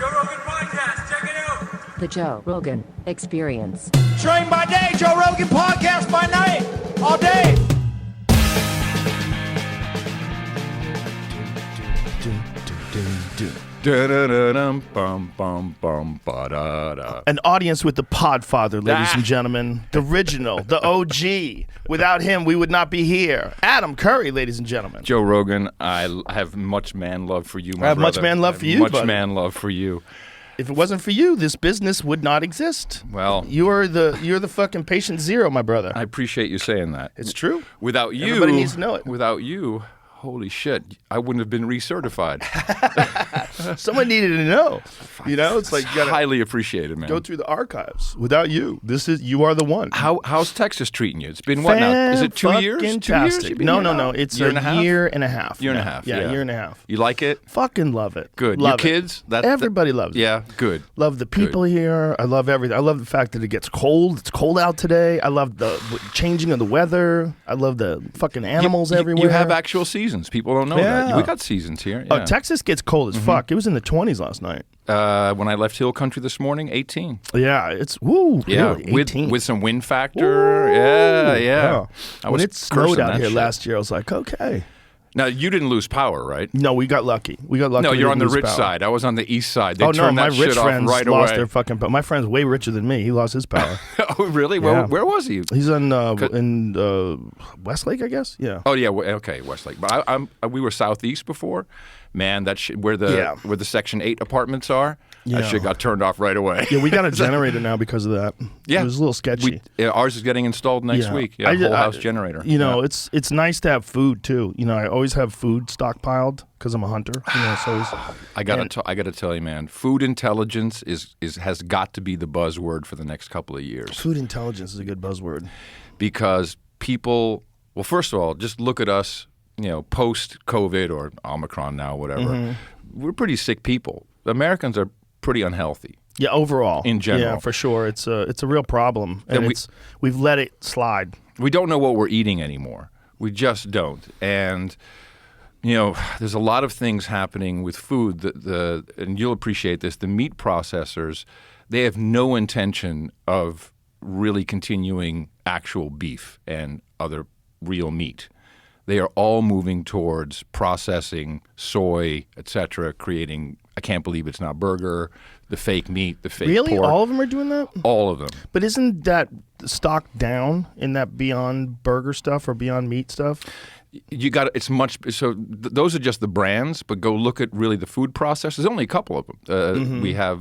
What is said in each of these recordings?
Joe Rogan Podcast. Check it out. The Joe Rogan Experience. Train by day, Joe Rogan Podcast by night, all day. An audience with the Podfather, ladies and gentlemen. The original, the OG. Without him, we would not be here. Adam Curry, ladies and gentlemen. Joe Rogan, I have much man love for you, my I have brother. much man love for you, Much buddy. man love for you. If it wasn't for you, this business would not exist. Well, you're the fucking patient zero, my brother. I appreciate you saying that. It's true. Without you, Everybody needs to know it. Without you, holy shit, I wouldn't have been recertified. Someone needed to know. You know, it's like you gotta highly appreciated, man. go through the archives. Without you, you are the one. How's Texas treating you? It's been what now? Is it 2 years? 2 years? Fantastic. You've been No, here no, now? no. It's year and a half? year and a half. Year and a now. half. Yeah, year and a half. You like it? Fucking love it. Good. Love Your it. kids? Everybody loves it. Yeah, good. Love the people here. I love everything. I love the fact that it gets cold. It's cold out today. I love the changing of the weather. I love the fucking animals everywhere. You have actual seasons. People don't know that. Yeah. We got seasons here. Oh, Yeah. Texas gets cold as fuck. It was in the 20s last night. When I left Hill Country this morning, 18. Yeah, it's really, Yeah, 18. with some wind factor. Yeah. Yeah. I When was it snowed cursing out that here shit. last year, I was like, okay. Now you didn't lose power, right? No, we got lucky. No, No, we you're on didn't the lose rich power. side. I was on the east side. They Oh no, turned my that rich shit off friends right lost away. their fucking power. My friend's way richer than me. He lost his power. Oh, really? Yeah. Where was he? He's in Westlake, I guess. Yeah. Oh yeah, okay, Westlake. But we were southeast before. Man, that shit, where the Section 8 apartments are. Yeah. That shit got turned off right away. Yeah, we got a generator now because of that. Yeah. It was a little sketchy. Ours is getting installed next week. Yeah, whole house generator. You know, Yeah. it's nice to have food too. You know, I always have food stockpiled because I'm a hunter. You know, so I gotta tell you, man. Food intelligence has got to be the buzzword for the next couple of years. food intelligence is a good buzzword. Because people, well, first of all, just look at us. You know, post COVID or Omicron now, whatever. Mm-hmm. We're pretty sick people. Americans are pretty unhealthy. Yeah, overall, In general. yeah, for sure. It's a real problem, and And we've let it slide. We don't know what we're eating anymore. We just don't. And you know, there's a lot of things happening with food. And you'll appreciate this. The meat processors, they have no intention of really continuing actual beef and other real meat. They are all moving towards processing soy, etc., creating, I can't believe it's not burger, the fake meat, the fake Really, pork. all of them are doing that. All of them. But isn't that stock down in that Beyond Burger stuff or Beyond Meat stuff? You got it's much so. Those are just the brands, but go look at really the food process. There's only a couple of them. We have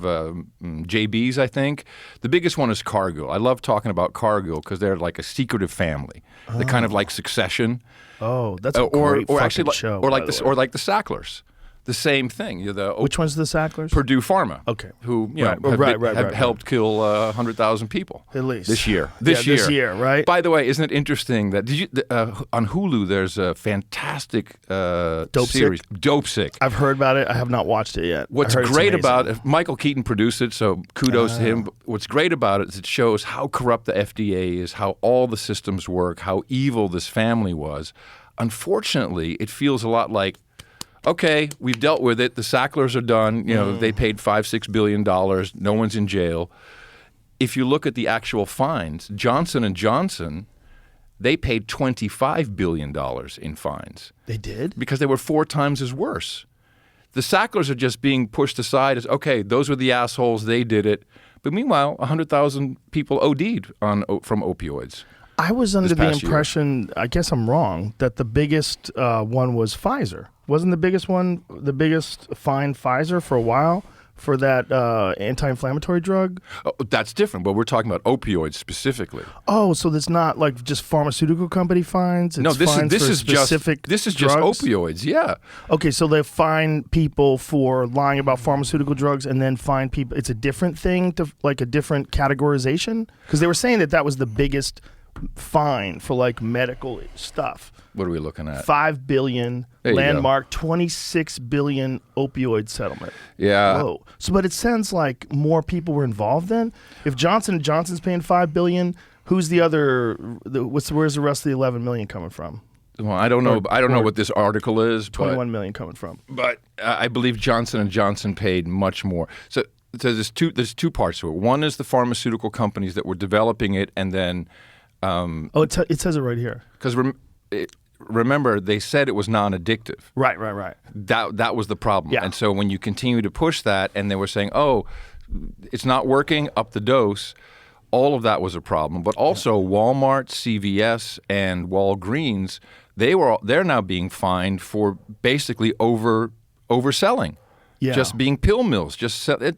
JB's, I think. The biggest one is Cargill. I love talking about Cargill because they're like a secretive family. They're kind of like Succession. Oh, that's a great fucking show. or like by the way. or like the Sacklers. The same thing. Which one's the Sacklers? Purdue Pharma. Okay. Who Right. have helped kill 100,000 people At least. this year. This year, right? By the way, isn't it interesting that on Hulu there's a fantastic series, Dope Sick. I've heard about it. I have not watched it yet. What's I heard it's great amazing. about it, Michael Keaton produced it, so kudos to him. But what's great about it is it shows how corrupt the FDA is, how all the systems work, how evil this family was. Unfortunately, it feels a lot like, okay, we've dealt with it. The Sacklers are done. You know, they paid $5-6 billion. No one's in jail. If you look at the actual fines, Johnson & Johnson, they paid $25 billion in fines. They did? Because they were 4 times as worse. The Sacklers are just being pushed aside as, okay, those were the assholes, they did it. But meanwhile, 100,000 people OD'd from opioids. I was under the past year. impression, I guess I'm wrong, that the biggest one was Pfizer. Wasn't the biggest one, the biggest fine Pfizer for a while for that anti-inflammatory drug? Oh, that's different, but we're talking about opioids specifically. Oh, so it's not like just pharmaceutical company fines? It's No, this fines is for just specific just drugs? opioids. Yeah. Okay, so they fine people for lying about pharmaceutical drugs and then fine people. It's a different thing, to like a different categorization? Because they were saying that was the biggest fine for like medical stuff. What are we looking at? $5 billion There you go. landmark, $26 billion opioid settlement. Yeah. Whoa. So, but it sounds like more people were involved then. If Johnson & Johnson's paying $5 billion, who's the other? Where's the rest of the $11 million coming from? Well, I don't know. I don't know what this article is. 21 million coming from. But I believe Johnson & Johnson paid much more. So there's two parts to it. One is the pharmaceutical companies that were developing it, and then it says it right here. Because remember, they said it was non-addictive. Right. That was the problem. Yeah. And so when you continue to push that, and they were saying, "Oh, it's not working. Up the dose." All of that was a problem. But also Walmart, CVS, and Walgreens, they're now being fined for basically overselling. Yeah. Just being pill mills,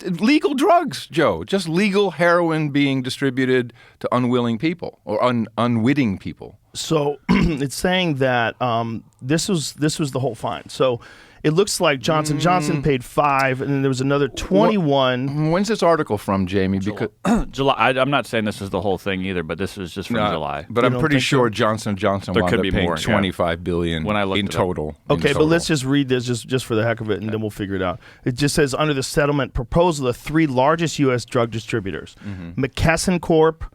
legal drugs, Joe, just legal heroin being distributed to unwilling people or unwitting people. So it's saying that this was the whole fine. So it looks like Johnson Johnson paid $5, and then there was another 21. When's this article from, Jamie? Because July. I'm not saying this is the whole thing either, but this is just from July. But I'm pretty sure Johnson & Johnson There wound could up be paying more, $25 billion When I looked in it up. total. Okay, but let's just read this just for the heck of it, and then we'll figure it out. It just says, under the settlement proposal, the 3 largest U.S. drug distributors, McKesson Corp.,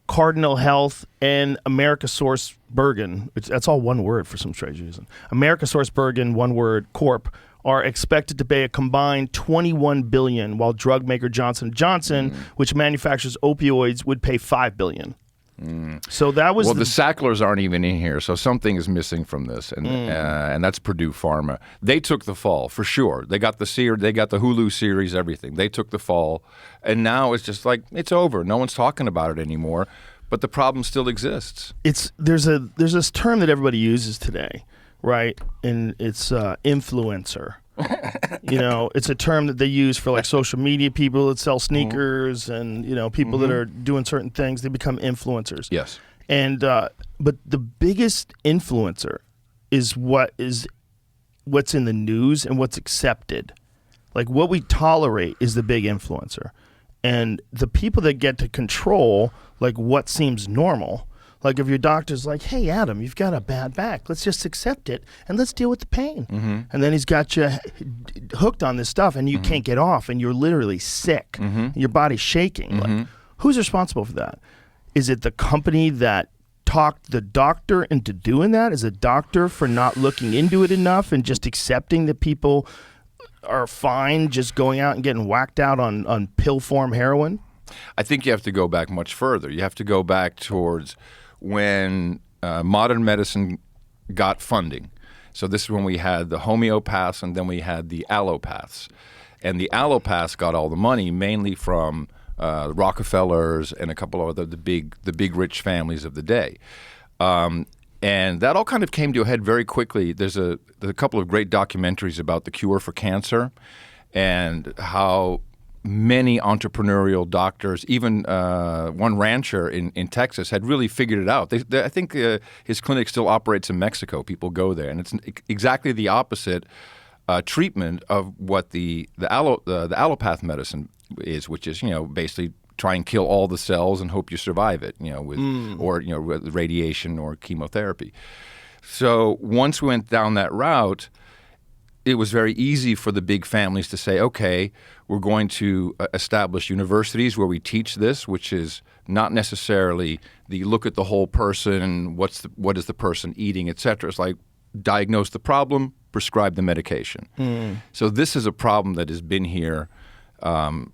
Cardinal Health, and Americasource Bergen, which that's all one word for some strange reason. Americasource Bergen, one word, Corp, are expected to pay a combined $21 billion, while drug maker Johnson & Johnson, which manufactures opioids, would pay $5 billion. So that was the Sacklers aren't even in here, so something is missing from this, and that's Purdue Pharma. They took the fall for sure. They got the Hulu series, everything. They took the fall, and now it's just like it's over. No one's talking about it anymore, but the problem still exists. There's this term that everybody uses today, right? And it's influencer. It's a term that they use for like social media people that sell sneakers and, people that are doing certain things. They become influencers. Yes. And but the biggest influencer is what's in the news and what's accepted. Like what we tolerate is the big influencer. And the people that get to control like what seems normal. Like if your doctor's like, hey, Adam, you've got a bad back. Let's just accept it and let's deal with the pain. And then he's got you hooked on this stuff and you can't get off and you're literally sick. Your body's shaking. Like, who's responsible for that? Is it the company that talked the doctor into doing that? Is it doctor for not looking into it enough and just accepting that people are fine just going out and getting whacked out on pill form heroin? I think you have to go back much further. You have to go back towards when modern medicine got funding. So this is when we had the homeopaths and then we had the allopaths. And the allopaths got all the money mainly from Rockefellers and a couple of the big rich families of the day. And that all kind of came to a head very quickly. There's a couple of great documentaries about the cure for cancer and how many entrepreneurial doctors, even one rancher in Texas, had really figured it out. I think his clinic still operates in Mexico. People go there, and it's exactly the opposite treatment of what the allopath medicine is, which is basically try and kill all the cells and hope you survive it, with radiation or chemotherapy. So once we went down that route, it was very easy for the big families to say, okay, we're going to establish universities where we teach this, which is not necessarily the look at the whole person, what is the person eating, et cetera. It's like diagnose the problem, prescribe the medication. So this is a problem that has been here.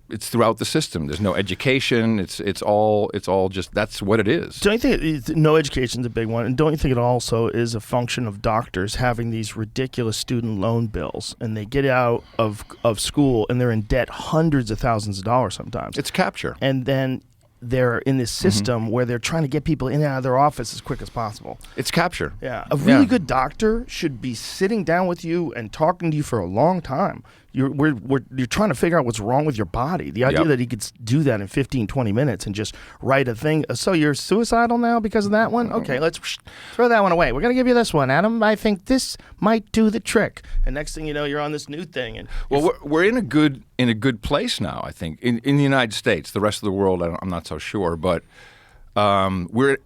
It's throughout the system. There's no education. It's all just that's what it is. Don't you think no education's a big one? And don't you think it also is a function of doctors having these ridiculous student loan bills, and they get out of school and they're in debt hundreds of thousands of dollars sometimes. It's capture. And then they're in this system where they're trying to get people in and out of their office as quick as possible. It's capture. Yeah. A really good doctor should be sitting down with you and talking to you for a long time. You're trying to figure out what's wrong with your body. The idea that he could do that in 15, 20 minutes and just write a thing. So you're suicidal now because of that one? Okay, let's throw that one away. We're going to give you this one, Adam. I think this might do the trick. And next thing you know, you're on this new thing. And we're in a good place now, I think, in the United States. The rest of the world, I'm not so sure. But we're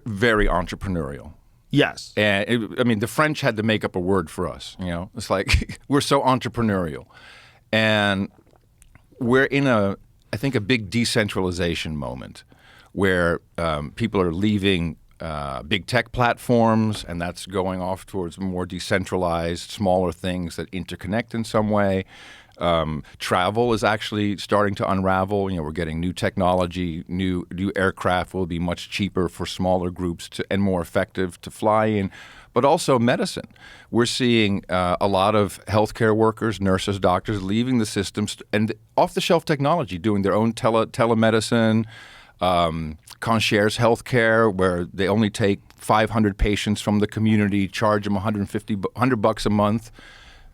very entrepreneurial. Yes. And the French had to make up a word for us. It's like we're so entrepreneurial, and we're in I think a big decentralization moment where people are leaving big tech platforms, and that's going off towards more decentralized, smaller things that interconnect in some way. Travel is actually starting to unravel. We're getting new technology, new aircraft will be much cheaper for smaller groups and more effective to fly in. But also medicine. We're seeing a lot of healthcare workers, nurses, doctors leaving the systems and off-the-shelf technology, doing their own telemedicine, concierge healthcare, where they only take 500 patients from the community, charge them $100 a month,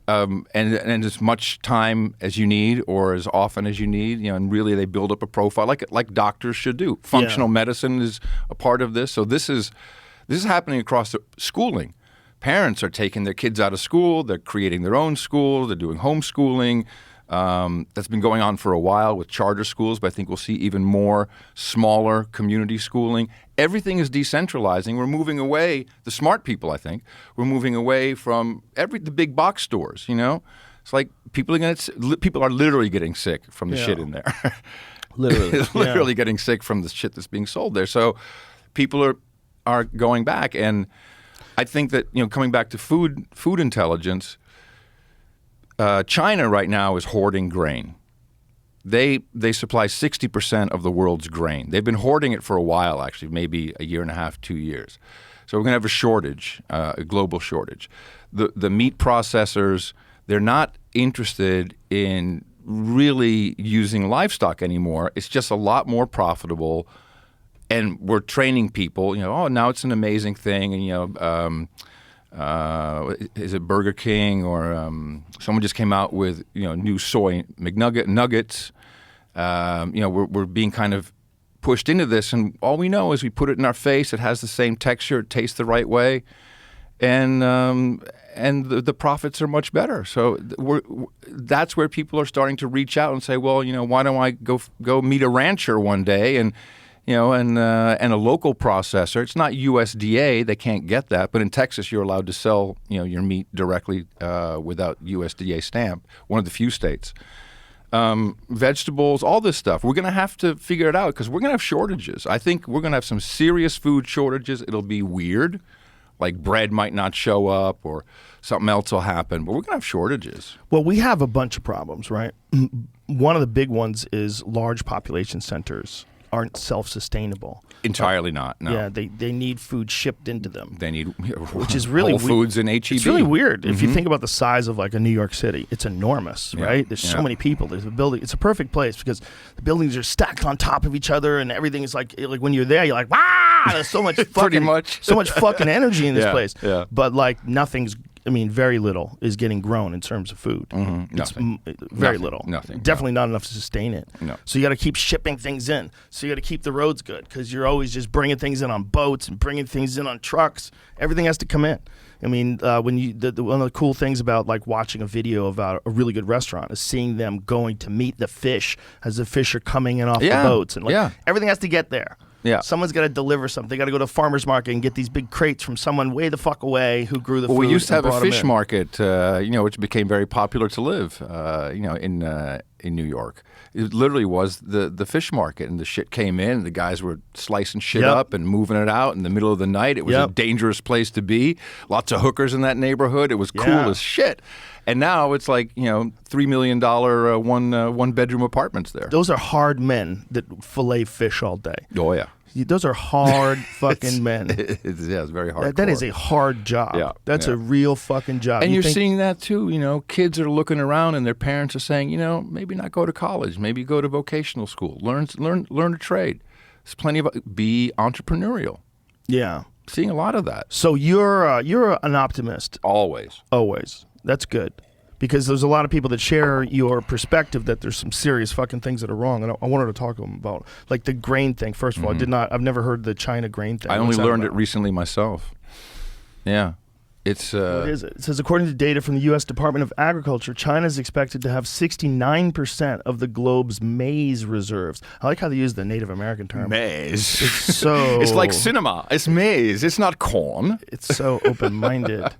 and as much time as you need or as often as you need. And really they build up a profile like doctors should do. Functional medicine is a part of this. So this is happening across the schooling. Parents are taking their kids out of school. They're creating their own school. They're doing homeschooling. That's been going on for a while with charter schools, but I think we'll see even more smaller community schooling. Everything is decentralizing. We're moving away, the smart people, I think, we're moving away from the big box stores, It's like people are literally getting sick from the shit in there. Literally getting sick from the shit that's being sold there. So people are going back, and I think that coming back to food intelligence, China right now is hoarding grain. They supply 60% of the world's grain. They've been hoarding it for a while, actually, maybe a year and a half, 2 years. So we're going to have a shortage, a global shortage. The meat processors, they're not interested in really using livestock anymore. It's just a lot more profitable. And we're training people, now it's an amazing thing. And, is it Burger King or someone just came out with, new soy nuggets. We're being kind of pushed into this. And all we know is we put it in our face. It has the same texture. It tastes the right way. And the profits are much better. So that's where people are starting to reach out and say, well, why don't I go meet a rancher one day and a local processor. It's not USDA; they can't get that. But in Texas, you're allowed to sell, your meat directly without USDA stamp. One of the few states. Vegetables, all this stuff. We're going to have to figure it out because we're going to have shortages. I think we're going to have some serious food shortages. It'll be weird, like bread might not show up or something else will happen. But we're going to have shortages. Well, we have a bunch of problems, right? One of the big ones is large population centers aren't self-sustainable. Entirely not, no. Yeah, they need food shipped into them. They need which is really Whole Foods and H-E-B. It's really weird. If you think about the size of like a New York City, it's enormous, right? There's so many people. There's a building. It's a perfect place because the buildings are stacked on top of each other and everything is like when you're there, you're like, wow, there's so much so much fucking energy in this place. Yeah. But like very little is getting grown in terms of food. Nothing. Very little. Nothing. Definitely not enough to sustain it. No. So you got to keep shipping things in. So you got to keep the roads good because you're always just bringing things in on boats and bringing things in on trucks. Everything has to come in. When one of the cool things about like watching a video about a really good restaurant is seeing them going to meet the fish as the fish are coming in off the boats and everything has to get there. Yeah. Someone's got to deliver something. They got to go to a farmer's market and get these big crates from someone way the fuck away who grew the food. We used to have a fish in. market, which became very popular to live, in New York. It literally was the fish market, and the shit came in, and the guys were slicing shit up and moving it out in the middle of the night. It was a dangerous place to be. Lots of hookers in that neighborhood. It was cool as shit. And now it's like, $3 million one bedroom apartments there. Those are hard men that fillet fish all day. Oh, yeah. Those are hard fucking men. It's very hard. That is a hard job. Yeah, That's a real fucking job. And you're seeing that too. Kids are looking around and their parents are saying, maybe not go to college, maybe go to vocational school, learn a trade. There's plenty of be entrepreneurial. Yeah, seeing a lot of that. So you're an optimist. Always. That's good. Because there's a lot of people that share your perspective that there's some serious fucking things that are wrong, and I wanted to talk to them about, like the grain thing. First of all, I've never heard the China grain thing. I only learned it recently myself. Yeah, it's. What is it? It says according to data from the U.S. Department of Agriculture, China is expected to have 69% of the globe's maize reserves. I like how they use the Native American term. Maize. It's like cinema. It's maize. It's not corn. It's so open-minded.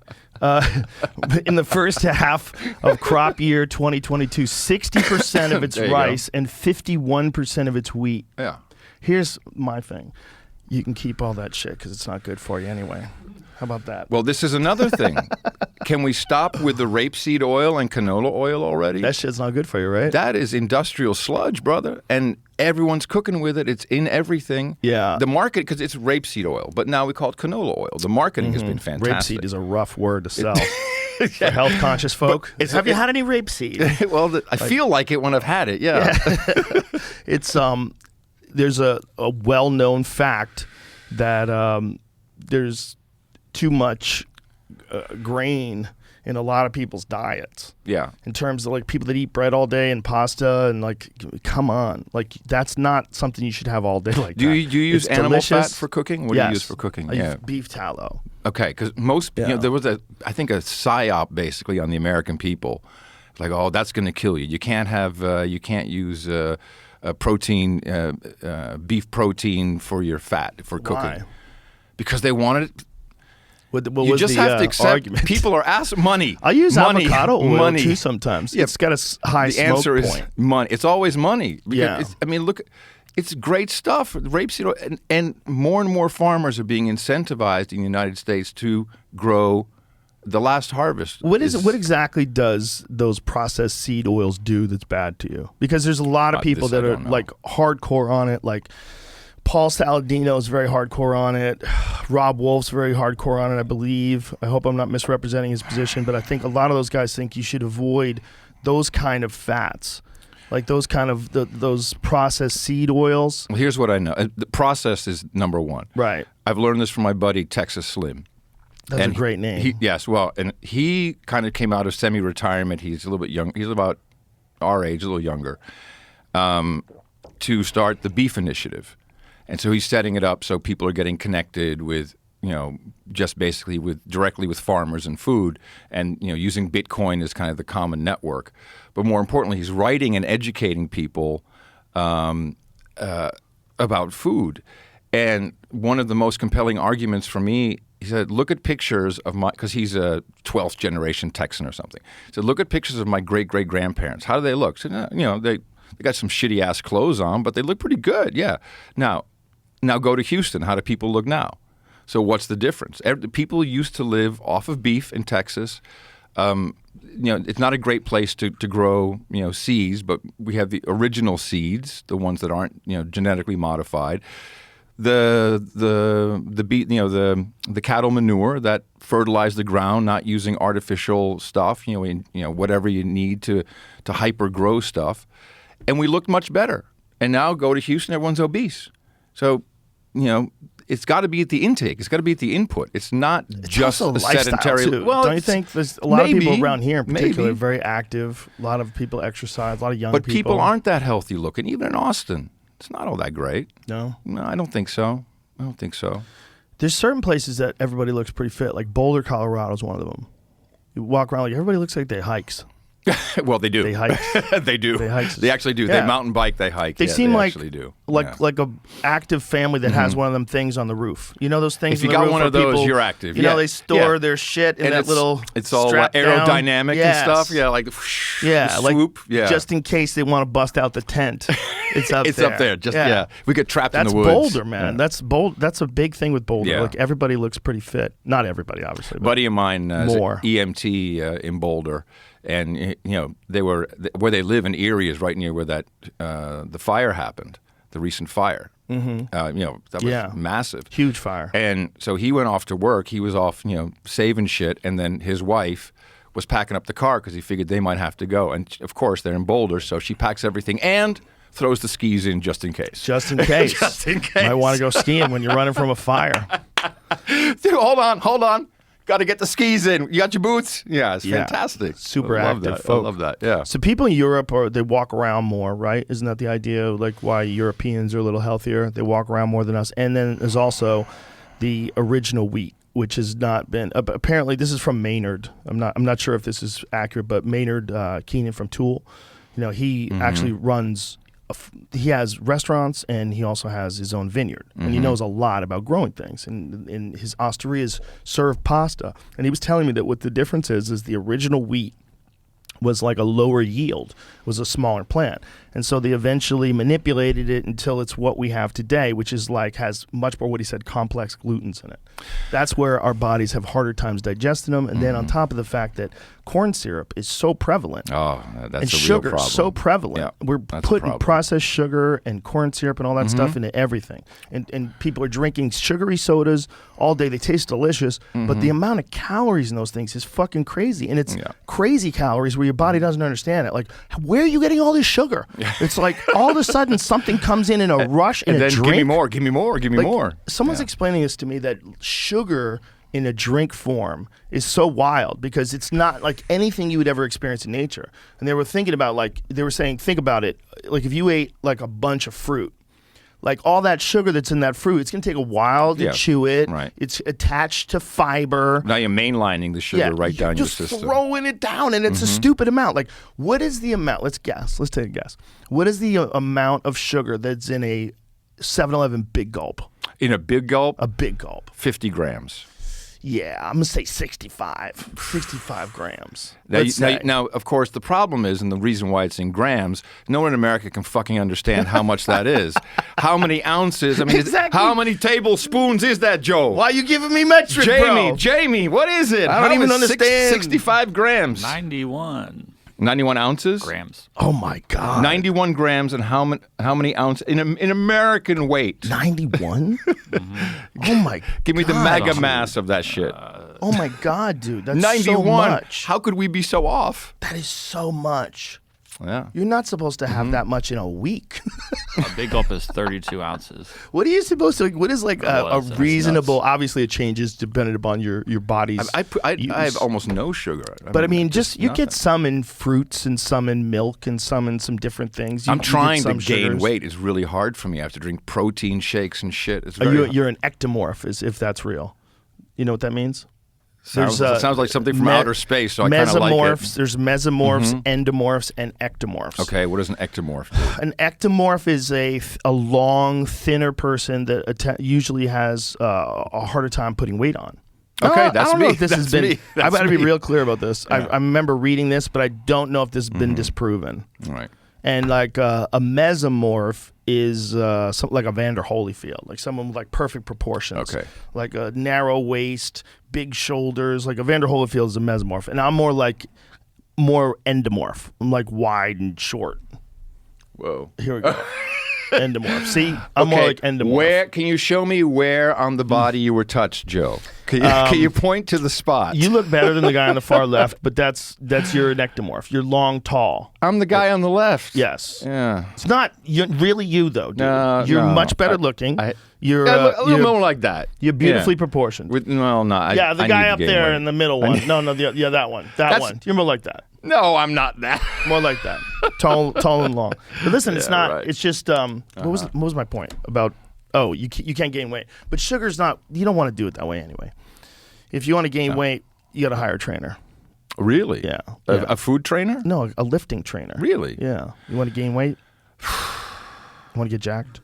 In the first half of crop year 2022, 60% of its rice and 51% of its wheat. Yeah. Here's my thing. You can keep all that shit because it's not good for you anyway. How about that? Well, this is another thing. Can we stop with the rapeseed oil and canola oil already? That shit's not good for you, right? That is industrial sludge, brother. And everyone's cooking with it. It's in everything. Yeah. The market, because it's rapeseed oil, but now we call it canola oil. The marketing has been fantastic. Rapeseed is a rough word to sell. For health-conscious folk. Have you had any rapeseed? Well, I feel like it when I've had it, yeah. It's there's a well-known fact that there's too much grain in a lot of people's diets. Yeah. In terms of like people that eat bread all day and pasta and like, come on, like that's not something you should have all day. Like, do you use it's animal fat delicious. for cooking? What do you use for cooking? I use beef tallow. Okay, because most there was I think a psyop basically on the American people, like, oh, that's going to kill you. You can't use a protein, beef protein for your fat for cooking. Why? Because they wanted it. What You was just the, have to accept argument? people are asking money. I use money, avocado oil money. too sometimes. Yeah, it's got a high the smoke answer is point. money. It's always money. Yeah. I mean, look, it's great stuff. Rapeseed oil, and more farmers are being incentivized in the United States to grow the last harvest. What exactly does those processed seed oils do that's bad to you? Because there's a lot of people that are like hardcore on it, like Paul Saladino is very hardcore on it. Rob Wolf's very hardcore on it, I believe. I hope I'm not misrepresenting his position, but I think a lot of those guys think you should avoid those kind of fats, like those kind of those processed seed oils. Well, here's what I know. The process is number one. Right. I've learned this from my buddy Texas Slim. That's a great name. Yes, well, and he kind of came out of semi-retirement. He's a little bit young. He's about our age, a little younger, to start the Beef Initiative. And so he's setting it up so people are getting connected with, just basically directly with farmers and food, and using Bitcoin as kind of the common network. But more importantly, he's writing and educating people about food. And one of the most compelling arguments for me, he said, look at pictures of because he's a 12th generation Texan or something. He said, look at pictures of my great-great-grandparents. How do they look? So, they got some shitty ass clothes on, but they look pretty good. Yeah. Now go to Houston. How do people look now? So what's the difference? People used to live off of beef in Texas. It's not a great place to grow, seeds, but we have the original seeds, the ones that aren't, genetically modified. The cattle manure that fertilize the ground, not using artificial stuff, whatever you need to hyper grow stuff. And we looked much better. And now go to Houston, everyone's obese. So, it's got to be at the intake. It's got to be at the input. It's not just also a sedentary. Too. Well, don't you think there's a lot of people around here in particular maybe. Very active? A lot of people exercise. A lot of young people. But people aren't that healthy looking. Even in Austin, it's not all that great. No, I don't think so. There's certain places that everybody looks pretty fit. Like Boulder, Colorado is one of them. You walk around, like everybody looks like they hikes. Well, they do. They hike. They do. They hike. They actually do. Yeah. They mountain bike. They hike. They seem like actually do. Like a active family that has one of them things on the roof. You know those things. If you on the got roof one of where those, people, you're active. You know they store their shit in and that little. It's all strap aerodynamic down. and stuff. Yeah, like swoop. Like just in case they want to bust out the tent. It's up. It's there. up there. Just we get trapped in the woods. That's Boulder, man. Yeah. That's a big thing with Boulder. Yeah. Like everybody looks pretty fit. Not everybody, obviously. But buddy of mine is more. an EMT in Boulder. And they were where they live in Erie is right near where that the fire happened, the recent fire. Mm-hmm. That was massive, huge fire. And so he went off to work. He was off, saving shit, and then his wife was packing up the car because he figured they might have to go. And of course, they're in Boulder, so she packs everything and throws the skis in just in case. Just in case. Just in case. Might want to go skiing when you're running from a fire. Dude, hold on. Got to get the skis in. You got your boots? Yeah, it's fantastic. Super I love active that. folk. I love that, yeah. So people in Europe, they walk around more, right? Isn't that the idea? Like why Europeans are a little healthier? They walk around more than us. And then there's also the original wheat, which has not been apparently. This is from Maynard. I'm not sure if this is accurate, but Maynard Keenan from Tool. He actually runs. He has restaurants and he also has his own vineyard, and he knows a lot about growing things. And his osterias serve pasta. And he was telling me that what the difference is the original wheat was like a lower yield, was a smaller plant. And so they eventually manipulated it until it's what we have today, which is like has much more, what he said, complex glutens in it. That's where our bodies have harder times digesting them. And then on top of the fact that corn syrup is so prevalent. Oh, that's and a sugar real problem. so prevalent. Yeah, We're that's a putting problem. processed sugar and corn syrup and all that stuff into everything. And people are drinking sugary sodas all day. They taste delicious, but the amount of calories in those things is fucking crazy. And it's crazy calories where your body doesn't understand it. Like, where are you getting all this sugar? It's like all of a sudden something comes in a rush in and a then drink. give me more, give me more, give me Like, more. Someone's explaining this to me, that sugar in a drink form is so wild because it's not like anything you would ever experience in nature. And they were thinking about, like, they were saying, think about it. Like, if you ate like a bunch of fruit, like all that sugar that's in that fruit, it's going to take a while to chew it. Right. It's attached to fiber. Now you're mainlining the sugar right down your system. Just throwing it down, and it's a stupid amount. Like, what is the amount? Let's guess. Let's take a guess. What is the amount of sugar that's in a 7-Eleven Big Gulp? In a big gulp? A big gulp. 50 grams. Yeah, I'm going to say 65 grams. Now, of course, the problem is, and the reason why it's in grams, no one in America can fucking understand how much that is. How many ounces? I mean, how many tablespoons is that, Joe? Why are you giving me metric, bro? Jamie, what is it? I don't even understand. 65 grams. 91 ounces? Grams. Oh, my God. 91 grams, and how many ounces in American weight? 91? Oh, my God. Give me the mega mass of that shit. Oh, my God, dude. That's 91. so much. How could we be so off? That is so much. Yeah. You're not supposed to have that much in a week. A big gulp is 32 ounces. What are you supposed to, what is like a that's reasonable, obviously it changes depending upon your body's I have almost no sugar. But I mean, just you get some in fruits and some in milk and some in some different things. I'm trying to gain sugars. weight. It's really hard for me. I have to drink protein shakes and shit. It's You're an ectomorph, if that's real. You know what that means? Sounds like something from outer space, so I kind of like it. There's mesomorphs, endomorphs, and ectomorphs. Okay, what does an ectomorph do? An ectomorph is a long, thinner person that usually has a harder time putting weight on. Okay, that's I don't me. know if this That's has been. me. I've got to be me. real clear about this. Yeah. I remember reading this, but I don't know if this has been disproven. All right. And like a mesomorph is something like a Vander Holyfield, like someone with like perfect proportions. Okay. Like a narrow waist, big shoulders. Like a Vander Holyfield is a mesomorph, and I'm more endomorph. I'm like wide and short. Whoa. Here we go. Endomorph. See, I'm more like endomorph. Where can you show me where on the body you were touched, Joe? Can you point to the spot? You look better than the guy on the far left, but that's your ectomorph. You're long, tall. I'm the guy on the left. Yes. Yeah. It's not really you though, dude. No, you're no. much better looking. You're a little more like that. You're beautifully proportioned. Well, no. Yeah, the I guy need to up gain there weight. in the middle one. No, that one. That one. You're more like that. No, I'm not that. More like that. Tall and long. But listen, it's not. right. It's just. What was my point about? Oh, you can't gain weight. But sugar's not. You don't want to do it that way anyway. If you want to gain weight, you got to hire a trainer. Really? Yeah. A food trainer? No, a lifting trainer. Really? Yeah. You want to gain weight? You want to get jacked?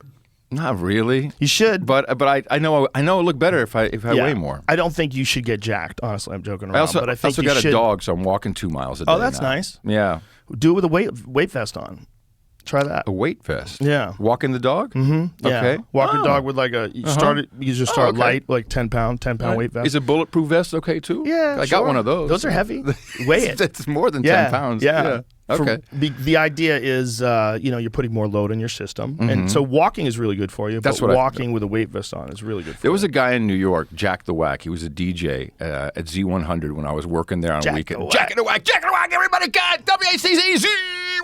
Not really. You should. But I know I look better if I weigh more. I don't think you should get jacked. Honestly, I'm joking around. I also, but I think also you got should. a dog, so I'm walking 2 miles a day. Oh, that's now. nice. Yeah. Do it with a weight vest on. Try that. A weight vest. Yeah. Walking the dog? Mm-hmm. Yeah. Okay. Walk your dog with like a. You just start okay. light, like 10 pound weight vest. Is a bulletproof vest okay too? Yeah, I got one of those. Those are heavy. Weigh it. It's more than 10 pounds. Yeah. Okay. The idea is, you're putting more load on your system, and so walking is really good for you. That's but what walking with a weight vest on is really good for you. There was a guy in New York, Jack the Whack. He was a DJ at Z100 when I was working there on a weekend. Jack the Whack, everybody got WACZ Z100.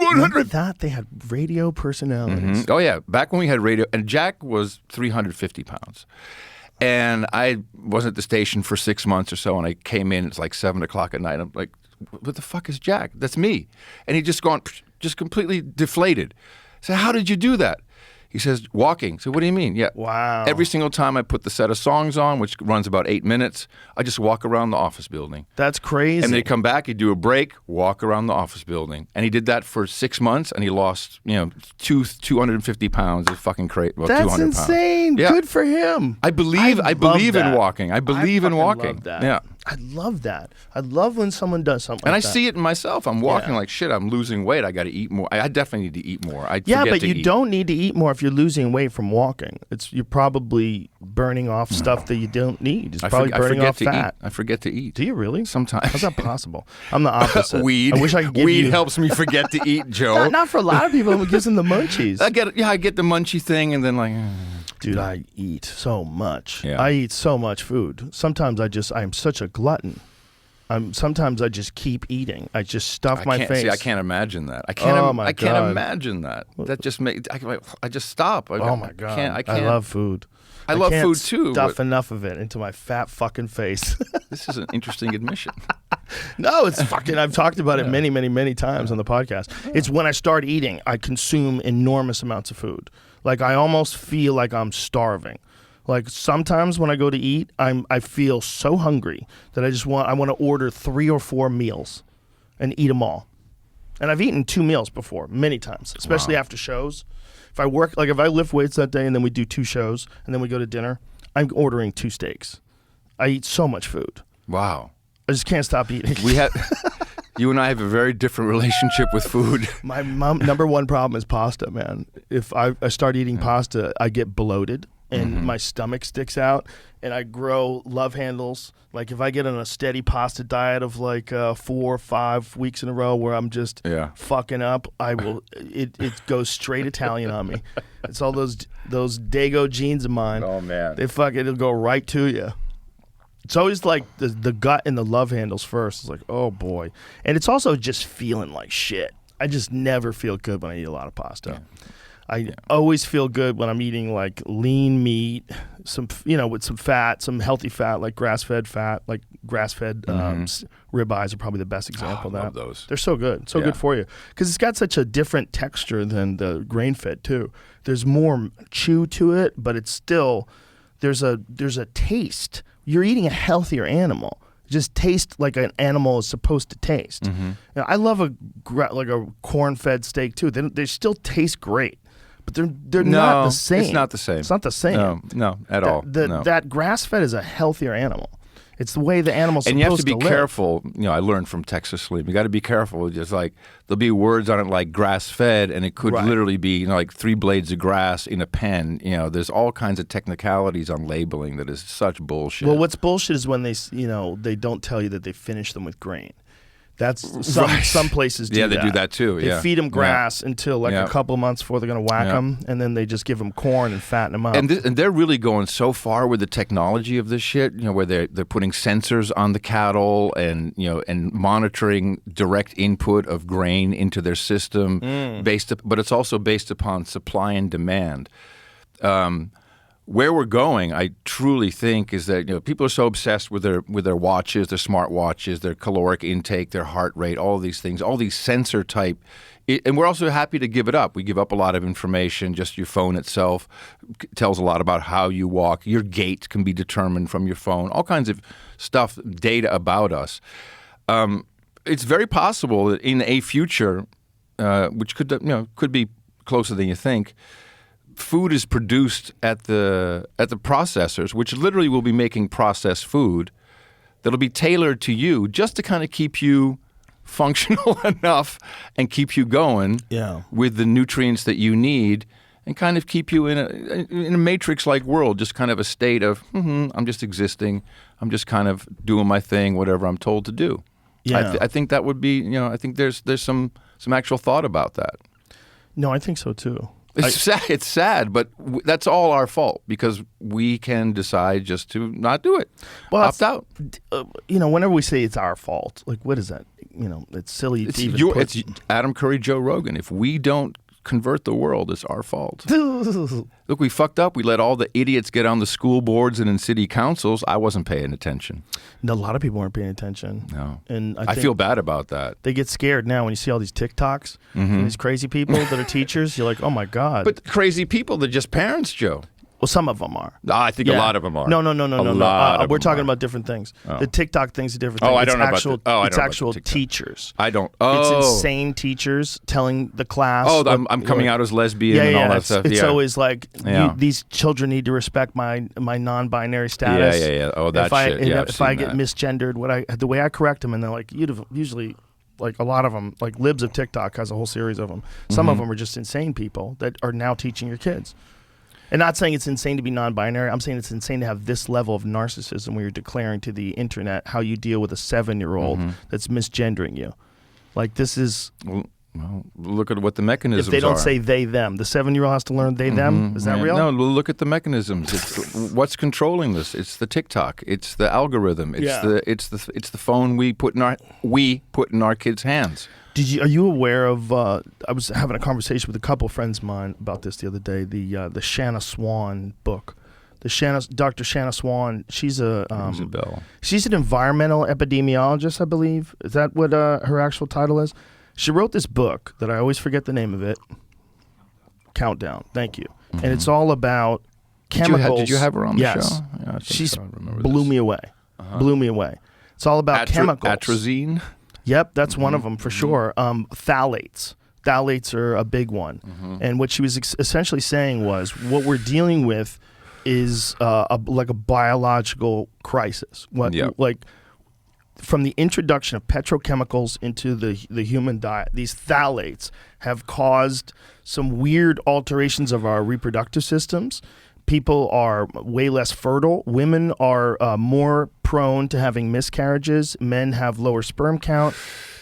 Remember that? They had radio personalities. Oh, yeah. Back when we had radio, and Jack was 350 pounds. And I was at the station for 6 months or so, and I came in, it's like 7 o'clock at night. I'm like, what the fuck is Jack? That's me. And he just completely deflated. I said, how did you do that? He says, walking. So what do you mean? Yeah. Wow. Every single time I put the set of songs on, which runs about 8 minutes, I just walk around the office building. That's crazy. And they come back, he'd do a break, walk around the office building. And he did that for 6 months, and he lost, 250 pounds. It's fucking crazy. Well, That's 200 insane. Pounds. Yeah. Good for him. I believe in walking. I believe in walking. love that. Yeah. I love that. I love when someone does something And like I that. see it in myself. I'm walking Yeah. like, shit, I'm losing weight. I got to eat more. I definitely need to eat more. I Yeah, forget but to you eat. don't need to eat more if you're losing weight from walking. You're probably burning off stuff that you don't need. It's probably burning off fat. I forget to eat. Do you really? Sometimes. How's that possible? I'm the opposite. Weed. I wish I could give Weed you... helps me forget to eat, Joe. Not for a lot of people. It gives them the munchies. I get the munchy thing, and then like, Dude, I eat so much. Yeah. I eat so much food. Sometimes I'm such a glutton. Sometimes I just keep eating. I just stuff my face. See, I can't imagine that. I can't. Oh, my I can't God. imagine that. That just makes. I just stop. Oh my God. I can't. I love food. I love can't food too. Stuff but enough of it into my fat fucking face. this is an interesting admission. No, it's fucking. I've talked about it many, many, many times on the podcast. It's when I start eating, I consume enormous amounts of food. Like I almost feel like I'm starving. Like sometimes when I go to eat, I feel so hungry that I want to order 3 or 4 meals and eat them all. And I've eaten 2 meals before, many times, especially after shows. If I lift weights that day and then we do 2 shows and then we go to dinner, I'm ordering 2 steaks. I eat so much food. Wow. I just can't stop eating. You and I have a very different relationship with food. My number one problem is pasta, man. If I start eating pasta, I get bloated and my stomach sticks out and I grow love handles. Like if I get on a steady pasta diet of like 4 or 5 weeks in a row where I'm just fucking up, I will. It goes straight Italian on me. It's all those Dago genes of mine. Oh man, it'll go right to you. It's always like the gut and the love handles first. It's like, oh boy. And it's also just feeling like shit. I just never feel good when I eat a lot of pasta. Yeah. I always feel good when I'm eating like lean meat, with some fat, some healthy fat, like grass-fed fat, like grass-fed ribeyes are probably the best example of that. I love those. They're so good. So good for you. Because it's got such a different texture than the grain-fed too. There's more chew to it, but it's still, there's a taste. You're eating a healthier animal. It just tastes like an animal is supposed to taste. Now, I love a corn-fed steak too. They still taste great, but they're not the same. It's not the same. It's not the same. No, at all. No. That grass-fed is a healthier animal. It's the way the animal's supposed and to you have to be live. careful. I learned from Texas Sleep. You got to be careful. Just like there'll be words on it like grass-fed, and it could literally be like 3 blades of grass in a pen. There's all kinds of technicalities on labeling that is such bullshit. Well, what's bullshit is when they don't tell you that they finish them with grain. That's some places do that. Yeah, they do that too. They feed them grass until a couple months before they're going to whack them, and then they just give them corn and fatten them up. And they're really going so far with the technology of this shit, where they're putting sensors on the cattle and and monitoring direct input of grain into their system but it's also based upon supply and demand. Where we're going, I truly think, is that people are so obsessed with their watches, their smart watches, their caloric intake, their heart rate, all of these things, all these sensor type, and we're also happy to give it up. We give up a lot of information. Just your phone itself tells a lot about how you walk. Your gait can be determined from your phone. All kinds of stuff, data about us. It's very possible that in a future, which could be closer than you think, food is produced at the processors, which literally will be making processed food that'll be tailored to you just to kind of keep you functional enough and keep you going with the nutrients that you need and kind of keep you in a matrix-like world, just kind of a state of, I'm just existing, I'm just kind of doing my thing, whatever I'm told to do. Yeah. I think that would be, I think there's some actual thought about that. No, I think so too. It's sad, but that's all our fault because we can decide just to not do it. Well, opt out. Whenever we say it's our fault, like what is that? It's silly to even put. It's Adam Curry, Joe Rogan. If we don't convert the world, it's our fault. Look, we fucked up. We let all the idiots get on the school boards and in city councils. I wasn't paying attention. A lot of people weren't paying attention. No. And I feel bad about that. They get scared now when you see all these TikToks and these crazy people that are teachers. You're like, oh my God. But crazy people, they're just parents, Joe. Well, some of them are. I think a lot of them are. No. A lot of We're them talking are. about different things. The TikTok thing's a different thing. Oh, I It's don't know about actual, the- oh, I it's don't know about actual the TikTok. teachers. I don't. It's Oh, insane teachers telling the class. Oh, what- I'm coming what- out as lesbian Yeah, and all yeah. that stuff. It's yeah. always like Yeah. these children need to respect my non-binary status. Yeah. Oh, that if I, shit. and Yeah, I've if seen I get that. misgendered, the way I correct them, and they're like, usually, like a lot of them, like Libs of TikTok has a whole series of them. Some of them are just insane people that are now teaching your kids. And not saying it's insane to be non-binary. I'm saying it's insane to have this level of narcissism where you're declaring to the internet how you deal with a 7-year-old that's misgendering you. Like this is. Well, look at what the mechanisms If they don't are. say they them, the 7-year-old has to learn they them. Is that Yeah. real? No, look at the mechanisms. It's what's controlling this. It's the TikTok. It's the algorithm. It's the phone we put in our kids' hands. Are you aware of? I was having a conversation with a couple of friends of mine about this the other day. The Shanna Swan book. Dr. Shanna Swan. She's Isabel. she's an environmental epidemiologist, I believe. Is that what her actual title is? She wrote this book that I always forget the name of it. Countdown. Thank you. And it's all about chemicals. Did you have her on the yes. show? Yeah, I think She's so. I remember blew this. me away. Blew me away. It's all about chemicals. Atrazine. Yep, that's one of them for sure. Phthalates. Phthalates are a big one. And what she was essentially saying was what we're dealing with is like a biological crisis. Like from the introduction of petrochemicals into the human diet, these phthalates have caused some weird alterations of our reproductive systems. People are way less fertile. Women are more prone to having miscarriages. Men have lower sperm count.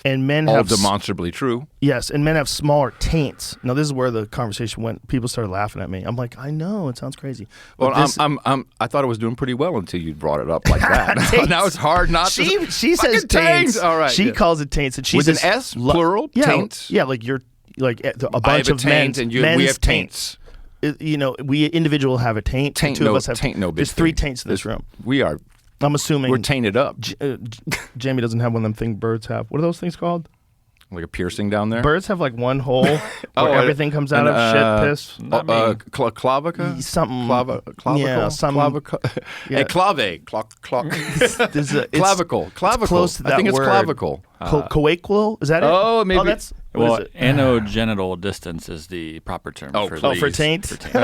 And men All have demonstrably true. Yes, and men have smaller taints. Now, this is where the conversation went. People started laughing at me. I'm like, I know, it sounds crazy. But Well, this- I thought I was doing pretty well until you brought it up like that. Now it's hard not to. She says Fucking taints. All right. She yeah. calls it taints, and she With an says S, plural, Yeah, taints? Yeah, like you're like a I have bunch a of taint men's. and we men's have taints. We individual have a taint. Taint two no, of us have taint no big There's 3 thing. taints in this room. We are. I'm assuming We're tainted up. Jamie doesn't have one of them things birds have. What are those things called? Like a piercing down there. Birds have like one hole where everything comes out of shit, piss. Clavica? Something. Clavicle? Yeah, some. Yeah. Hey, clave. There's a, it's Clavicle. Clavicle. close to that I think it's word. clavicle. Coaquil? Is that it? Oh, maybe- that's what Well, is it? anogenital distance is the proper term Oh, for please. For taint? for taint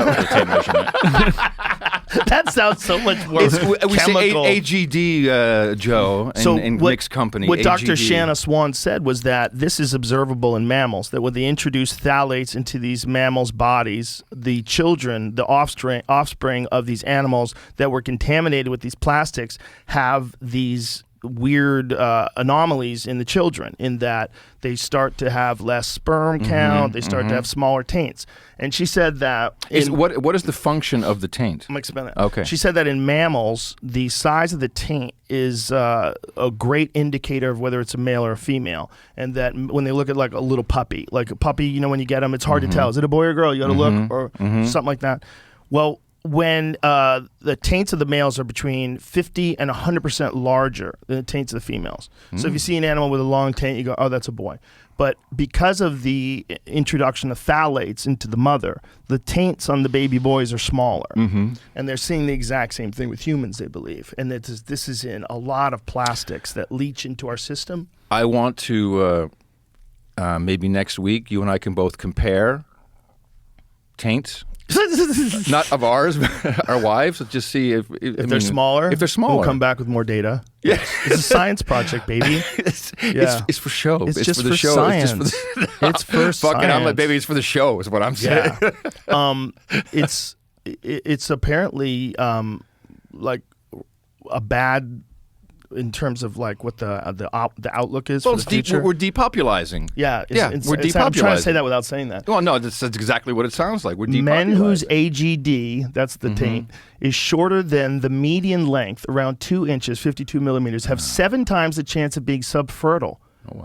measurement. That sounds so much more we say chemical. AGD, Joe, and mixed company. What Dr. AGD. Shanna Swan said was that this is observable in mammals, that when they introduce phthalates into these mammals' bodies, the children, the offspring of these animals that were contaminated with these plastics have these weird anomalies in the children, in that they start to have less sperm count, they start to have smaller taints. And she said that What is the function of the taint? I'm explain that. Okay. She said that in mammals, the size of the taint is a great indicator of whether it's a male or a female, and that when they look at like a little puppy, when you get them, it's hard to tell, is it a boy or girl? You got to look or something like that. Well, when the taints of the males are between 50 and 100% larger than the taints of the females. So if you see an animal with a long taint, you go, oh, that's a boy. But because of the introduction of phthalates into the mother, the taints on the baby boys are smaller. And they're seeing the exact same thing with humans, they believe. And this is in a lot of plastics that leach into our system. I want to, maybe next week, you and I can both compare taints. Not of ours, but our wives. Just see if They're smaller. If they're smaller, we'll come back with more data. Yeah. It's a science project, baby. It's for show. It's just for the for show. science. It's for It's for fucking. I'm like, science. baby. It's for the show. Is what I'm saying. Yeah. It's apparently like a bad in terms of like what the outlook is Well, for it's the future. we're depopulizing. Yeah, we're I'm trying to depopulizing. say that without saying that. Well, no, that's exactly what it sounds like. We're depopulizing. Men whose AGD, that's the taint, is shorter than the median length, around 2 inches, 52 millimeters, have 7 times the chance of being subfertile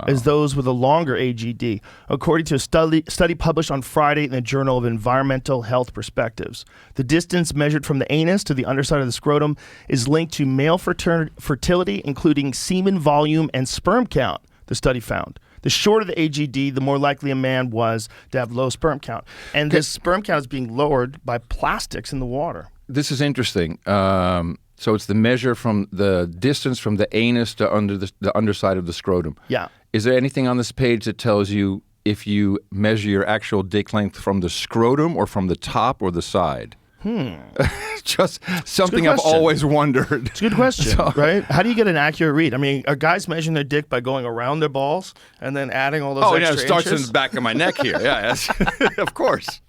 as those with a longer AGD, according to a study published on Friday in the Journal of Environmental Health Perspectives. The distance measured from the anus to the underside of the scrotum is linked to male fertility, including semen volume and sperm count, the study found. The shorter the AGD, the more likely a man was to have low sperm count. And this sperm count is being lowered by plastics in the water. this is interesting. So it's the measure from the distance from the anus to under the underside of the scrotum. Yeah. Is there anything on this page that tells you if you measure your actual dick length from the scrotum or from the top or the side? Just something I've question. always wondered. It's a good question, So- right? How do you get an accurate read? I mean, are guys measuring their dick by going around their balls and then adding all those Oh, extra yeah, it starts inches? in the back of my neck here. Yeah, yes. Of course.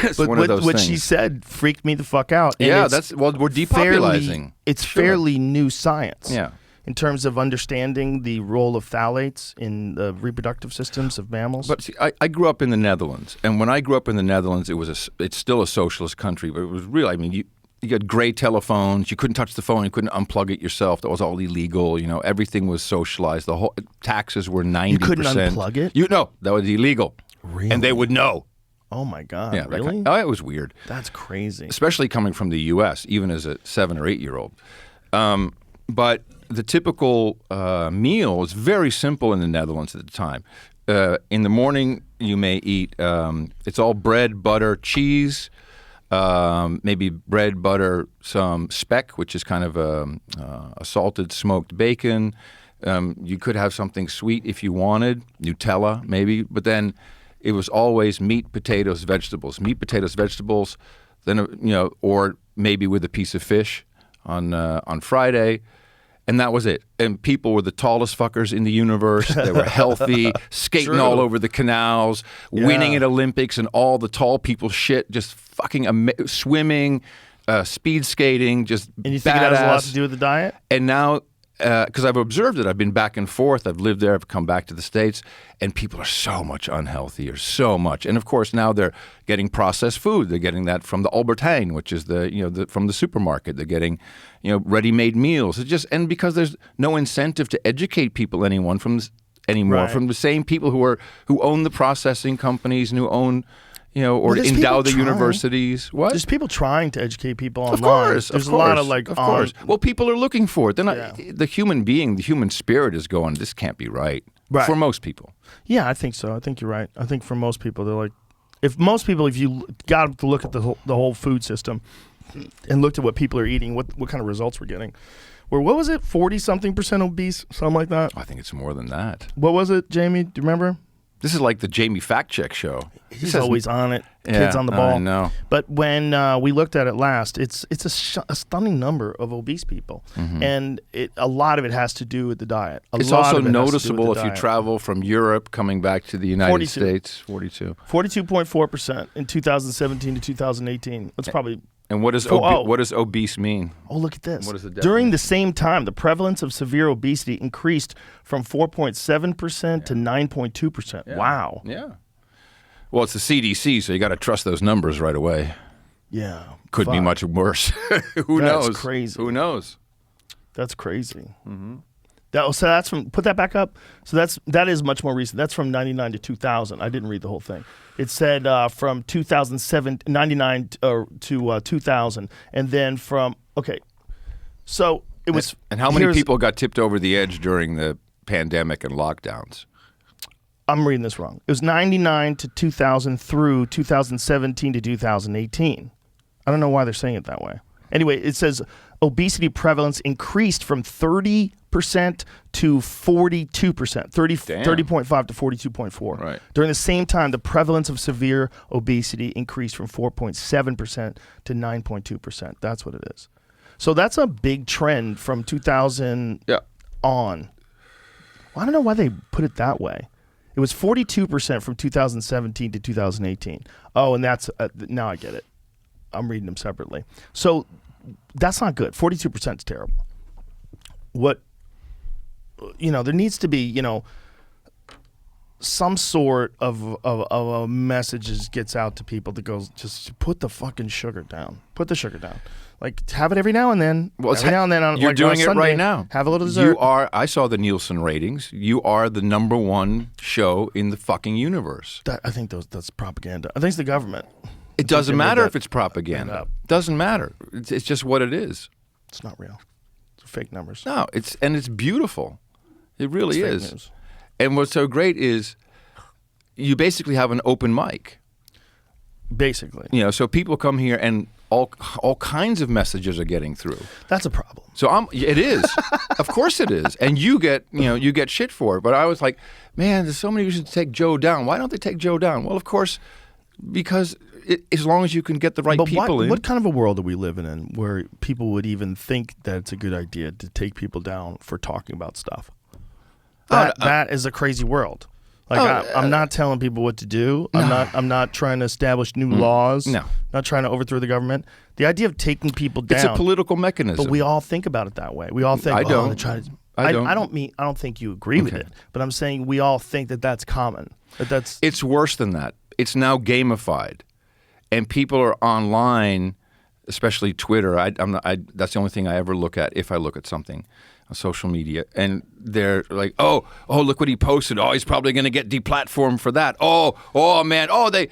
It's But one of those what things. she said freaked me the fuck out. And Yeah, it's we're depopulizing. It's Sure. fairly new science. Yeah. In terms of understanding the role of phthalates in the reproductive systems of mammals. But see, I grew up in the Netherlands, and when I grew up in the Netherlands, it's still a socialist country, but it was real. I mean, you had gray telephones. You couldn't touch the phone. You couldn't unplug it yourself. That was all illegal. You know, everything was socialized. The whole taxes were 90%. You couldn't unplug it? That was illegal. Really? And they would know. Oh my God! Yeah, really? It was weird. That's crazy. Especially coming from the U.S., even as a 7 or 8 year old. But the typical meal is very simple in the Netherlands at the time. In the morning, you may eat, it's all bread, butter, cheese, maybe bread, butter, some speck, which is kind of a salted smoked bacon. You could have something sweet if you wanted, Nutella maybe, but then it was always meat, potatoes, vegetables. Meat, potatoes, vegetables, then or maybe with a piece of fish on Friday. And that was it. And people were the tallest fuckers in the universe. They were healthy, skating all over the canals, winning at Olympics, and all the tall people shit, just fucking swimming, speed skating, just And you think badass. it has a lot to do with the diet? And now, because I've observed it, I've been back and forth. I've lived there. I've come back to the States, and people are so much unhealthier, so much. And of course, now they're getting processed food. They're getting that from the Albert Heijn, which is from the supermarket. They're getting, ready-made meals. And because there's no incentive to educate people anymore from the same people who own the processing companies and who own. Or there's endow people the trying. universities. What? There's people trying to educate people online. Of course, There's of a lot course, of of course. Well, people are looking for it. They're not, Yeah. the human being, the human spirit is going, this can't be right. Right. For most people. Yeah, I think so. I think you're right. I think for most people, they're like, if you got to look at the whole food system and looked at what people are eating, what kind of results we're getting. What was it? 40-something% obese, something like that. I think it's more than that. What was it, Jamie? Do you remember? This is like the Jamie Fact Check show. He's always on it. Yeah, Kids on the ball. I know. But when we looked at it last, it's a stunning number of obese people, and a lot of it has to do with the diet. It's lot also of it has to do with noticeable the if you diet. travel from Europe coming back to the United 42. States. 42. 42.4% in 2017 to 2018. That's probably. And what does what does obese mean? Oh, look at this. What is the During the same time, the prevalence of severe obesity increased from 4.7% to 9.2%. Wow. Yeah. Well, it's the CDC, so you got to trust those numbers right away. Yeah. Could be Fuck. much worse. Who That's knows? crazy. Who knows? That's crazy. So that's from, put that back up. So that is much more recent. That's from 99 to 2000. I didn't read the whole thing. It said from 99 to 2000, and then so it was. And how many here's- people got tipped over the edge during the pandemic and lockdowns? I'm reading this wrong. It was 99 to 2000 through 2017 to 2018. I don't know why they're saying it that way. Anyway, it says obesity prevalence increased from 30% to 42%, 30.5 to 42.4. Right. During the same time, the prevalence of severe obesity increased from 4.7% to 9.2%. That's what it is. So that's a big trend from 2000 on. Well, I don't know why they put it that way. It was 42% from 2017 to 2018. Oh, and that's now I get it. I'm reading them separately. So that's not good. 42% is terrible. There needs to be, some sort of a message that gets out to people that goes, just put the fucking sugar down. Put the sugar down. Like, have it every now and then. Well, every now and then. You're doing on it Sunday, right now. Have a little dessert. I saw the Nielsen ratings. You are the #1 show in the fucking universe. I think that's propaganda. I think it's the government. It doesn't they made matter that if it's propaganda. up. Doesn't matter. It's just what it is. It's not real. It's fake numbers. No, it's beautiful. It really It's fake is. news. And what's so great is you basically have an open mic. Basically. So people come here and all kinds of messages are getting through. That's a problem. So it is. Of course it is. And you get shit for it. But I was like, man, there's so many reasons to take Joe down. Why don't they take Joe down? Well, of course, because as long as you can get the right people in. What kind of a world are we living in where people would even think that it's a good idea to take people down for talking about stuff? That is a crazy world. Like I'm not telling people what to do. I'm not trying to establish new laws. No. Not trying to overthrow the government. The idea of taking people down. It's a political mechanism. But we all think about it that way. We all think, I don't. they're trying to, I don't. I don't think you agree with it, but I'm saying we all think that that's common. It's worse than that. It's now gamified, and people are online, especially Twitter. That's the only thing I ever look at if I look at something on social media, and they're like, oh, look what he posted. Oh, he's probably going to get deplatformed for that. Oh, man. They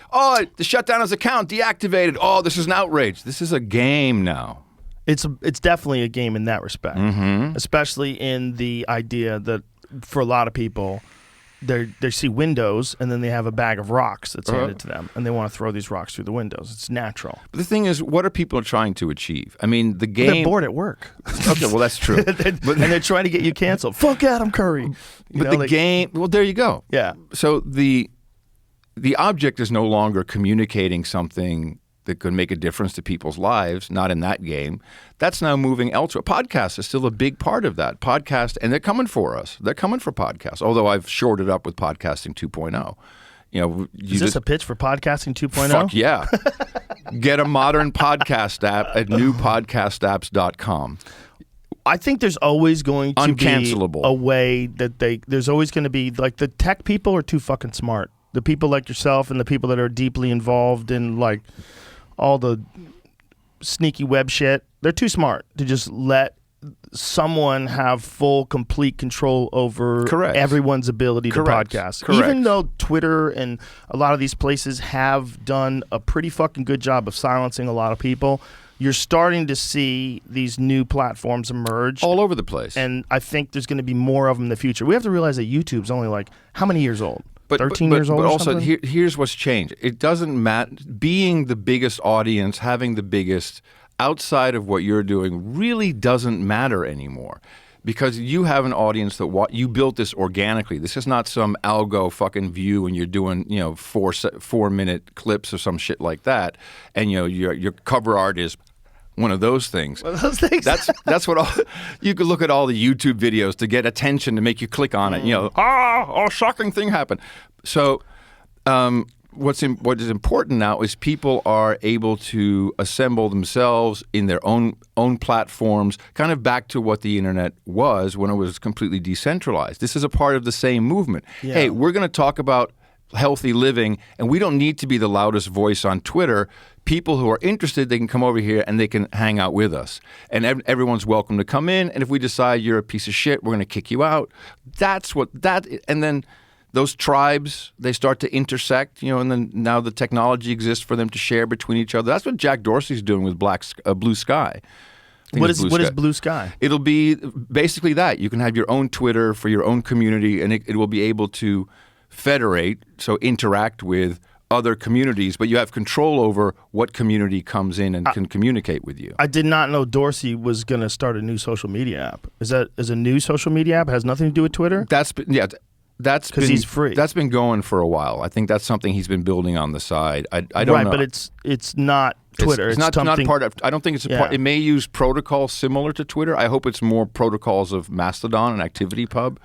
shut down his account, deactivated. Oh, this is an outrage. This is a game now. It's definitely a game in that respect, especially in the idea that for a lot of people, they see windows and then they have a bag of rocks that's handed to them, and they want to throw these rocks through the windows. It's natural. But the thing is, what are people trying to achieve? I mean, the game. They're bored at work. Okay, well that's true. and they're trying to get you canceled. Fuck Adam Curry. Game. Well, there you go. Yeah. So the object is no longer communicating something that could make a difference to people's lives, not in that game. That's now moving elsewhere. Podcast is still a big part of that. Podcast, and they're coming for us. They're coming for podcasts, although I've shored it up with podcasting 2.0. Is this a pitch for podcasting 2.0? Fuck yeah. Get a modern podcast app at newpodcastapps.com. I think there's always going to Uncancelable. be a way that there's always going to be, like, the tech people are too fucking smart. The people like yourself and the people that are deeply involved in, like, all the sneaky web shit, they're too smart to just let someone have full, complete control over everyone's ability to podcast. Correct. Even though Twitter and a lot of these places have done a pretty fucking good job of silencing a lot of people, you're starting to see these new platforms emerge. All over the place. And I think there's going to be more of them in the future. We have to realize that YouTube's only, like, how many years old? 13 years old. But also, something? here's what's changed. It doesn't matter. Being the biggest audience, having the biggest outside of what you're doing, really doesn't matter anymore, because you have an audience that you built this organically. This is not some algo fucking view, and you're doing 4-minute clips or some shit like that, and your cover art is one of those things. One of those things. That's what you could look at all the YouTube videos to get attention, to make you click on it. Shocking thing happened. So what is important now is people are able to assemble themselves in their own platforms, kind of back to what the internet was when it was completely decentralized. This is a part of the same movement. Yeah. Hey, we're going to talk about healthy living, and we don't need to be the loudest voice on Twitter. People who are interested, they can come over here and they can hang out with us. And everyone's welcome to come in. And if we decide you're a piece of shit, we're going to kick you out. And then those tribes, they start to intersect, and then now the technology exists for them to share between each other. That's what Jack Dorsey's doing with Blue Sky. What is Blue Sky? It'll be basically that. You can have your own Twitter for your own community, and it will be able to federate, so interact with other communities, but you have control over what community comes in and can communicate with you. I did not know Dorsey was going to start a new social media app. Is a new social media app? It has nothing to do with Twitter? That's because he's free. That's been going for a while. I think that's something he's been building on the side. I don't know. Right, but it's not Twitter. It's not part of. I don't think it's a part. It may use protocols similar to Twitter. I hope it's more protocols of Mastodon and ActivityPub,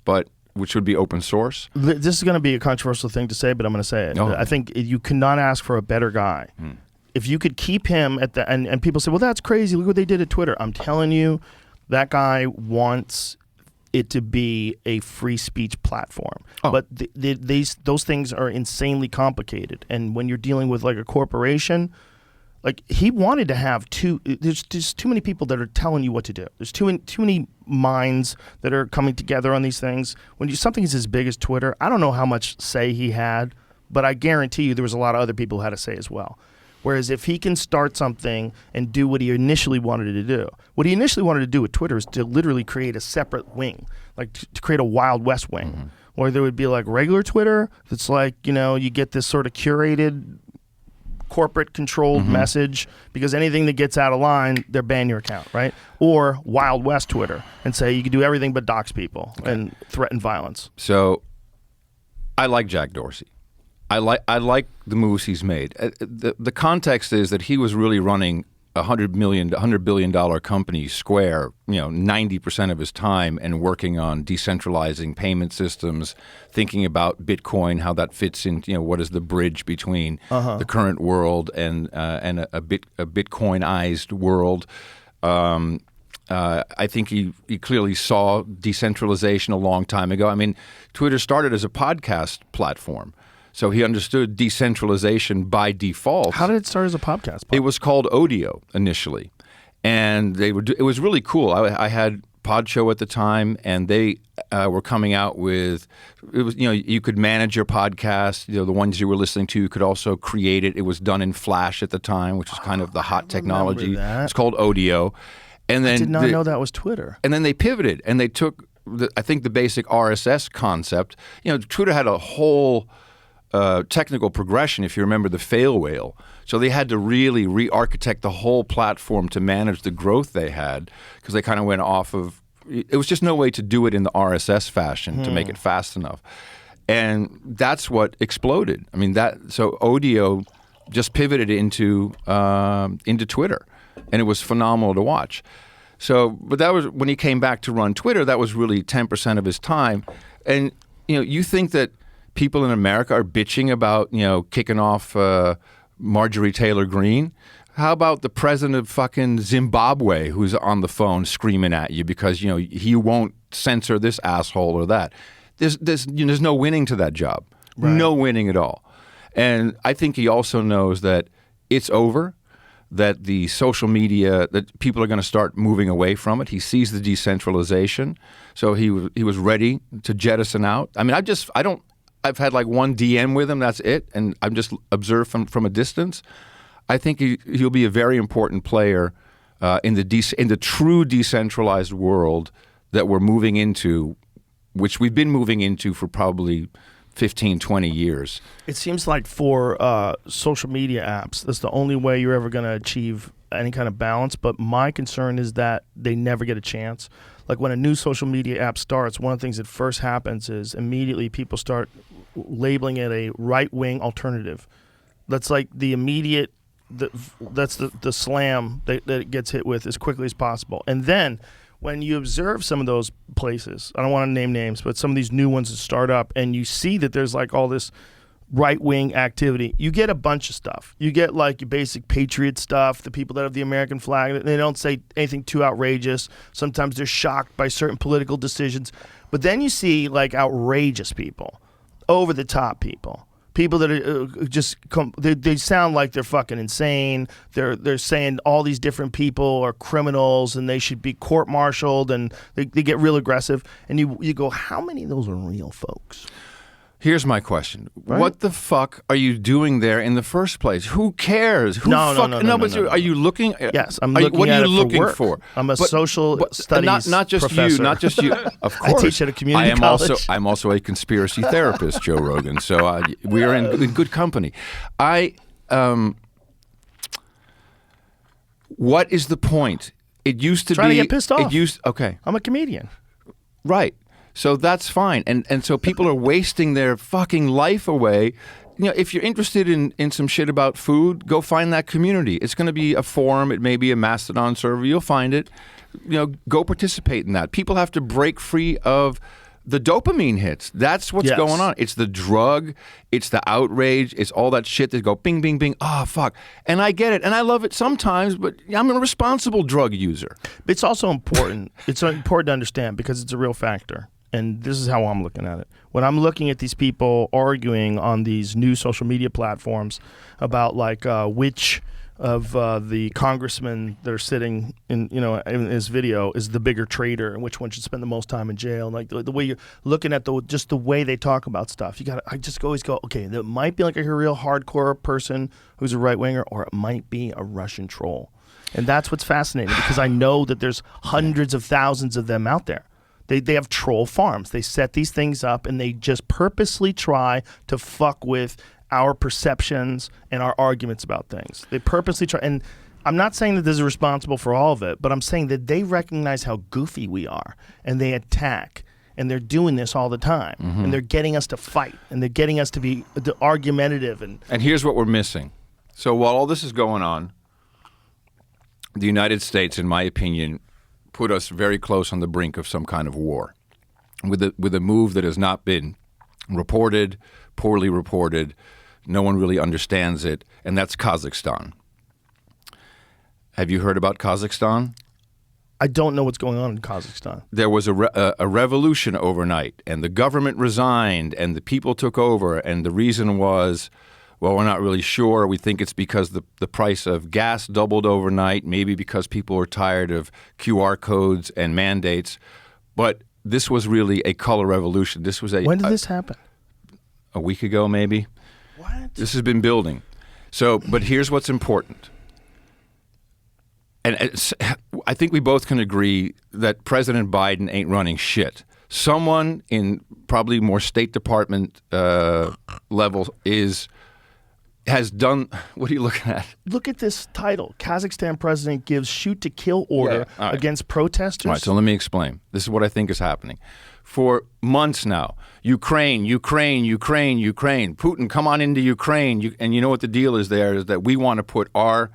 but which would be open source. This is going to be a controversial thing to say, but I'm going to say it. I think you cannot ask for a better guy. If you could keep him at the and people say, well, that's crazy. Look what they did at Twitter. I'm telling you, that guy wants it to be a free speech platform. But those things are insanely complicated. And when you're dealing with, like, a corporation, like, he wanted to have there's just too many people that are telling you what to do. There's too many minds that are coming together on these things. When something is as big as Twitter, I don't know how much say he had, but I guarantee you there was a lot of other people who had a say as well. Whereas if he can start something and do what he initially wanted to do, what he initially wanted to do with Twitter is to literally create a separate wing, like to create a Wild West wing, where there would be, like, regular Twitter that's like, you get this sort of curated corporate controlled message, because anything that gets out of line, they'll ban your account, right? Or Wild West Twitter and say you can do everything but dox people and threaten violence. So I like Jack Dorsey. I like the moves he's made. The context is that he was really running $100 billion company Square, 90% of his time, and working on decentralizing payment systems, thinking about Bitcoin, how that fits in, what is the bridge between the current world and a Bitcoinized world. I think he clearly saw decentralization a long time ago. I mean, Twitter started as a podcast platform. So he understood decentralization by default. How did it start as a podcast? It was called Audio initially, and it was really cool. I had Pod Show at the time, and they were coming out with you could manage your podcast. The ones you were listening to, you could also create it. It was done in Flash at the time, which was kind of the hot technology. It's called Audio, and then I did not know that was Twitter. And then they pivoted, and they took I think the basic RSS concept. Twitter had a whole technical progression, if you remember the fail whale. So they had to really re-architect the whole platform to manage the growth they had, because they kind of went off of, it was just no way to do it in the RSS fashion to make it fast enough. And that's what exploded. I mean, so Audio just pivoted into Twitter, and it was phenomenal to watch. So, but that was, when he came back to run Twitter, that was really 10% of his time. And, you think that people in America are bitching about, kicking off Marjorie Taylor Greene. How about the president of fucking Zimbabwe who's on the phone screaming at you because, he won't censor this asshole or that? There's no winning to that job. Right. No winning at all. And I think he also knows that it's over, that the social media, that people are going to start moving away from it. He sees the decentralization. So he was ready to jettison out. I mean, I've had like one DM with him, that's it, and I'm just observed from a distance. I think he'll be a very important player in the true decentralized world that we're moving into, which we've been moving into for probably 15, 20 years. It seems like for social media apps, that's the only way you're ever going to achieve any kind of balance, but my concern is that they never get a chance. Like when a new social media app starts, one of the things that first happens is immediately people start labeling it a right-wing alternative. That's like the immediate, that's the slam that it gets hit with as quickly as possible. And then when you observe some of those places, I don't want to name names, but some of these new ones that start up, and you see that there's like all this right-wing activity, you get a bunch of stuff. You get like your basic patriot stuff, the people that have the American flag, they don't say anything too outrageous. Sometimes they're shocked by certain political decisions. But then you see like outrageous people, over-the-top people that are just they sound like they're fucking insane. They're saying all these different people are criminals and they should be court-martialed, and they get real aggressive. And you go, how many of those are real folks? Here's my question. Right? What the fuck are you doing there in the first place? Who cares? No. Are you looking? Yes, I'm looking what at are you it looking for work. for? I'm a social studies not just professor. Not just you. Of course. I teach at a community college. I'm also a conspiracy therapist, Joe Rogan. So we are in good company. What is the point? It used to Trying be to get pissed off. Okay. I'm a comedian. Right. So that's fine. And so people are wasting their fucking life away. If you're interested in some shit about food, go find that community. It's going to be a forum. It may be a Mastodon server. You'll find it. Go participate in that. People have to break free of the dopamine hits. That's what's going on. It's the drug. It's the outrage. It's all that shit that go bing, bing, bing. Oh, fuck. And I get it. And I love it sometimes, but I'm a responsible drug user. It's also important. It's important to understand because it's a real factor. And this is how I'm looking at it. When I'm looking at these people arguing on these new social media platforms about like which of the congressmen that are sitting in in this video is the bigger traitor and which one should spend the most time in jail, and like the way you're looking at just the way they talk about stuff, I just always go, okay, that might be like a real hardcore person who's a right winger, or it might be a Russian troll, and that's what's fascinating because I know that there's hundreds of thousands of them out there. They have troll farms. They set these things up and they just purposely try to fuck with our perceptions and our arguments about things. They purposely try, and I'm not saying that this is responsible for all of it, but I'm saying that they recognize how goofy we are, and they attack, and they're doing this all the time, and they're getting us to fight, and they're getting us to be argumentative. And here's what we're missing. So while all this is going on, the United States, in my opinion, put us very close on the brink of some kind of war with a move that has not been reported, poorly reported. No one really understands it, and that's Kazakhstan. Have you heard about Kazakhstan? I don't know what's going on in Kazakhstan. There was a revolution overnight, and the government resigned, and the people took over, and the reason was, well, we're not really sure. We think it's because the price of gas doubled overnight, maybe because people are tired of QR codes and mandates. But this was really a color revolution. This was When did this happen? A week ago, maybe. What? This has been building. So, but here's what's important. And I think we both can agree that President Biden ain't running shit. Someone in probably more State Department level has done. What are you looking at? Look at this title. Kazakhstan president gives shoot-to-kill order All right. against protesters. All right, so let me explain. This is what I think is happening. For months now, Ukraine. Putin, come on into Ukraine. And you know what the deal is there is that we want to put our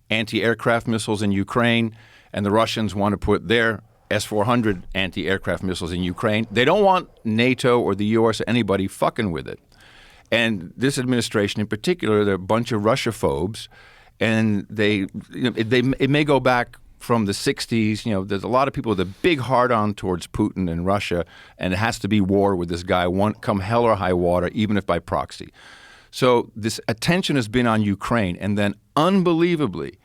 anti-aircraft missiles in Ukraine, and the Russians want to put their S-400 anti-aircraft missiles in Ukraine. They don't want NATO or the U.S. or anybody fucking with it. And this administration in particular, they're a bunch of Russophobes, and it may go back from the 60s. You know, there's a lot of people with a big hard-on towards Putin and Russia, and it has to be war with this guy, come hell or high water, even if by proxy. So this attention has been on Ukraine, and then unbelievably,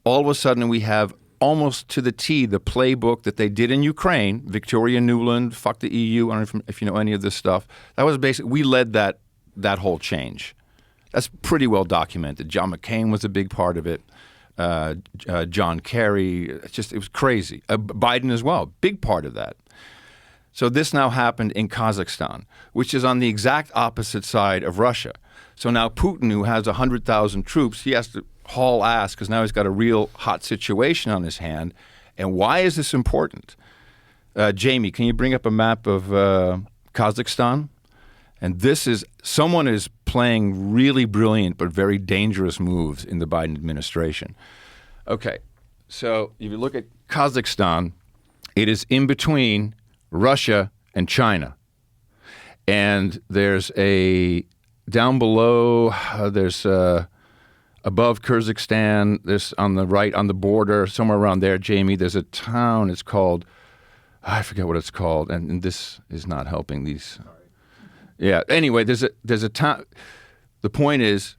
all of a sudden we have almost to the T the playbook that they did in Ukraine. Victoria Nuland, fuck the EU. I don't know if you know any of this stuff. That was basically, we led that whole change. That's pretty well documented. John McCain was a big part of it. John Kerry, it was crazy. Biden as well, big part of that. So this now happened in Kazakhstan, which is on the exact opposite side of Russia. So now Putin, who has 100,000 troops, he has to haul ass because now he's got a real hot situation on his hand. And why is this important? Jamie, can you bring up a map of Kazakhstan? And someone is playing really brilliant but very dangerous moves in the Biden administration. Okay, so if you look at Kazakhstan, it is in between Russia and China. And there's down below, there's above Kazakhstan, there's on the right, on the border, somewhere around there, Jamie, there's a town, it's called, I forget what it's called, and this is not helping these. Yeah, anyway, there's a town, the point is,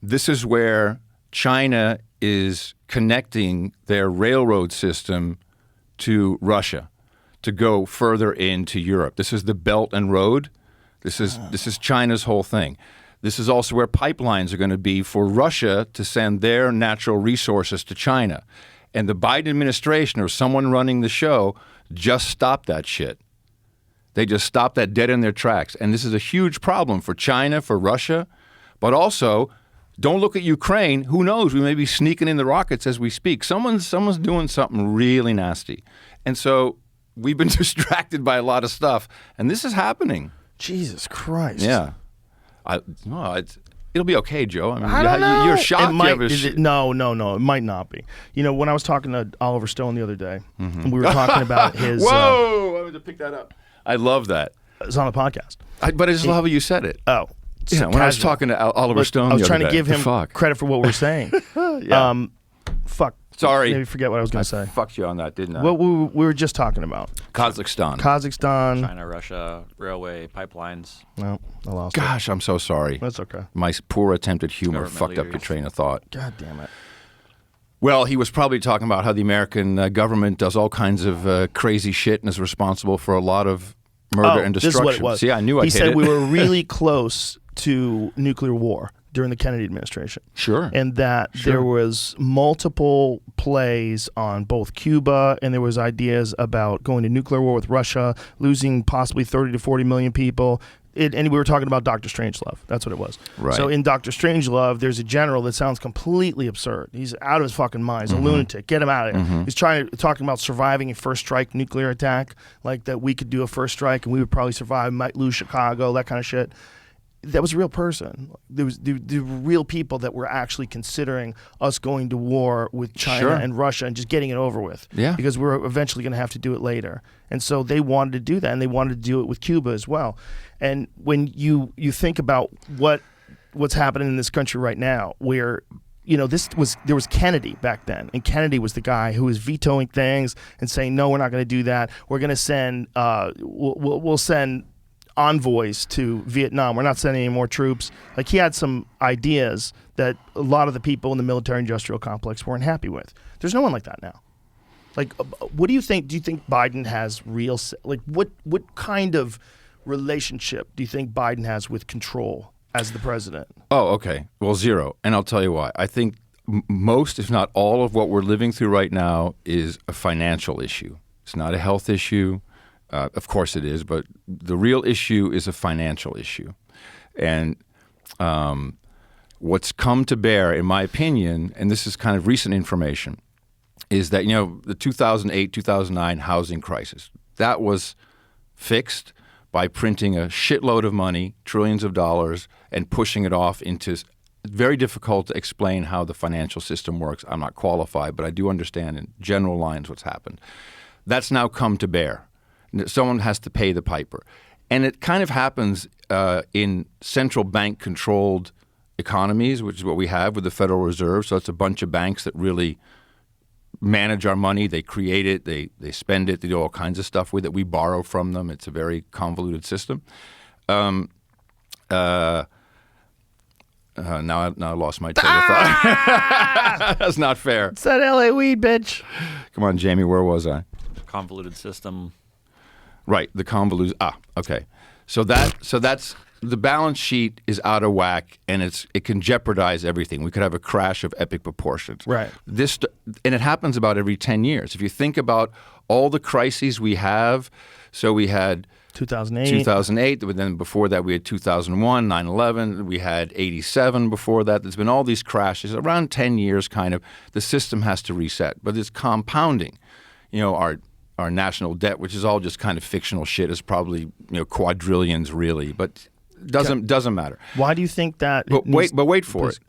this is where China is connecting their railroad system to Russia to go further into Europe. This is the Belt and Road. This is China's whole thing. This is also where pipelines are going to be for Russia to send their natural resources to China. And the Biden administration or someone running the show just stopped that shit. They just stopped that dead in their tracks. And this is a huge problem for China, for Russia, but also don't look at Ukraine. Who knows? We may be sneaking in the rockets as we speak. Someone's doing something really nasty. And so we've been distracted by a lot of stuff, and this is happening. Jesus Christ. Yeah. It'll be okay, Joe. I mean, I don't know. You're shocked. No. It might not be. You know, when I was talking to Oliver Stone the other day, and we were talking about his... Whoa! I wanted to pick that up. I love that. It's on the podcast. But I just love how you said it. Oh. Yeah, when I was talking to Oliver Stone I was the trying other to give day. him credit for what we're saying. Yeah. Fuck. Sorry. Maybe forget what I was going to say. Fucked you on that, didn't I? What we were just talking about. Kazakhstan. China, Russia, railway, pipelines. No, I lost it. Gosh, I'm so sorry. That's okay. My poor attempt at humor Government fucked up leaders. your train of thought. God damn it. Well, he was probably talking about how the American government does all kinds of crazy shit and is responsible for a lot of murder and destruction. This is what it was. See, I knew I'd He hit said it. we were really close to nuclear war during the Kennedy administration. Sure. And that there was multiple plays on both Cuba, and there was ideas about going to nuclear war with Russia, losing possibly 30 to 40 million people. and we were talking about Dr. Strangelove. That's what it was. Right. So in Dr. Strangelove, there's a general that sounds completely absurd. He's out of his fucking mind. He's a lunatic. Get him out of here. He's talking about surviving a first strike nuclear attack, like that we could do a first strike and we would probably survive, might lose Chicago, that kind of shit. That was a real person. There were real people that were actually considering us going to war with China and Russia and just getting it over with. Yeah. Because we're eventually going to have to do it later. And so they wanted to do that, and they wanted to do it with Cuba as well. And when you think about what's happening in this country right now, where there was Kennedy back then, and Kennedy was the guy who was vetoing things and saying, no, we're not going to do that. We're going to send we'll send envoys to Vietnam. We're not sending any more troops. Like, he had some ideas that a lot of the people in the military-industrial complex weren't happy with. There's no one like that now. Like, what do you think? Do you think Biden has real, like, what kind of relationship do you think Biden has with control as the president? Oh, okay. Well, zero. And I'll tell you why. I think most, if not all, of what we're living through right now is a financial issue. It's not a health issue. Of course it is, but the real issue is a financial issue. And what's come to bear, in my opinion, and this is kind of recent information, is that, the 2008, 2009 housing crisis, that was fixed by printing a shitload of money, trillions of dollars, and pushing it off into very difficult to explain how the financial system works. I'm not qualified, but I do understand in general lines what's happened. That's now come to bear. Someone has to pay the piper. And it kind of happens in central bank-controlled economies, which is what we have with the Federal Reserve. So it's a bunch of banks that really manage our money. They create it. They spend it. They do all kinds of stuff with it. We borrow from them. It's a very convoluted system. Now I lost my train of thought. That's not fair. It's that LA weed, bitch. Come on, Jamie, where was I? Convoluted system. Right, the convoluted. Okay. So that's the balance sheet is out of whack, and it can jeopardize everything. We could have a crash of epic proportions. Right. And it happens about every 10 years. If you think about all the crises we have, so we had 2008, but then before that we had 2001, 9/11, we had 87 before that. There's been all these crashes. Around 10 years, kind of, the system has to reset. But it's compounding. Our national debt, which is all just kind of fictional shit, is probably quadrillions really, but doesn't matter. Why do you think that? But wait for it.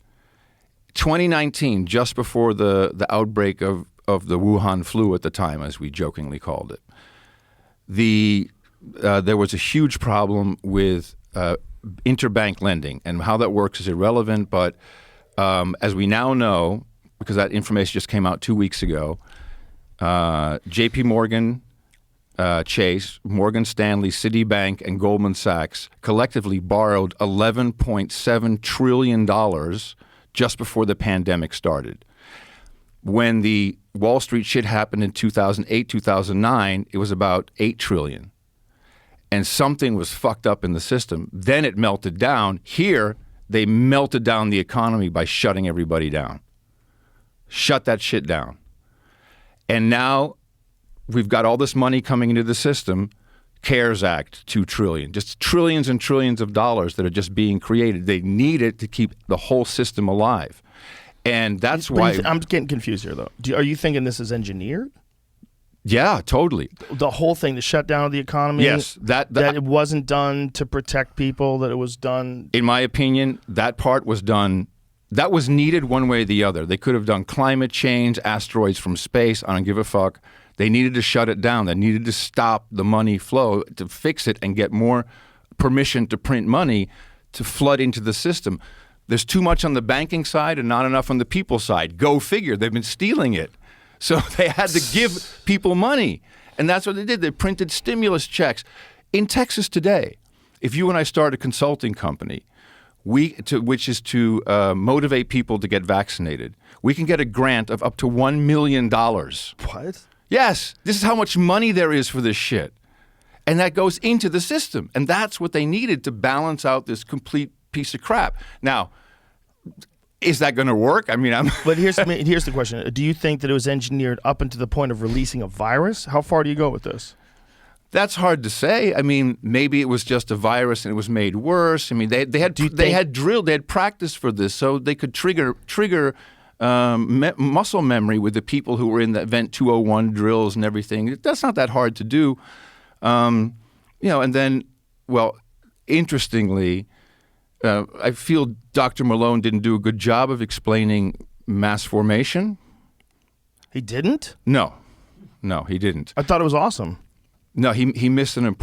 2019, just before the outbreak of the Wuhan flu at the time, as we jokingly called it, there was a huge problem with interbank lending, and how that works is irrelevant. But as we now know, because that information just came out 2 weeks ago. J.P. Morgan, Chase, Morgan Stanley, Citibank, and Goldman Sachs collectively borrowed $11.7 trillion just before the pandemic started. When the Wall Street shit happened in 2008, 2009, it was about $8 trillion. And something was fucked up in the system. Then it melted down. Here, they melted down the economy by shutting everybody down. Shut that shit down. And now we've got all this money coming into the system. CARES Act, $2 trillion, just trillions and trillions of dollars that are just being created. They need it to keep the whole system alive. And that's why... I'm getting confused here, though. Are you thinking this is engineered? Yeah, totally. The whole thing, the shutdown of the economy? Yes. That it wasn't done to protect people, that it was done... In my opinion, that part was done... That was needed one way or the other. They could have done climate change, asteroids from space. I don't give a fuck. They needed to shut it down. They needed to stop the money flow to fix it and get more permission to print money to flood into the system. There's too much on the banking side and not enough on the people side. Go figure. They've been stealing it. So they had to give people money. And that's what they did. They printed stimulus checks. In Texas today, if you and I start a consulting company, which is to motivate people to get vaccinated, we can get a grant of up to $1 million. What? Yes. This is how much money there is for this shit. And that goes into the system. And that's what they needed to balance out this complete piece of crap. Now, is that going to work? I mean, But here's the question. Do you think that it was engineered up until the point of releasing a virus? How far do you go with this? That's hard to say. I mean, maybe it was just a virus and it was made worse. I mean, they had practice for this, so they could trigger muscle memory with the people who were in the Event 201 drills and everything. That's not that hard to do, and then, well, interestingly, I feel Dr. Malone didn't do a good job of explaining mass formation. He didn't? No, he didn't. I thought it was awesome. No, he missed an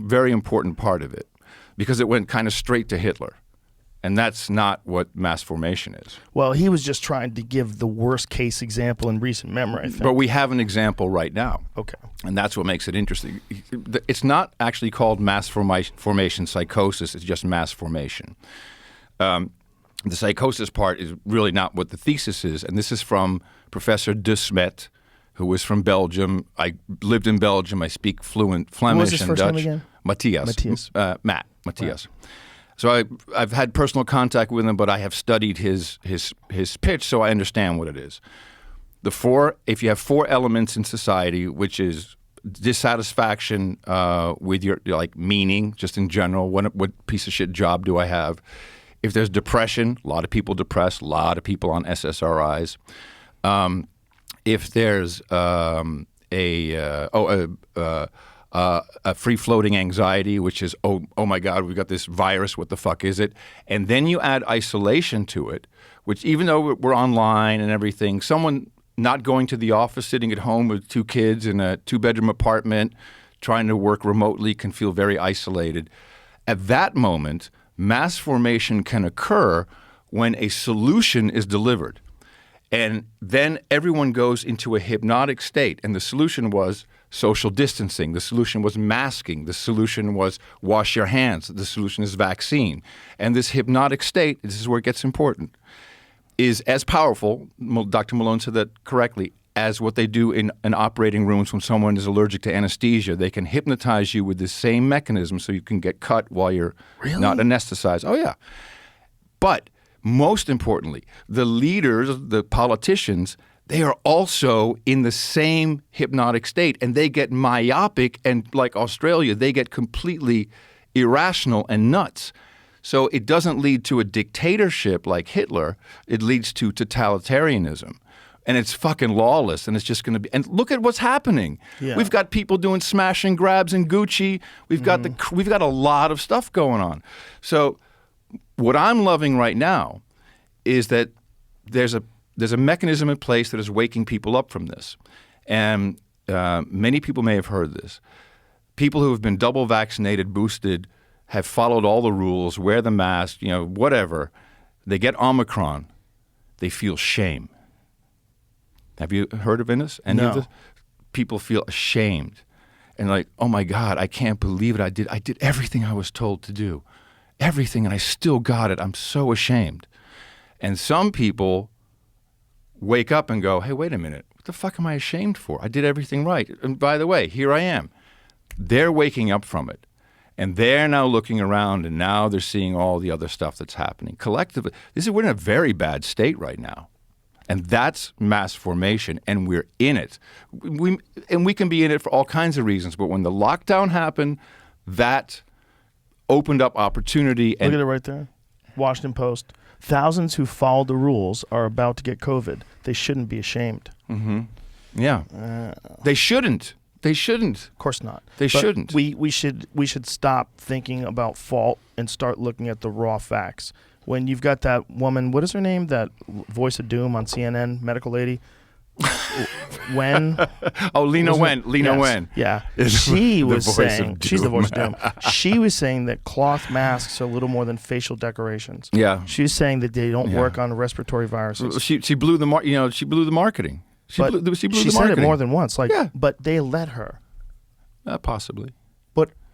very important part of it because it went kind of straight to Hitler. And that's not what mass formation is. Well, he was just trying to give the worst case example in recent memory, I think. But we have an example right now. Okay. And that's what makes it interesting. It's not actually called mass formation psychosis. It's just mass formation. The psychosis part is really not what the thesis is. And this is from Professor De Smet, who was from Belgium. I lived in Belgium. I speak fluent Flemish his and first Dutch. name again? Matthias. Matthias. Right. So I've had personal contact with him, but I have studied his pitch, so I understand what it is. If you have 4 elements in society, which is dissatisfaction with your meaning, just in general, what piece of shit job do I have? If there's depression, a lot of people depressed, a lot of people on SSRIs. If there's a free-floating anxiety, which is, oh my God, we've got this virus, what the fuck is it? And then you add isolation to it, which even though we're online and everything, someone not going to the office, sitting at home with 2 kids in a 2-bedroom apartment, trying to work remotely can feel very isolated. At that moment, mass formation can occur when a solution is delivered. And then everyone goes into a hypnotic state. And the solution was social distancing. The solution was masking. The solution was wash your hands. The solution is vaccine. And this hypnotic state, this is where it gets important, is as powerful, Dr. Malone said that correctly, as what they do in operating rooms when someone is allergic to anesthesia. They can hypnotize you with the same mechanism so you can get cut while you're not anesthetized. Oh, yeah. But most importantly, the leaders, the politicians, they are also in the same hypnotic state, and they get myopic, and like Australia, they get completely irrational and nuts. So it doesn't lead to a dictatorship like Hitler. It leads to totalitarianism. And it's fucking lawless, and it's just going to be. And look at what's happening. Yeah. We've got people doing smash and grabs in Gucci. We've got a lot of stuff going on. So what I'm loving right now is that there's a mechanism in place that is waking people up from this. And many people may have heard this. People who have been double vaccinated, boosted, have followed all the rules, wear the mask, whatever. They get Omicron. They feel shame. Have you heard of this? Any of this? People feel ashamed. And like, oh my God, I can't believe it. I did everything I was told to do. Everything, and I still got it. I'm so ashamed. And some people wake up and go, hey, wait a minute. What the fuck am I ashamed for? I did everything right. And by the way, here I am. They're waking up from it. And they're now looking around, and now they're seeing all the other stuff that's happening. Collectively, we're in a very bad state right now. And that's mass formation, and we're in it. We can be in it for all kinds of reasons, but when the lockdown happened, that opened up opportunity. Look at it right there. Washington Post. Thousands who followed the rules are about to get COVID. They shouldn't be ashamed. Mm-hmm. Yeah. They shouldn't. They shouldn't. Of course not. They shouldn't. We should stop thinking about fault and start looking at the raw facts. When you've got that woman, what is her name? That voice of doom on CNN, medical lady. Wen. Oh, Lena Wen. Lena Wen. Yeah. She was saying, she's the voice of doom. She was saying that cloth masks are little more than facial decorations. Yeah. She was saying that they don't work on respiratory viruses. She blew the she blew the marketing. She blew the marketing. She said it more than once. But they let her. Possibly.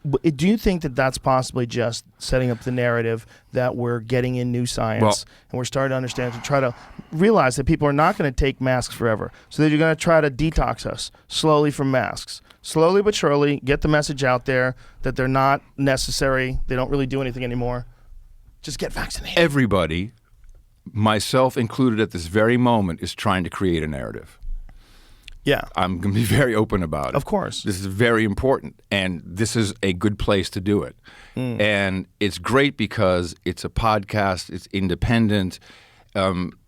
But do you think that that's possibly just setting up the narrative that we're getting in new science and we're starting to understand, to try to realize that people are not going to take masks forever, so that you're going to try to detox us slowly from masks, slowly but surely, get the message out there that they're not necessary, they don't really do anything anymore. Just get vaccinated. Everybody, myself included at this very moment, is trying to create a narrative. Yeah. I'm going to be very open about it. Of course. This is very important, and this is a good place to do it. And it's great because it's a podcast, it's independent.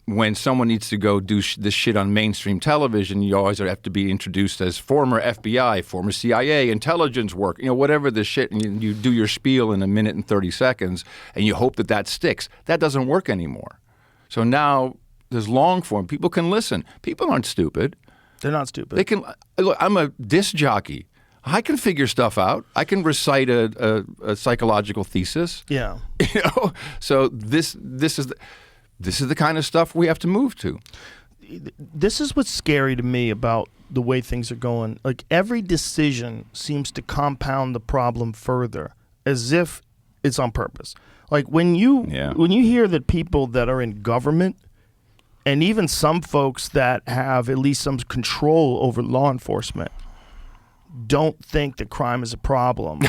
When someone needs to go do this shit on mainstream television, you always have to be introduced as former FBI, former CIA, intelligence work, whatever the shit, and you do your spiel in 1 minute and 30 seconds, and you hope that sticks. That doesn't work anymore. So now there's long form. People can listen. People aren't stupid. They're not stupid. They can look. I'm a disc jockey. I can figure stuff out. I can recite a psychological thesis. Yeah. So this is the kind of stuff we have to move to. This is what's scary to me about the way things are going. Like, every decision seems to compound the problem further, as if it's on purpose. Like, when you hear that people that are in government, and even some folks that have at least some control over law enforcement, don't think that crime is a problem.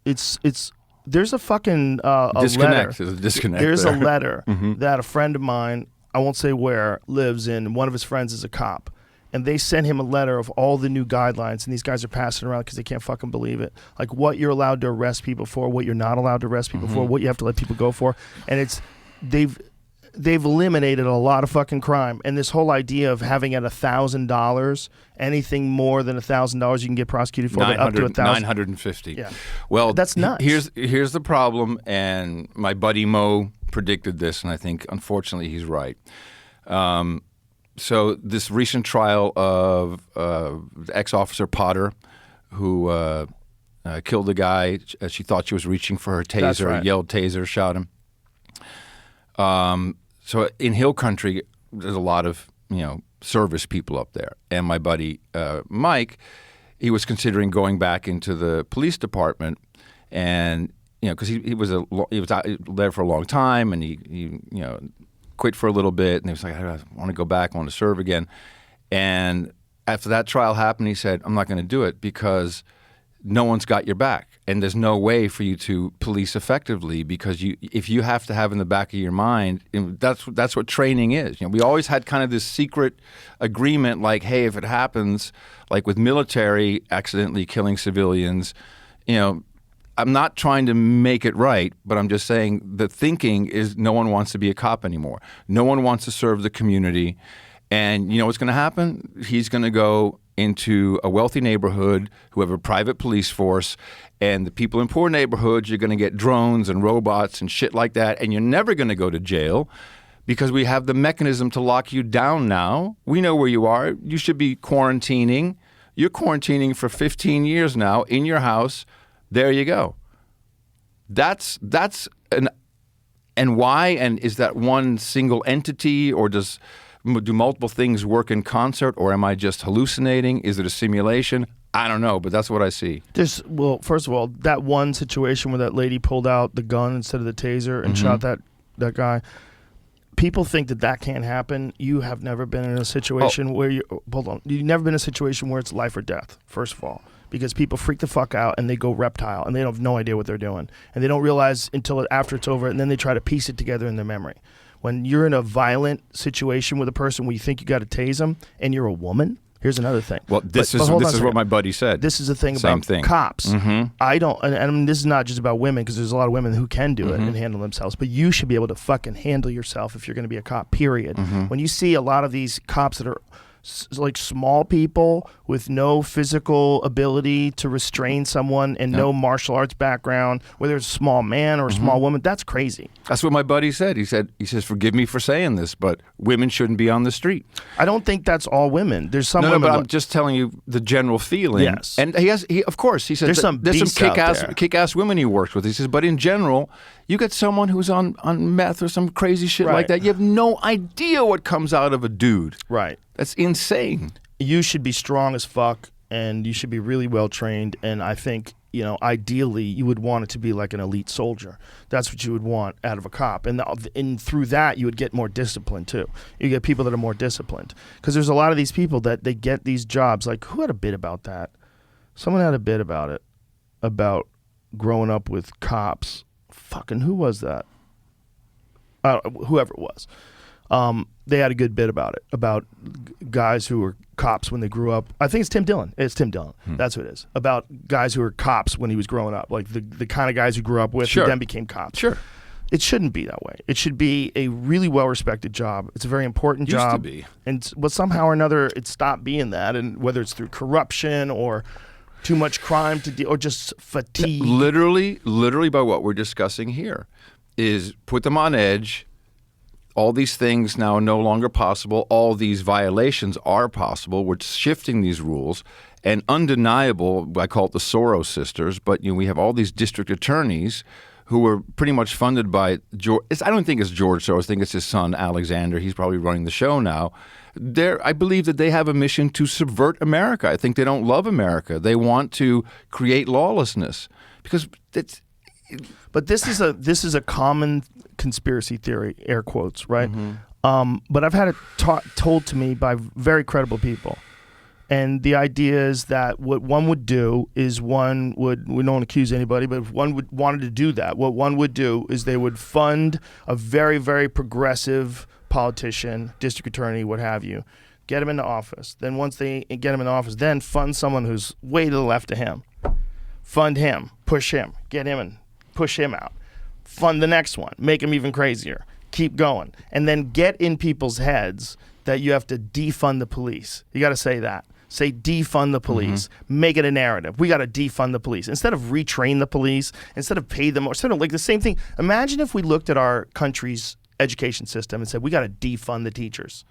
There's a fucking a disconnect. letter. There's a disconnect. There's there. a letter that a friend of mine, I won't say where, lives in. One of his friends is a cop. And they sent him a letter of all the new guidelines, and these guys are passing around because they can't fucking believe it. Like, what you're allowed to arrest people for, what you're not allowed to arrest people for, what you have to let people go for. And they've eliminated a lot of fucking crime. And this whole idea of having at $1,000, anything more than $1,000 you can get prosecuted for, but up to 1,000. 950. Yeah. Well, that's nuts. Here's the problem, and my buddy Mo predicted this, and I think unfortunately he's right. So this recent trial of ex-officer Potter, who killed a guy. She thought she was reaching for her taser. That's right. Yelled taser, shot him. So in Hill Country, there's a lot of service people up there, and my buddy Mike, he was considering going back into the police department, and because he was out there for a long time, and he quit for a little bit, and he was like, I want to go back, I want to serve again, and after that trial happened, he said, I'm not going to do it because no one's got your back, and there's no way for you to police effectively, because if you have to have in the back of your mind, that's what training is. We always had kind of this secret agreement, like, hey, if it happens, like with military accidentally killing civilians, I'm not trying to make it right, but I'm just saying the thinking is no one wants to be a cop anymore. No one wants to serve the community, and you know what's going to happen? He's going to go into a wealthy neighborhood who have a private police force, and the people in poor neighborhoods, you're going to get drones and robots and shit like that, and you're never going to go to jail because we have the mechanism to lock you down now. We know where you are. You should be quarantining. You're quarantining for 15 years now in your house. There you go. That's and why? And is that one single entity, or do multiple things work in concert, or am I just hallucinating? Is it a simulation? I don't know, but that's what I see. Well, first of all, that one situation where that lady pulled out the gun instead of the taser and shot that guy, people think that can't happen. You have never been in a situation where you've never been in a situation where it's life or death, first of all, because people freak the fuck out and they go reptile and they have no idea what they're doing. And they don't realize until after it's over, and then they try to piece it together in their memory. When you're in a violent situation with a person where you think you got to tase them and you're a woman, here's another thing. Well, this is what my buddy said. This is the thing about cops. I don't, and this is not just about women, because there's a lot of women who can do it and handle themselves, but you should be able to fucking handle yourself if you're going to be a cop, period. When you see a lot of these cops that are like small people with no physical ability to restrain someone and no martial arts background, whether it's a small man or a small woman, that's crazy. That's what my buddy said. He says, forgive me for saying this, but women shouldn't be on the street. I don't think that's all women. There's some women. No, but I'm just telling you the general feeling. Yes. And of course, he said there's some kick-ass women he works with. He says, but in general, you get someone who's on meth or some crazy shit like that. You have no idea what comes out of a dude. Right. That's insane. You should be strong as fuck, and you should be really well trained. And I think, ideally, you would want it to be like an elite soldier. That's what you would want out of a cop. And through that, you would get more discipline, too. You get people that are more disciplined. Because there's a lot of these people that they get these jobs. Like, who had a bit about that? Someone had a bit about it, about growing up with cops. Fucking who was that? Whoever it was. They had a good bit about it, about guys who were cops when they grew up. I think it's Tim Dillon. It's Tim Dillon. That's who it is. About guys who were cops when he was growing up, like the kind of guys who grew up with who then became cops. Sure. It shouldn't be that way. It should be a really well-respected job. It's a very important job. Used to be. But somehow or another, it stopped being that, and whether it's through corruption or too much crime to deal, or just fatigue. Literally by what we're discussing here is put them on edge. All these things now are no longer possible. All these violations are possible. We're shifting these rules. And undeniable, I call it the Soros sisters, but we have all these district attorneys who were pretty much funded by George. I don't think it's George Soros. I think it's his son, Alexander. He's probably running the show now. I believe that they have a mission to subvert America. I think they don't love America. They want to create lawlessness because it's. But this is a common conspiracy theory, air quotes, right? But I've had it told to me by very credible people. And the idea is that what one would do is we don't accuse anybody, but if one wanted to do that, what one would do is they would fund a very, very progressive politician, district attorney, what have you, get him into office. Then once they get him in office, then fund someone who's way to the left of him. Fund him, push him, get him in, push him out. Fund the next one, make him even crazier. Keep going. And then get in people's heads that you have to defund the police. You got to say that. Say defund the police, make it a narrative. We got to defund the police. Instead of retrain the police, instead of pay them, or instead of like the same thing. Imagine if we looked at our country's education system and said, we got to defund the teachers.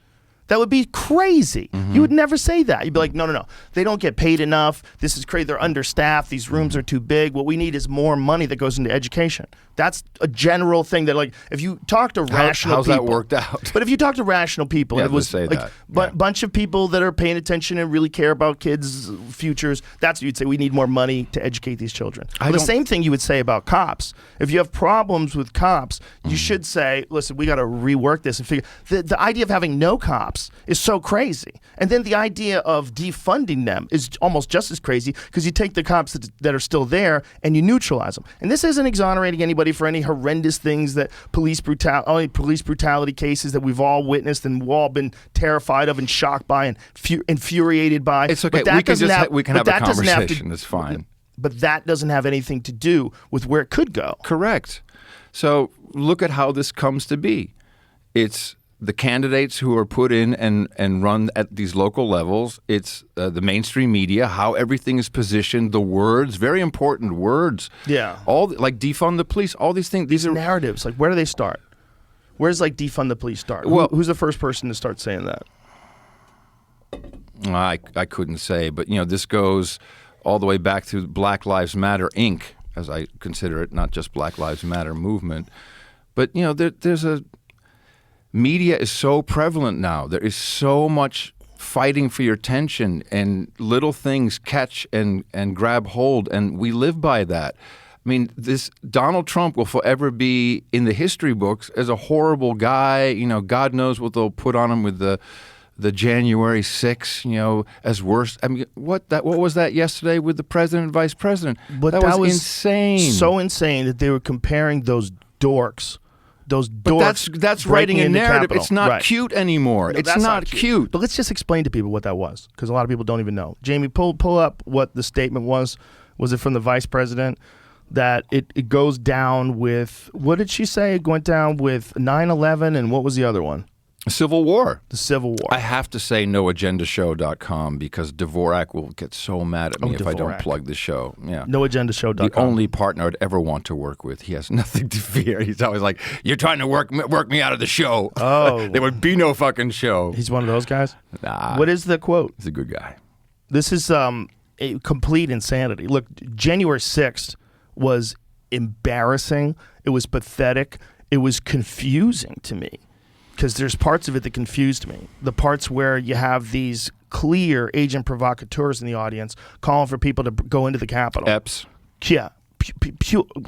That would be crazy. You would never say that. You'd be like, no. They don't get paid enough. This is crazy. They're understaffed. These rooms are too big. What we need is more money that goes into education. That's a general thing that, like, if you talk to rational how's people. that worked out? But if you talk to rational people, it was say like that. bunch of people that are paying attention and really care about kids' futures. That's what you'd say. We need more money to educate these children. The same thing you would say about cops. If you have problems with cops, you should say, listen, we got to rework this and figure. The idea of having no cops is so crazy. And then the idea of defunding them is almost just as crazy because you take the cops that are still there and you neutralize them. And this isn't exonerating anybody for any horrendous things that police brutality cases that we've all witnessed and we've all been terrified of and shocked by and infuriated by. It's okay. We can have a conversation. It's fine. But that doesn't have anything to do with where it could go. Correct. So look at how this comes to be. It's the candidates who are put in and run at these local levels. It's the mainstream media, how everything is positioned, the words, very important words. Yeah. All like defund the police, all these things. These are narratives. Like, where do they start? Where's like defund the police start? Well, who's the first person to start saying that? I couldn't say, but this goes all the way back to Black Lives Matter Inc., as I consider it, not just Black Lives Matter movement. But there's a media is so prevalent now. There is so much fighting for your attention, and little things catch and grab hold, and we live by that. I mean, this Donald Trump will forever be in the history books as a horrible guy. God knows what they'll put on him with the January 6th, as worse. I mean, what was that yesterday with the president and vice president? But that was insane. So insane that they were comparing those dorks. But that's writing a narrative. It's not cute anymore. No, it's not cute. But let's just explain to people what that was, because a lot of people don't even know. Jamie, pull up what the statement was. Was it from the vice president? That it goes down with, what did she say? It went down with 9/11, and what was the other one? Civil War. The Civil War. I have to say noagendashow.com because Dvorak will get so mad at me if I don't plug the show. Yeah. Noagendashow.com. The only partner I'd ever want to work with. He has nothing to fear. He's always like, you're trying to work me out of the show. Oh. There would be no fucking show. He's one of those guys? Nah. What is the quote? He's a good guy. This is a complete insanity. Look, January 6th was embarrassing. It was pathetic. It was confusing to me. Because there's parts of it that confused me. The parts where you have these clear agent provocateurs in the audience calling for people to go into the Capitol. Eps. Yeah,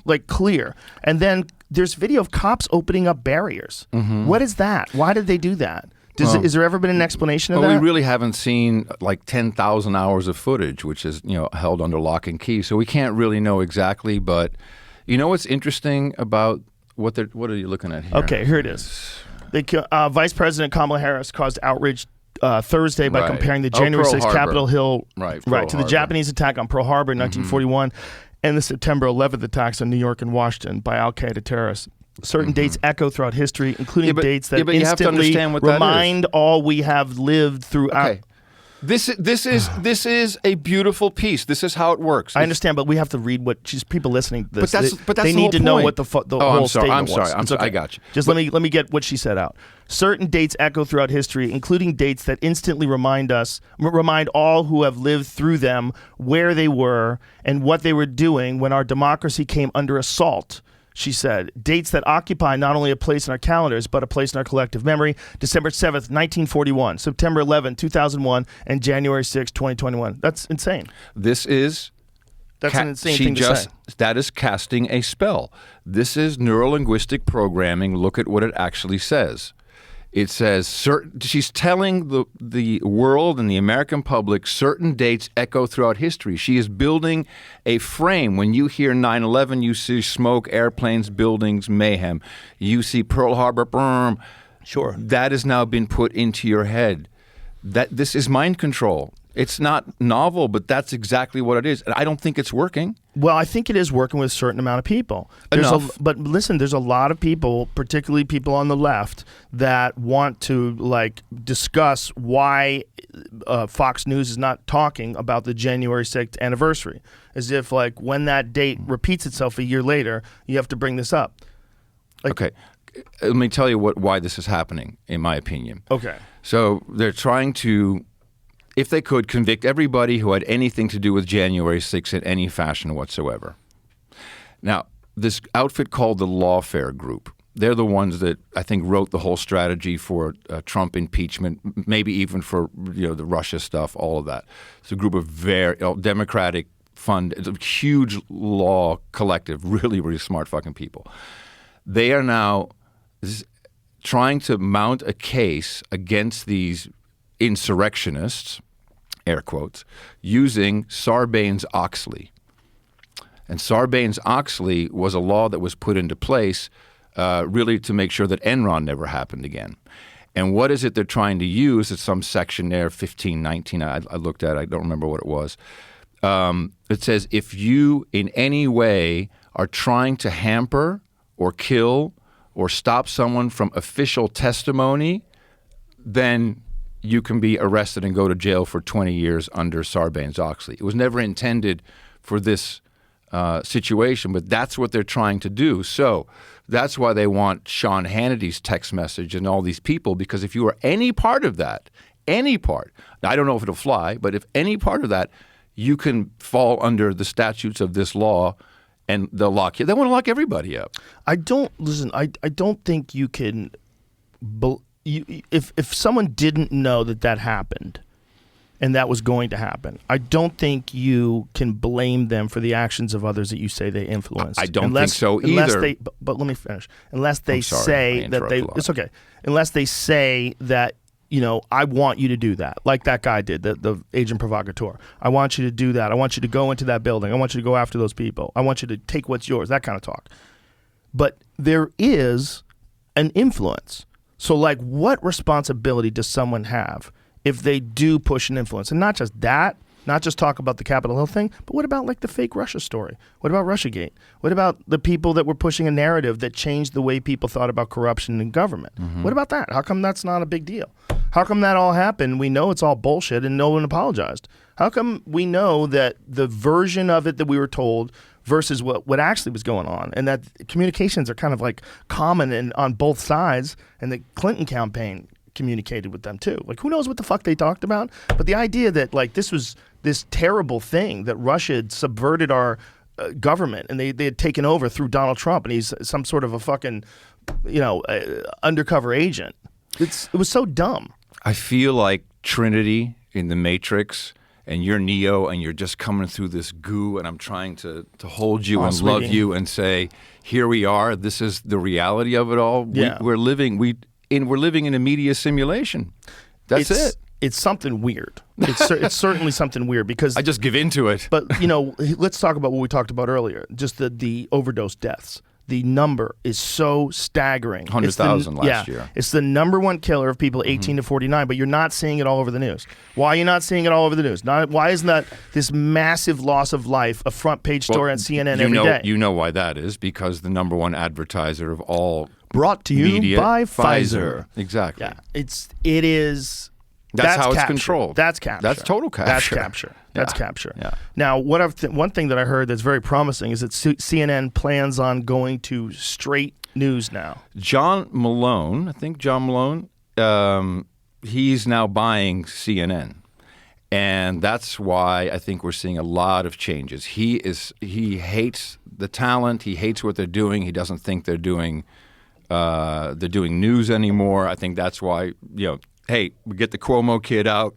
like clear. And then there's video of cops opening up barriers. What is that? Why did they do that? Is there ever been an explanation of that? We really haven't seen like 10,000 hours of footage, which is held under lock and key. So we can't really know exactly. But what's interesting about what are you looking at here? Okay, here it is. Vice President Kamala Harris caused outrage Thursday by Right. comparing the Oh, January Pearl 6th Harbor. Capitol Hill Right, Pearl to the Harbor. Japanese attack on Pearl Harbor in 1941 and the September 11th attacks on New York and Washington by al-Qaeda terrorists. Certain dates echo throughout history, including dates that but you have to instantly understand what that is. remind all we have lived throughout. Okay. This is a beautiful piece. This is how it works. I understand, but we have to read what people listening to this. But that's they the need whole to know point. what the Oh, whole I'm sorry. statement I'm was. sorry. It's okay. I got you. Just let me get what she said out. Certain dates echo throughout history, including dates that instantly remind all who have lived through them where they were and what they were doing when our democracy came under assault. She said, dates that occupy not only a place in our calendars, but a place in our collective memory. December 7th, 1941, September 11th, 2001, and January 6th, 2021. That's insane. This is That's an insane thing to say. That is casting a spell. This is neurolinguistic programming. Look at what it actually says. It says she's telling the world and the American public certain dates echo throughout history. She is building a frame. When you hear 9/11, you see smoke, airplanes, buildings, mayhem. You see Pearl Harbor, boom. Sure. That has now been put into your head. That this is mind control. It's not novel, but that's exactly what it is. And I don't think it's working. Well, I think it is working with a certain amount of people. Enough. But listen, there's a lot of people, particularly people on the left, that want to discuss why Fox News is not talking about the January 6th anniversary, as if when that date repeats itself a year later, you have to bring this up. Okay, let me tell you why this is happening, in my opinion. Okay. So they're trying to, if they could, convict everybody who had anything to do with January 6th in any fashion whatsoever. Now, this outfit called the Lawfare Group, they're the ones that I think wrote the whole strategy for Trump impeachment, maybe even for the Russia stuff, all of that. It's a group of very Democratic fund, it's a huge law collective, really, really smart fucking people. They are now trying to mount a case against these insurrectionists, air quotes, using Sarbanes-Oxley. And Sarbanes-Oxley was a law that was put into place really to make sure that Enron never happened again. And what is it they're trying to use? It's some section there, 1519, I looked at it, I don't remember what it was. It says, if you in any way are trying to hamper or kill or stop someone from official testimony, then you can be arrested and go to jail for 20 years under Sarbanes-Oxley. It was never intended for this situation, but that's what they're trying to do. So that's why they want Sean Hannity's text message and all these people, because if you are any part of that, any part, now I don't know if it'll fly, but if any part of that, you can fall under the statutes of this law and they'll lock you. They want to lock everybody up. I don't think you can. If someone didn't know that happened, and that was going to happen, I don't think you can blame them for the actions of others that you say they influenced. I don't think so either. But let me finish. Unless they I'm sorry, say I that they, interrupt a lot. it's okay. Unless they say that, I want you to do that, like that guy did, the agent provocateur. I want you to do that. I want you to go into that building. I want you to go after those people. I want you to take what's yours, that kind of talk. But there is an influence. So, what responsibility does someone have if they do push an influence? And not just that, not just talk about the Capitol Hill thing, but what about the fake Russia story? What about Russiagate? What about the people that were pushing a narrative that changed the way people thought about corruption in government? Mm-hmm. What about that? How come that's not a big deal? How come that all happened? We know it's all bullshit and no one apologized. How come we know that the version of it that we were told versus what actually was going on, and that communications are kind of common on both sides, and the Clinton campaign communicated with them too. Who knows what the fuck they talked about? But the idea that this was this terrible thing, that Russia had subverted our government and they had taken over through Donald Trump, and he's some sort of a fucking undercover agent. It was so dumb. I feel like Trinity in the Matrix, and you're Neo, and you're just coming through this goo, and I'm trying to hold you and love you and say, here we are. This is the reality of it all. Yeah. We're living in a media simulation. That's it. It's something weird. It's certainly something weird because I just give into it. But let's talk about what we talked about earlier. Just the overdose deaths. the number is so staggering. 100,000 last year. It's the number one killer of people 18 to 49, but you're not seeing it all over the news. Why are you not seeing it all over the news? Why isn't that this massive loss of life a front page story on CNN every day? You know why that is, because the number one advertiser of all brought to you media, by Pfizer. Exactly. Yeah, it is. That's how it's capture. controlled. That's capture. That's total capture. That's capture. That's capture. Yeah. Now, one thing that I heard that's very promising is that CNN plans on going to straight news now. John Malone, he's now buying CNN. And that's why I think we're seeing a lot of changes. He hates the talent. He hates what they're doing. He doesn't think they're doing news anymore. I think that's why, hey, we get the Cuomo kid out.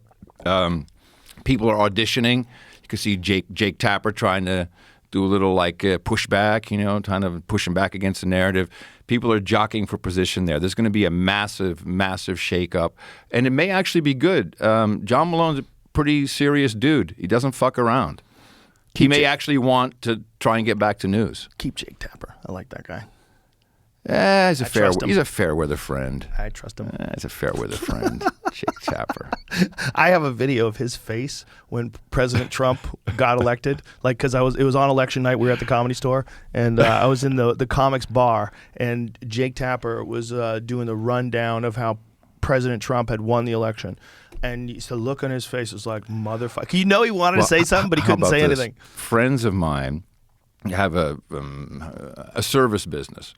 People are auditioning. You can see Jake Tapper trying to do a little pushback, kind of pushing back against the narrative. People are jockeying for position there. There's going to be a massive, massive shakeup, and it may actually be good. John Malone's a pretty serious dude. He doesn't fuck around. He may actually want to try and get back to news. Keep Jake Tapper. I like that guy. He's a fair weather friend. I trust him. He's a fair weather friend. Jake Tapper. I have a video of his face when President Trump got elected. Because it was on election night. We were at the Comedy Store, and I was in the comics bar, and Jake Tapper was doing the rundown of how President Trump had won the election. And the look on his face was like, motherfucker. He wanted to say something, but he couldn't say anything. Friends of mine have a service business.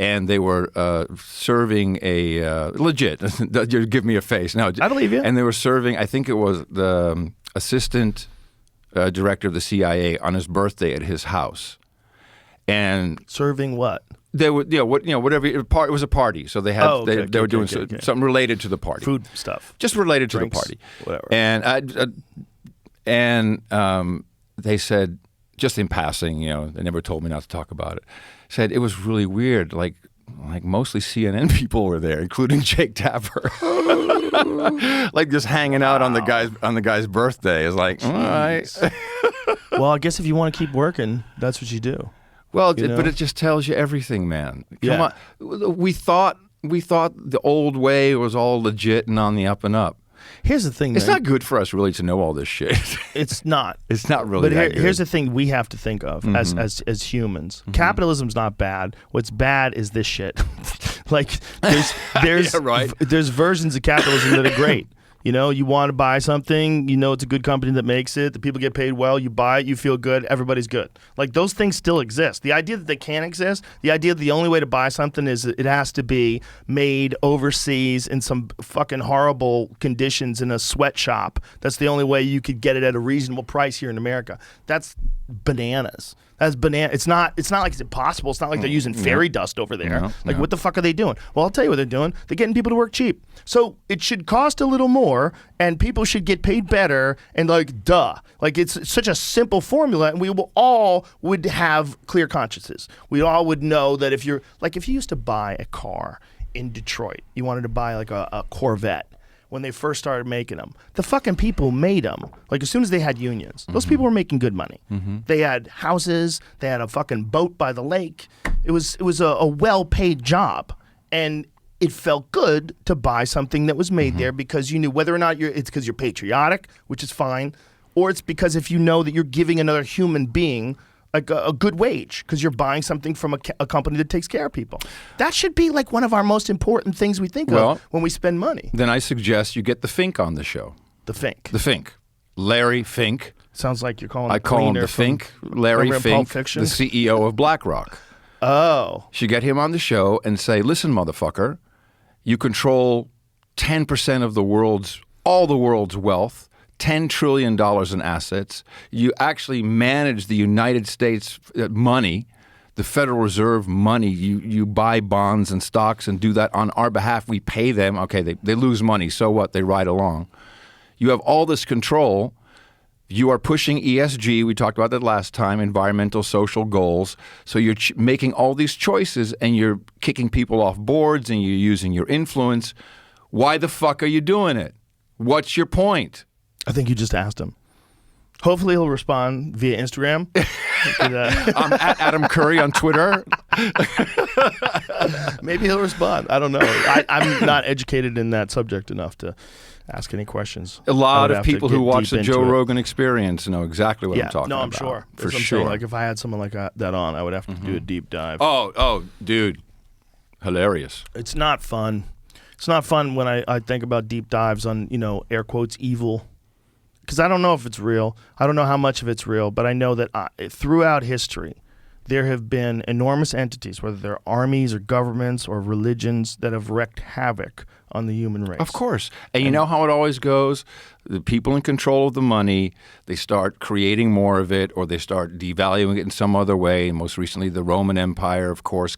And they were serving a legit. You give me a face. No, I believe you. And they were serving. I think it was the assistant director of the CIA on his birthday at his house. And serving what? They were, whatever. It was a party, so they had they were doing something related to the party, food stuff, just related Drinks, to the party, whatever. And they said, just in passing, they never told me not to talk about it. Said it was really weird, like mostly CNN people were there, including Jake Tapper, like just hanging out on the guy's birthday. Is like, all right. Well, I guess if you want to keep working, that's what you do. Well, but it just tells you everything, man. Come on, we thought the old way was all legit and on the up and up. Here's the thing, it's man. not good for us really to know all this shit. It's not. It's not really. But here's the thing we have to think of as humans. Capitalism's not bad. What's bad is this shit. There's versions of capitalism that are great. You want to buy something, it's a good company that makes it, the people get paid well, you buy it, you feel good, everybody's good. Like, those things still exist. The idea that they can't exist, the idea that the only way to buy something is it has to be made overseas in some fucking horrible conditions in a sweatshop. That's the only way you could get it at a reasonable price here in America. That's bananas. That's banana. It's not like it's impossible. It's not like they're using fairy dust over there. What the fuck are they doing? Well, I'll tell you what they're doing. They're getting people to work cheap. So it should cost a little more, and people should get paid better. And duh. It's such a simple formula, and we would have clear consciences. We all would know that if you used to buy a car in Detroit, you wanted to buy a Corvette. When they first started making them, the fucking people made them. As soon as they had unions, those people were making good money. They had houses. They had a fucking boat by the lake. It was a well-paid job, and it felt good to buy something that was made there because you knew whether or not it's because you're patriotic, which is fine, or it's because if you know that you're giving another human being a good wage because you're buying something from a company that takes care of people. That should be one of our most important things we think of when we spend money. Then I suggest you get the Fink on the show. The Fink. The Fink. Larry Fink. Sounds like you're calling. I call him the Fink. Larry Fink, the CEO of BlackRock. Oh. Should get him on the show and say, "Listen, motherfucker, you control 10% of all the world's wealth. $10 trillion in assets. You actually manage the United States money, the Federal Reserve money. You buy bonds and stocks and do that on our behalf. We pay them. Okay, they lose money. So what? They ride along. You have all this control. You are pushing ESG. We talked about that last time, environmental, social goals. So you're making all these choices and you're kicking people off boards and you're using your influence. Why the fuck are you doing it? What's your point?" I think you just asked him. Hopefully he'll respond via Instagram. I'm at Adam Curry on Twitter. Maybe he'll respond. I don't know. I'm not educated in that subject enough to ask any questions. A lot of people who watch the Joe Rogan Experience know exactly what I'm talking about. No, I'm sure. For That's what I'm sure. saying. Like if I had someone like that on, I would have to do a deep dive. Oh, dude. Hilarious. It's not fun. It's not fun when I think about deep dives on, air quotes, evil. Because I don't know if it's real. I don't know how much of it's real, but I know that throughout history, there have been enormous entities, whether they're armies or governments or religions, that have wreaked havoc on the human race. Of course. And you know how it always goes? The people in control of the money, they start creating more of it, or they start devaluing it in some other way. And most recently, the Roman Empire, of course,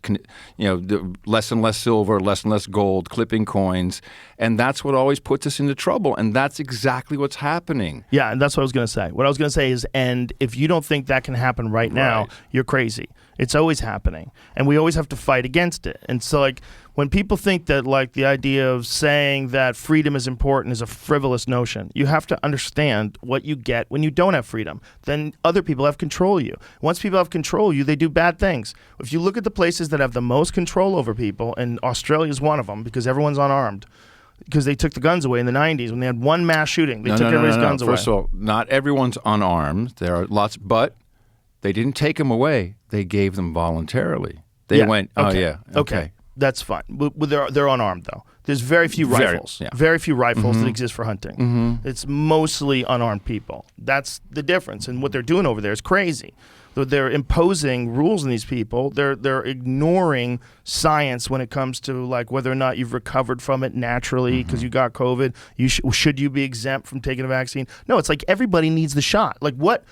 less and less silver, less and less gold, clipping coins. And that's what always puts us into trouble. And that's exactly what's happening. Yeah, and that's what I was going to say. What I was going to say is, and if you don't think that can happen right now, you're crazy. It's always happening. And we always have to fight against it. And so, like, when people think that, like, the idea of saying that freedom is important is a frivolous notion, you have to understand what you get when you don't have freedom. Then other people have control of you. Once people have control of you, they do bad things. If you look at the places that have the most control over people, and Australia is one of them because everyone's unarmed, because they took the guns away in the 90s when they had one mass shooting. They took everybody's guns away. First of all, not everyone's unarmed. There are lots, but they didn't take them away. They gave them voluntarily. They went, okay. That's fine. But they're unarmed, though. There's very few rifles. Very few rifles that exist for hunting. It's mostly unarmed people. That's the difference. And what they're doing over there is crazy. They're imposing rules on these people. They're ignoring science when it comes to, like, whether or not you've recovered from it naturally because you got COVID. Should you be exempt from taking a vaccine? No, it's like everybody needs the shot. Like, what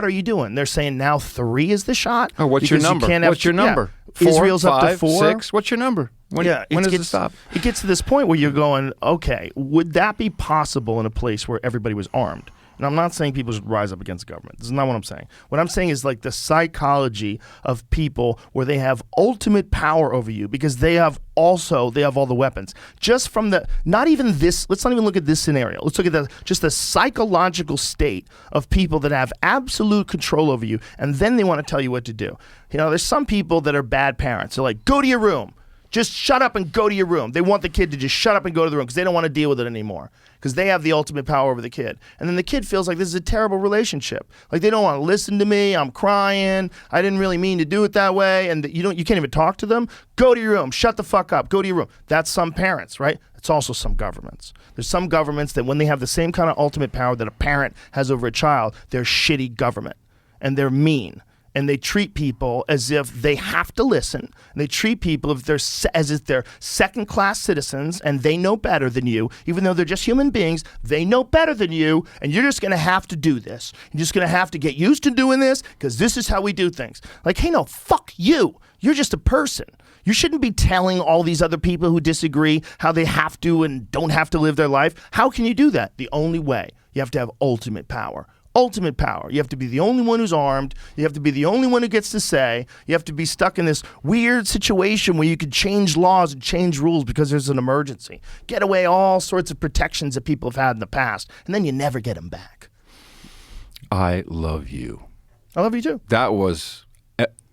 are you doing? They're saying now 3 is the shot. Oh, what's your number? What's your number? 4, Israel's 5, up to 4. 6. What's your number? When does it stop? It gets to this point where you're going, okay, would that be possible in a place where everybody was armed? And I'm not saying people should rise up against the government. This is not what I'm saying. What I'm saying is, like, the psychology of people where they have ultimate power over you because they have all the weapons. Just from not even this, let's not even look at this scenario. Let's look at just the psychological state of people that have absolute control over you, and then they want to tell you what to do. There's some people that are bad parents. They're like, go to your room. Just shut up and go to your room. They want the kid to just shut up and go to the room because they don't want to deal with it anymore because they have the ultimate power over the kid. And then the kid feels like this is a terrible relationship. Like, they don't want to listen to me. I'm crying. I didn't really mean to do it that way. And you can't even talk to them. Go to your room. Shut the fuck up. Go to your room. That's some parents, right? It's also some governments. There's some governments that when they have the same kind of ultimate power that a parent has over a child, they're shitty government and they're mean. And they treat people as if they have to listen. And they treat people as if they're second-class citizens and they know better than you. Even though they're just human beings, they know better than you, and you're just going to have to do this. You're just going to have to get used to doing this because this is how we do things. Like, hey, no, fuck you. You're just a person. You shouldn't be telling all these other people who disagree how they have to and don't have to live their life. How can you do that? The only way. You have to have ultimate power. Ultimate power. You have to be the only one who's armed. You have to be the only one who gets to say. You have to be stuck in this weird situation where you could change laws and change rules because there's an emergency. Get away all sorts of protections that people have had in the past, and then you never get them back. I love you. I love you too. That was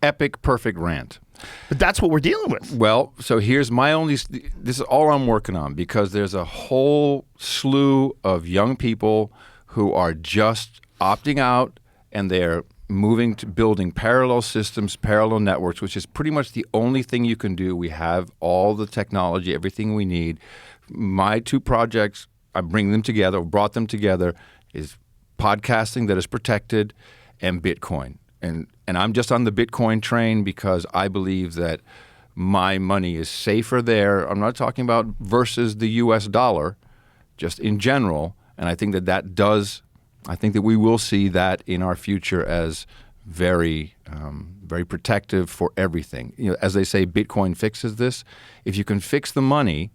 epic, perfect rant. But that's what we're dealing with. Well, so here's this is all I'm working on because there's a whole slew of young people who are just opting out, and they're moving to building parallel systems, parallel networks, which is pretty much the only thing you can do. We have all the technology, everything we need. My 2 projects, I brought them together, is podcasting that is protected and Bitcoin. And I'm just on the Bitcoin train because I believe that my money is safer there. I'm not talking about versus the US dollar, just in general. And I think I think that we will see that in our future as very, very protective for everything. As they say, Bitcoin fixes this. If you can fix the money,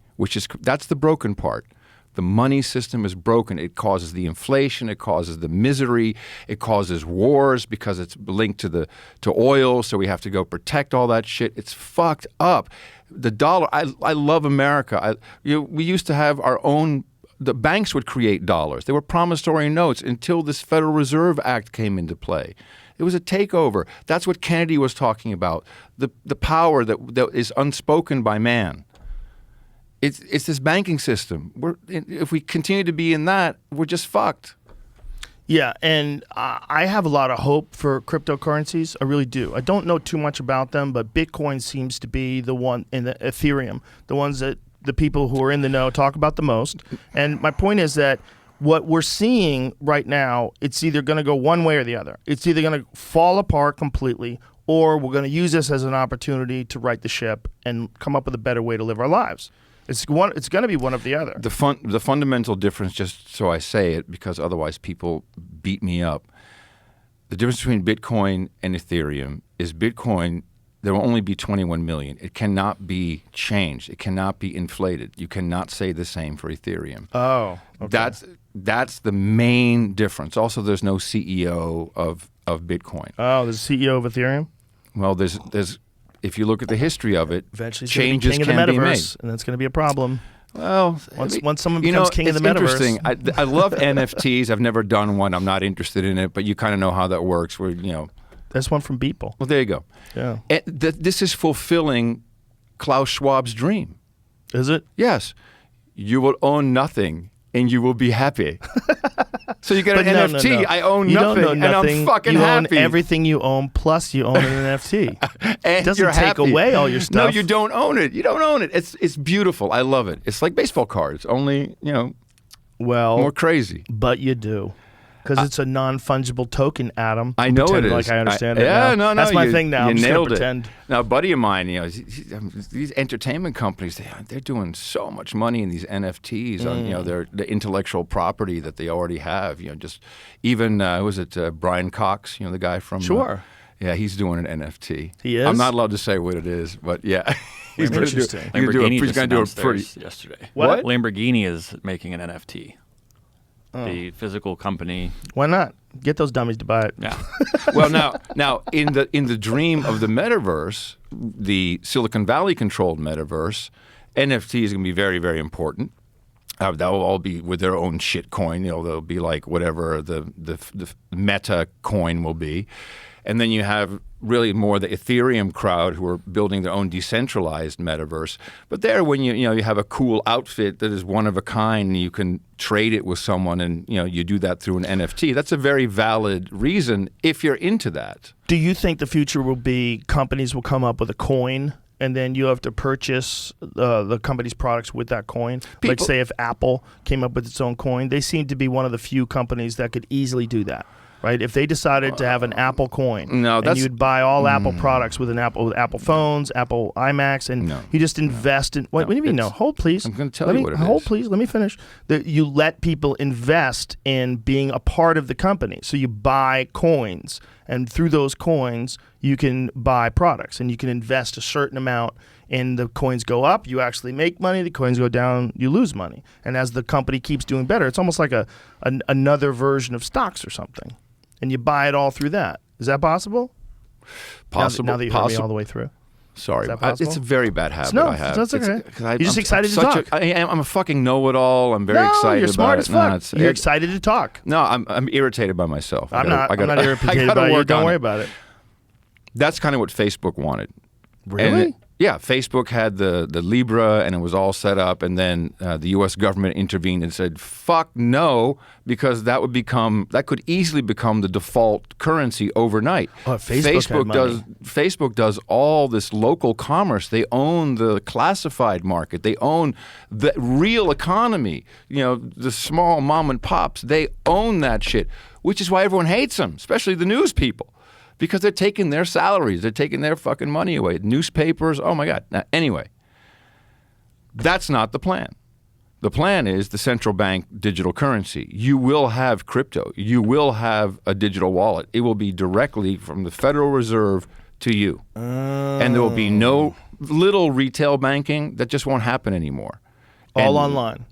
that's the broken part. The money system is broken. It causes the inflation. It causes the misery. It causes wars because it's linked to oil. So we have to go protect all that shit. It's fucked up. The dollar. I love America. We used to have our own the banks would create dollars. They were promissory notes until this Federal Reserve Act came into play. It was a takeover. That's what Kennedy was talking about. The power that is unspoken by man. It's this banking system. If we continue to be in that, we're just fucked. Yeah, and I have a lot of hope for cryptocurrencies. I really do. I don't know too much about them, but Bitcoin seems to be the one, in the Ethereum, the ones that the people who are in the know talk about the most. And my point is that what we're seeing right now, it's either going to go one way or the other. It's either going to fall apart completely, or we're going to use this as an opportunity to right the ship and come up with a better way to live our lives. It's going to be one of the other. The fundamental difference, just so I say it, because otherwise people beat me up, the difference between Bitcoin and Ethereum is Bitcoin, there will only be 21 million. It cannot be changed. It cannot be inflated. You cannot say the same for Ethereum. Oh, okay. That's the main difference. Also, there's no CEO of Bitcoin. Oh, there's a CEO of Ethereum? Well, there's if you look at the history of it, Eventually changes king of the can be metaverse, made. And that's going to be a problem. Well, Once someone becomes king of the metaverse. It's interesting. I love NFTs. I've never done one. I'm not interested in it, but you kind of know how that works. Where There's one from Beeple. Well, there you go. Yeah. This is fulfilling Klaus Schwab's dream. Is it? Yes. You will own nothing and you will be happy. So you get an NFT. No. I own you nothing, don't know nothing. And I'm fucking you happy. Own everything you own, plus you own an NFT. And It doesn't you're take happy. away all your stuff. No, you don't own it. You don't own it. It's beautiful. I love it. It's like baseball cards, only, Well, more crazy. But you do. Because it's a non-fungible token, Adam. I know it is. Like I understand it yeah, now. no. That's my thing now. You I'm just gonna nailed it. pretend. Now, a buddy of mine, these entertainment companies, they're doing so much money in these NFTs on, the intellectual property that they already have. Just even was it Brian Cox? The guy from Sure. Yeah, he's doing an NFT. He is? I'm not allowed to say what it is, but yeah. He's gonna do- Interesting. he's gonna Lamborghini do just a announced pretty. theirs yesterday. What? Lamborghini is making an NFT. The physical company. Why not? Get those dummies to buy it. Yeah. Well, now in the dream of the metaverse, the Silicon Valley controlled metaverse, NFT is going to be very, very important. That will all be with their own shit coin. They'll be like whatever the meta coin will be. And then you have really more the Ethereum crowd who are building their own decentralized metaverse. But there, when you have a cool outfit that is one of a kind, and you can trade it with someone, and you do that through an NFT. That's a very valid reason if you're into that. Do you think the future will be companies will come up with a coin, and then you have to purchase the company's products with that coin? Like, say, if Apple came up with its own coin, they seem to be one of the few companies that could easily do that. Right? If they decided to have an Apple coin, and you'd buy all Apple products with Apple phones, Apple iMacs, and you just invest in. What do you mean? No, hold please. I'm going to tell you what it is. Hold please. Let me finish. You let people invest in being a part of the company. So you buy coins, and through those coins, you can buy products, and you can invest a certain amount. And the coins go up, you actually make money. The coins go down, you lose money. And as the company keeps doing better, it's almost like another version of stocks or something. And you buy it all through that. Is that possible? Possible. Now that you heard me all the way through. Sorry, Is that possible? it's a very bad habit No, I have. that's okay. I'm You're just excited to talk. I'm a fucking know-it-all. I'm very No, excited you're smart about as it. fuck. You're excited to talk. No, I'm irritated by myself. I'm not irritated by you. Don't worry about it. That's kind of what Facebook wanted. Really? Yeah, Facebook had the Libra, and it was all set up, and then the U.S. government intervened and said, "Fuck no," because that could easily become the default currency overnight. Oh, Facebook does all this local commerce. They own the classified market. They own the real economy. The small mom and pops. They own that shit, which is why everyone hates them, especially the news people. Because they're taking their salaries. They're taking their fucking money away. Newspapers, oh my God. Now, anyway, that's not the plan. The plan is the central bank digital currency. You will have crypto. You will have a digital wallet. It will be directly from the Federal Reserve to you. And there will be no little retail banking. That just won't happen anymore. All online.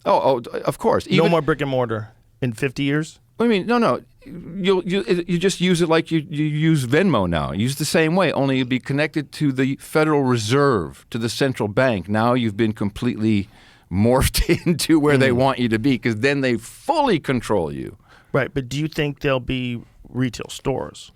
Oh, of course. No more brick and mortar in 50 years? I mean, no. You just use it like you use Venmo now. Use the same way, only you'd be connected to the Federal Reserve, to the central bank. Now you've been completely morphed into where they want you to be, because then they fully control you. Right, but do you think there'll be retail stores?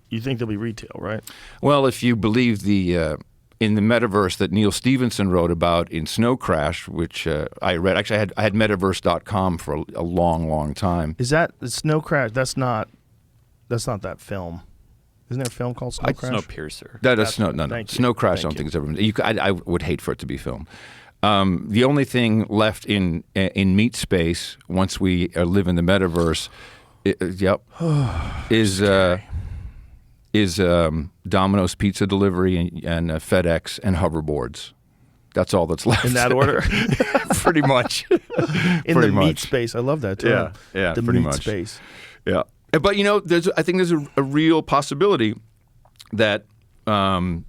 You think there'll be retail, right? Well, if you believe the in the metaverse that Neil Stephenson wrote about in Snow Crash, which I read. Actually, I had metaverse.com for a long, long time. Is that the Snow Crash? That's not that film. Isn't there a film called Snow Crash? Snowpiercer. That's Snow. No. Thank you. Snow Crash. I don't Thank think it's ever been. I would hate for it to be filmed. The only thing left in meat space once we live in the metaverse, is Domino's pizza delivery and FedEx and hoverboards. That's all that's left. In that order? Pretty much. In the meat space. I love that term. Yeah, the pretty meat much. space. Yeah. But, I think there's a real possibility that, how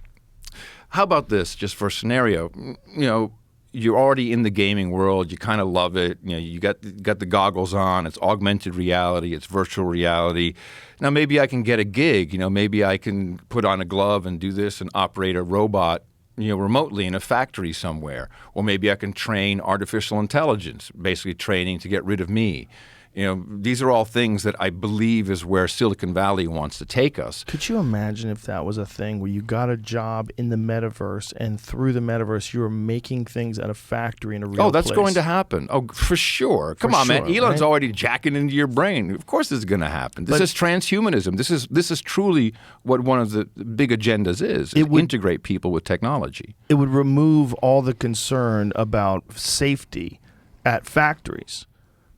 about this, just for a scenario, you're already in the gaming world, you kind of love it, you got the goggles on, it's augmented reality, it's virtual reality. Now maybe I can get a gig, maybe I can put on a glove and do this and operate a robot, remotely in a factory somewhere. Or maybe I can train artificial intelligence, basically training to get rid of me. These are all things that I believe is where Silicon Valley wants to take us. Could you imagine if that was a thing where you got a job in the metaverse and through the metaverse you were making things at a factory in a real place? Oh, that's going to happen. Oh, for sure. Come on, man. Elon's already jacking into your brain. Of course this is going to happen. This is transhumanism. This is truly what one of the big agendas is integrate people with technology. It would remove all the concern about safety at factories.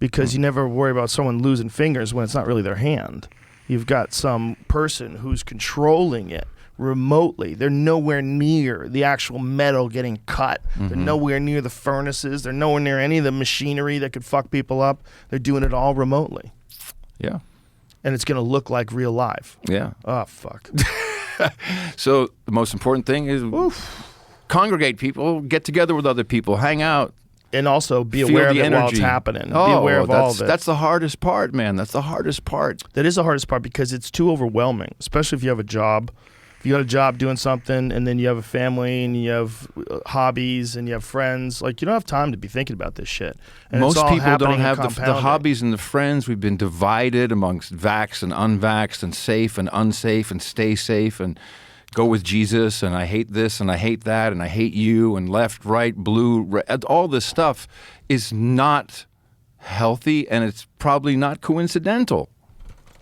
Because you never worry about someone losing fingers when it's not really their hand. You've got some person who's controlling it remotely. They're nowhere near the actual metal getting cut. They're nowhere near the furnaces. They're nowhere near any of the machinery that could fuck people up. They're doing it all remotely. Yeah. And it's going to look like real life. Yeah. Oh, fuck. So the most important thing is congregate people, get together with other people, hang out. And also be aware of it while it's happening. Be aware of all of it. That's the hardest part, man. That's the hardest part. That is the hardest part because it's too overwhelming, especially if you have a job. If you got a job doing something and then you have a family and you have hobbies and you have friends, like you don't have time to be thinking about this shit. And most it's all people don't have the compounding. hobbies and the friends. We've been divided amongst vaxxed and unvaxxed and safe and unsafe and stay safe and go with Jesus, and I hate this, and I hate that, and I hate you, and left, right, blue, red. All this stuff is not healthy, and it's probably not coincidental.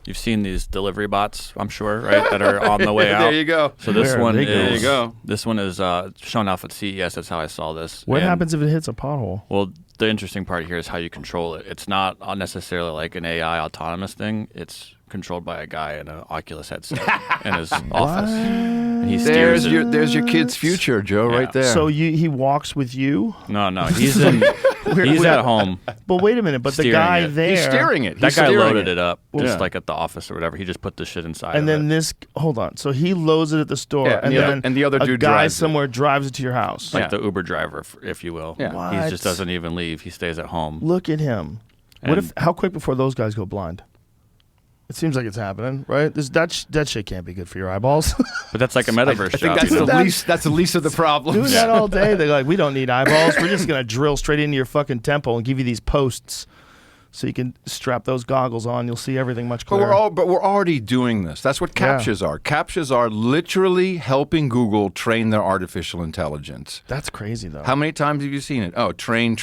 You've seen these delivery bots, I'm sure, right, that are on the way out. There you go. So this one is shown off at CES. That's how I saw this. What happens if it hits a pothole? Well, the interesting part here is how you control it. It's not necessarily like an AI autonomous thing. It's controlled by a guy in an Oculus headset in his office. And he steers there's your kid's future, Joe, right there. So he walks with you? No, he's at home. But wait a minute, but the guy there... He's steering it. That guy loaded it up just like at the office or whatever. He just put the shit inside and of then it. hold on. So he loads it at the store, Yeah, and the other a dude guy drives it. somewhere drives it to your house. Like the Uber driver, if you will. Yeah. What? He just doesn't even leave. He stays at home. Look at him. How quick before those guys go blind? It seems like it's happening, right? That shit can't be good for your eyeballs. But that's like a metaverse I think job. that's the least of the problems. Doing that all day, they're like, we don't need eyeballs. We're just going to drill straight into your fucking temple and give you these posts so you can strap those goggles on. You'll see everything much clearer. But we're already doing this. That's what CAPTCHAs are. CAPTCHAs are literally helping Google train their artificial intelligence. That's crazy, though. How many times have you seen it? Oh, train.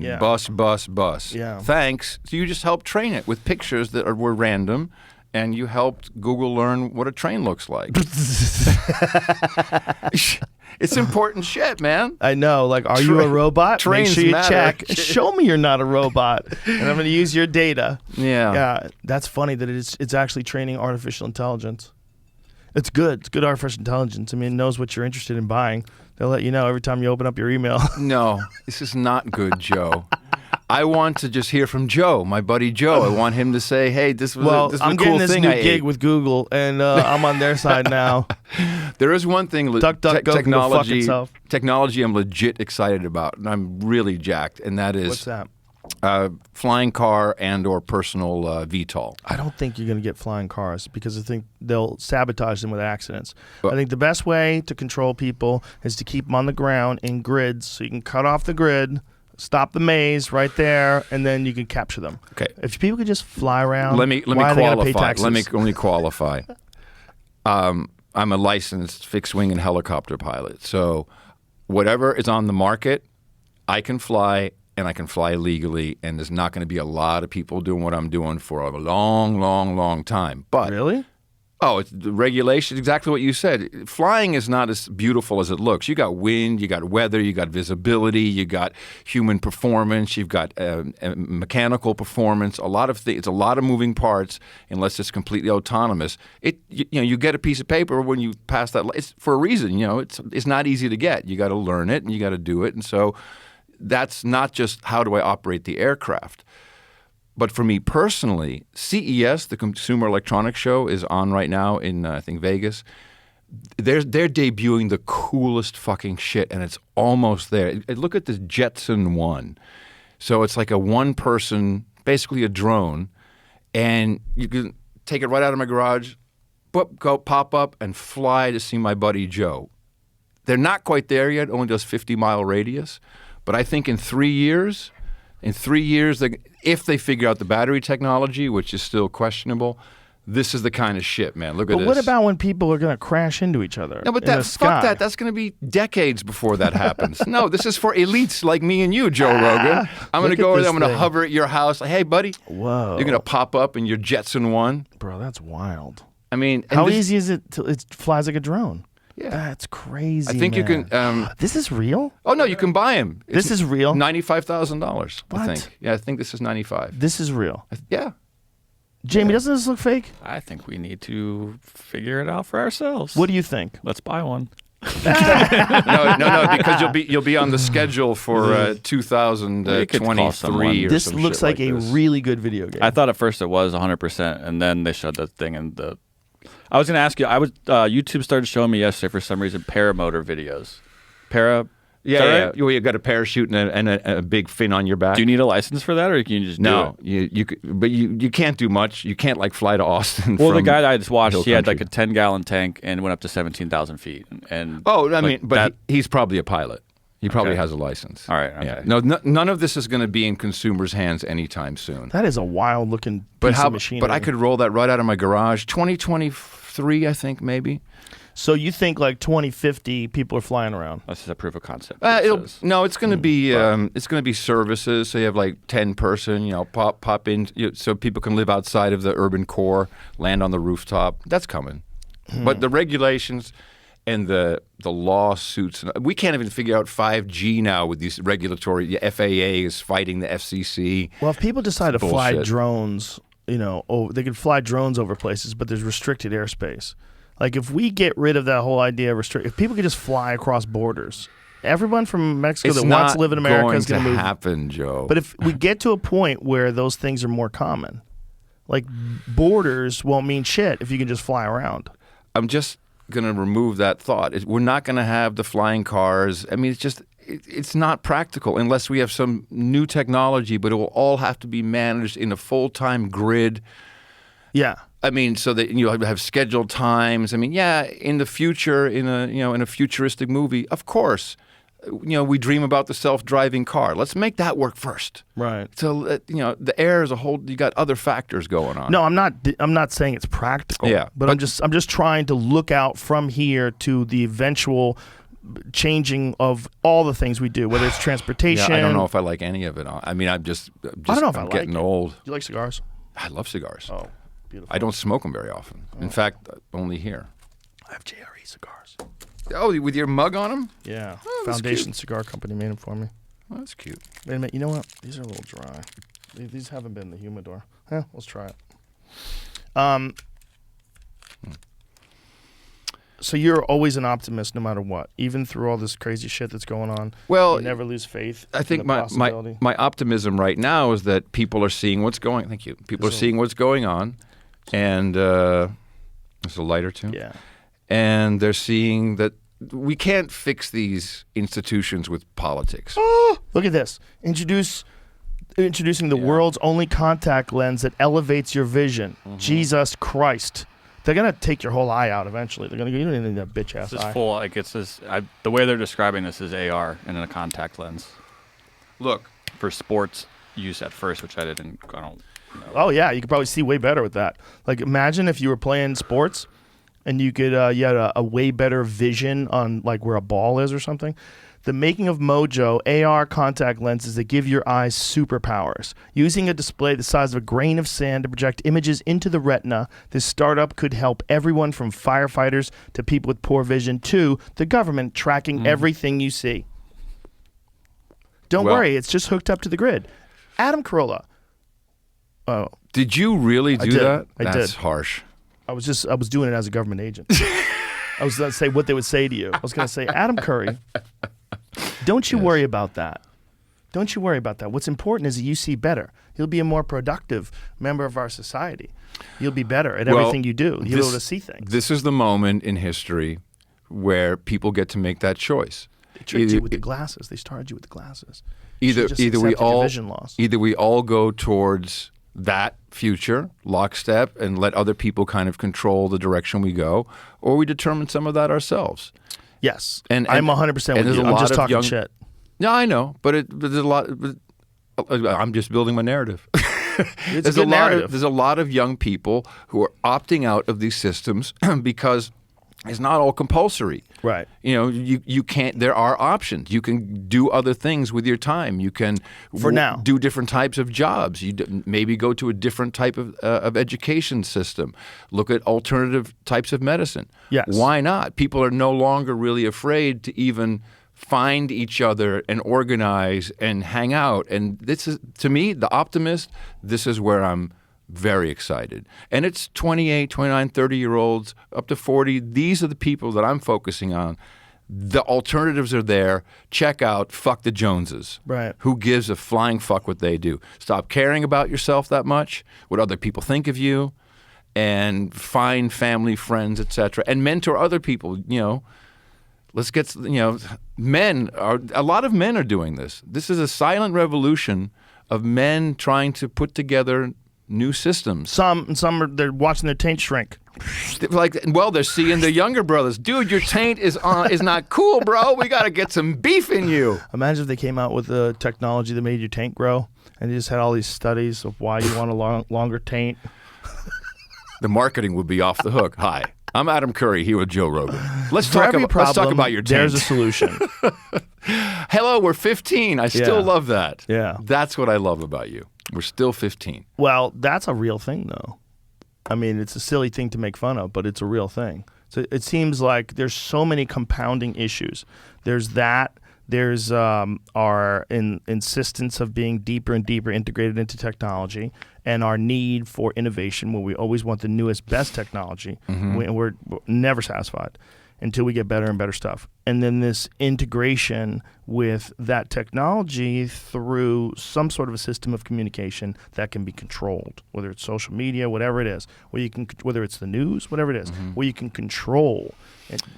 Yeah. Bus. Yeah. Thanks. So you just helped train it with pictures that were random, and you helped Google learn what a train looks like. It's important shit, man. I know. Like, are you a robot? Trains Make sure you matter. check. Show me you're not a robot, and I'm going to use your data. Yeah. Yeah. That's funny that it's actually training artificial intelligence. It's good. It's good artificial intelligence. I mean, it knows what you're interested in buying. They'll let you know every time you open up your email. No, this is not good, Joe. I want to just hear from Joe, my buddy Joe. I want him to say, "Hey, this was a I'm cool getting this thing new I gig ate." with Google, and I'm on their side now. There is one thing, DuckDuckGo can go fuck itself. Technology I'm legit excited about, and I'm really jacked, and that is What's that? flying car and or personal VTOL. I don't think you're going to get flying cars because I think they'll sabotage them with accidents. Well- I think the best way to control people is to keep them on the ground in grids so you can cut off the grid, Stop the maze right there, and then you can capture them. Okay. If people could just fly around, Let me why are they gonna pay qualify. taxes? Let me qualify. I'm a licensed fixed-wing and helicopter pilot, so whatever is on the market, I can fly, and I can fly legally, and there's not going to be a lot of people doing what I'm doing for a long, long, long time. But Really? oh, it's the regulation, exactly what you said. Flying is not as beautiful as it looks. You got wind, you got weather, you got visibility, you got human performance, you've got mechanical performance, a lot of things. It's a lot of moving parts unless it's completely autonomous. You get a piece of paper when you pass that. It's for a reason, it's not easy to get. You got to learn it and you got to do it. And so that's not just how do I operate the aircraft. But for me personally, CES, the Consumer Electronics Show, is on right now in, I think, Vegas. They're debuting the coolest fucking shit, and it's almost there. Look at this Jetson 1. So it's like a one-person, basically a drone, and you can take it right out of my garage, go pop up, and fly to see my buddy Joe. They're not quite there yet, only does 50-mile radius. But I think in 3 years... if they figure out the battery technology, which is still questionable, this is the kind of shit, man. Look at this. But what about when people are going to crash into each other? No, but in the fuck sky? that. That's going to be decades before that happens. No, this is for elites like me and you, Joe Rogan. I'm going to look go at over there. this I'm going to thing. hover at your house. Like, hey, buddy. Whoa. You're going to pop up in your Jetson 1. Bro, that's wild. I mean, and How this- easy is it? It flies like a drone. Yeah. That's crazy. I think you man. can. This is real? Oh no, you can buy them. This is real? $95,000. I What? think. Yeah, I think this is 95. This is real. Yeah. Jamie, doesn't this look fake? I think we need to figure it out for ourselves. What do you think? Let's buy one. No, because you'll be on the schedule for It could call someone. 2023 or This some looks shit like a this. really good video game. I thought at first it was 100%, and then they showed that thing and the. I was going to ask you. YouTube started showing me yesterday for some reason paramotor videos. Yeah. You got a parachute and a big fin on your back. Do you need a license for that, or can you just No, do it? you but you can't do much. You can't like fly to Austin. Well, the from guy that I just watched, hill he had like country. a 10-gallon tank and went up to 17,000 feet. And Oh, I like, mean, but that, he's probably a pilot. He probably Okay. has a license. All right, Yeah. okay. No, none of this is going to be in consumers' hands anytime soon. That is a wild looking But piece of machinery. But I could roll that right out of my garage. 2023, I think maybe. So you think like 2050 people are flying around? this is a proof of concept. It's going to be it's going to be services. So you have like 10-person, pop in, so people can live outside of the urban core, land on the rooftop. That's coming. But the regulations and the lawsuits, we can't even figure out 5G now with these regulatory. The FAA is fighting the FCC. Well, if people decide to fly bullshit. drones, they can fly drones over places, but there's restricted airspace. Like if we get rid of that whole idea of if people could just fly across borders, everyone from Mexico It's that wants not to live in America is going going to move. happen, Joe. But if we get to a point where those things are more common, like borders won't mean shit if you can just fly around. I'm just going to remove that thought. We're not going to have the flying cars. I mean, it's not practical unless we have some new technology, but it will all have to be managed in a full-time grid. Yeah. I mean, so that you have scheduled times. I mean, yeah, in the future, in a futuristic movie, of course, we dream about the self-driving car. Let's make that work first. Right. So the air as a whole, you got other factors going on. No, I'm not saying it's practical. Yeah, but I'm just trying to look out from here to the eventual changing of all the things we do, whether it's transportation. Yeah, I don't know if I like any of it. I mean, I'm just I don't know if I I'm like getting it. old. Do you like cigars? I love cigars. Oh, beautiful. I don't smoke them very often. In fact, only here. I have JRE cigars. Oh, with your mug on them? Yeah. that's Foundation Cigar Company made them for me. Oh, that's cute. Wait a minute. You know what? These are a little dry. These haven't been in the humidor. Let's try it. So you're always an optimist no matter what, even through all this crazy shit that's going on. Well, you never lose faith. I think in the my possibility. optimism right now is that people are seeing what's going. Thank you. People are seeing what's going on, and there's a lighter too. Yeah. And they're seeing that we can't fix these institutions with politics. Look at this. Introducing the world's only contact lens that elevates your vision. Jesus Christ. They're going to take your whole eye out eventually. They're going to, you don't need that bitch ass This is eye. full. Like it's this. The way they're describing this is AR and in a contact lens. Look, for sports use at first, which I don't know. Oh yeah, you could probably see way better with that. Like imagine if you were playing sports and you could you had a way better vision on like where a ball is or something. The making of Mojo AR contact lenses that give your eyes superpowers. Using a display the size of a grain of sand to project images into the retina, this startup could help everyone from firefighters to people with poor vision to the government tracking everything you see. Don't worry, it's just hooked up to the grid. Adam Carolla. Oh, did you really do did. that? I That's did. harsh. I was doing it as a government agent. I was going to say what they would say to you. I was going to say, Adam Curry, don't you worry about that. Don't you worry about that. What's important is that you see better. You'll be a more productive member of our society. You'll be better at everything you do. You'll be able to see things. This is the moment in history where people get to make that choice. They tricked you with the glasses. They started you with the glasses. Either You just we accepted your all vision loss. either we all go towards that future lockstep and let other people kind of control the direction we go, or we determine some of that ourselves. Yes, And I'm 100% with there's you. a I'm lot just of talking young- shit. Yeah, I know, but there's a lot. I'm just building my narrative. It's a good narrative. There's a lot of young people who are opting out of these systems because it's not all compulsory. Right. You know, you can't. There are options. You can do other things with your time. You can For now. do different types of jobs. Maybe go to a different type of education system. Look at alternative types of medicine. Yes. Why not? People are no longer really afraid to even find each other and organize and hang out. And this is, to me, the optimist, this is where I'm very excited. And it's 28, 29, 30-year-olds, up to 40. These are the people that I'm focusing on. The alternatives are there. Check out fuck the Joneses. Right. Who gives a flying fuck what they do? Stop caring about yourself that much, what other people think of you, and find family, friends, etc., and mentor other people, you know. Let's get, a lot of men are doing this. This is a silent revolution of men trying to put together new systems. Some they're watching their taint shrink. They're seeing their younger brothers. Dude, your taint is not cool, bro. We got to get some beef in you. Imagine if they came out with a technology that made your taint grow, and they just had all these studies of why you want a longer taint. The marketing would be off the hook. Hi, I'm Adam Curry here with Joe Rogan. Let's For talk every problem, about your taint. there's a solution. Hello, we're 15. I still Yeah. love that. Yeah. That's what I love about you. We're still 15. Well, that's a real thing, though. I mean, it's a silly thing to make fun of, but it's a real thing. So it seems like there's so many compounding issues. There's that. There's our insistence of being deeper and deeper integrated into technology, and our need for innovation, where we always want the newest, best technology. We're never satisfied until we get better and better stuff. And then this integration with that technology through some sort of a system of communication that can be controlled, whether it's social media, whatever it is, whether it's the news, whatever it is, where you can control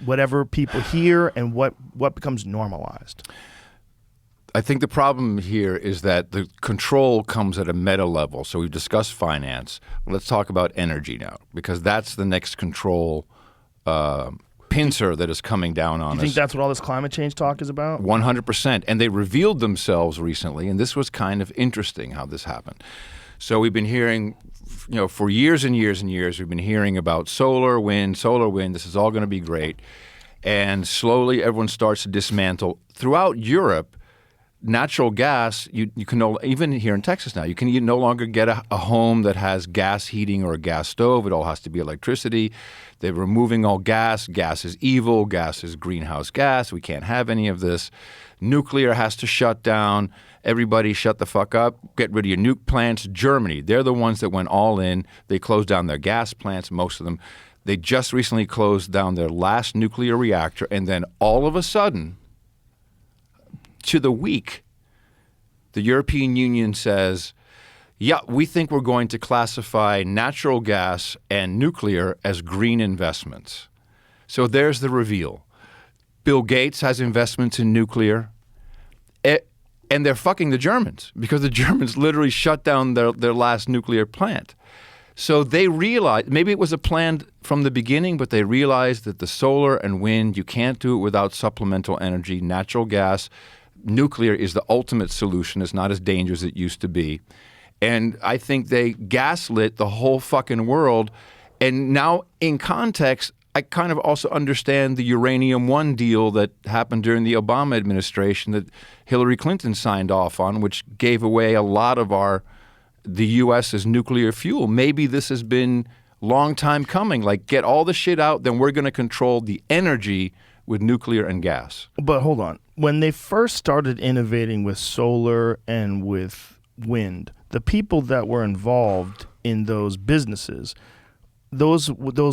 whatever people hear and what becomes normalized. I think the problem here is that the control comes at a meta level. So we've discussed finance. Let's talk about energy now, because that's the next control pincer that is coming down on us. You think that's what all this climate change talk is about? 100%. And they revealed themselves recently, and this was kind of interesting how this happened. So we've been hearing, for years and years and years, we've been hearing about solar, wind, this is all going to be great. And slowly everyone starts to dismantle. Throughout Europe, natural gas, you can even here in Texas now, you can no longer get a home that has gas heating or a gas stove. It all has to be electricity. They're removing all gas. Gas is evil. Gas is greenhouse gas. We can't have any of this. Nuclear has to shut down. Everybody shut the fuck up. Get rid of your nuke plants. Germany, they're the ones that went all in. They closed down their gas plants, most of them. They just recently closed down their last nuclear reactor, and then all of a sudden, to the week, the European Union says, yeah, we think we're going to classify natural gas and nuclear as green investments. So there's the reveal. Bill Gates has investments in nuclear, and they're fucking the Germans, because the Germans literally shut down their last nuclear plant. So they realized, maybe it was a plan from the beginning, but they realized that the solar and wind, you can't do it without supplemental energy, natural gas. nuclear is the ultimate solution. It's not as dangerous as it used to be. And I think they gaslit the whole fucking world. And now, in context, I kind of also understand the Uranium One deal that happened during the Obama administration that Hillary Clinton signed off on, which gave away a lot of the U.S.'s nuclear fuel. Maybe this has been a long time coming. Like, get all the shit out, then we're going to control the energy with nuclear and gas. But hold on. When they first started innovating with solar and with wind, the people that were involved in those businesses, those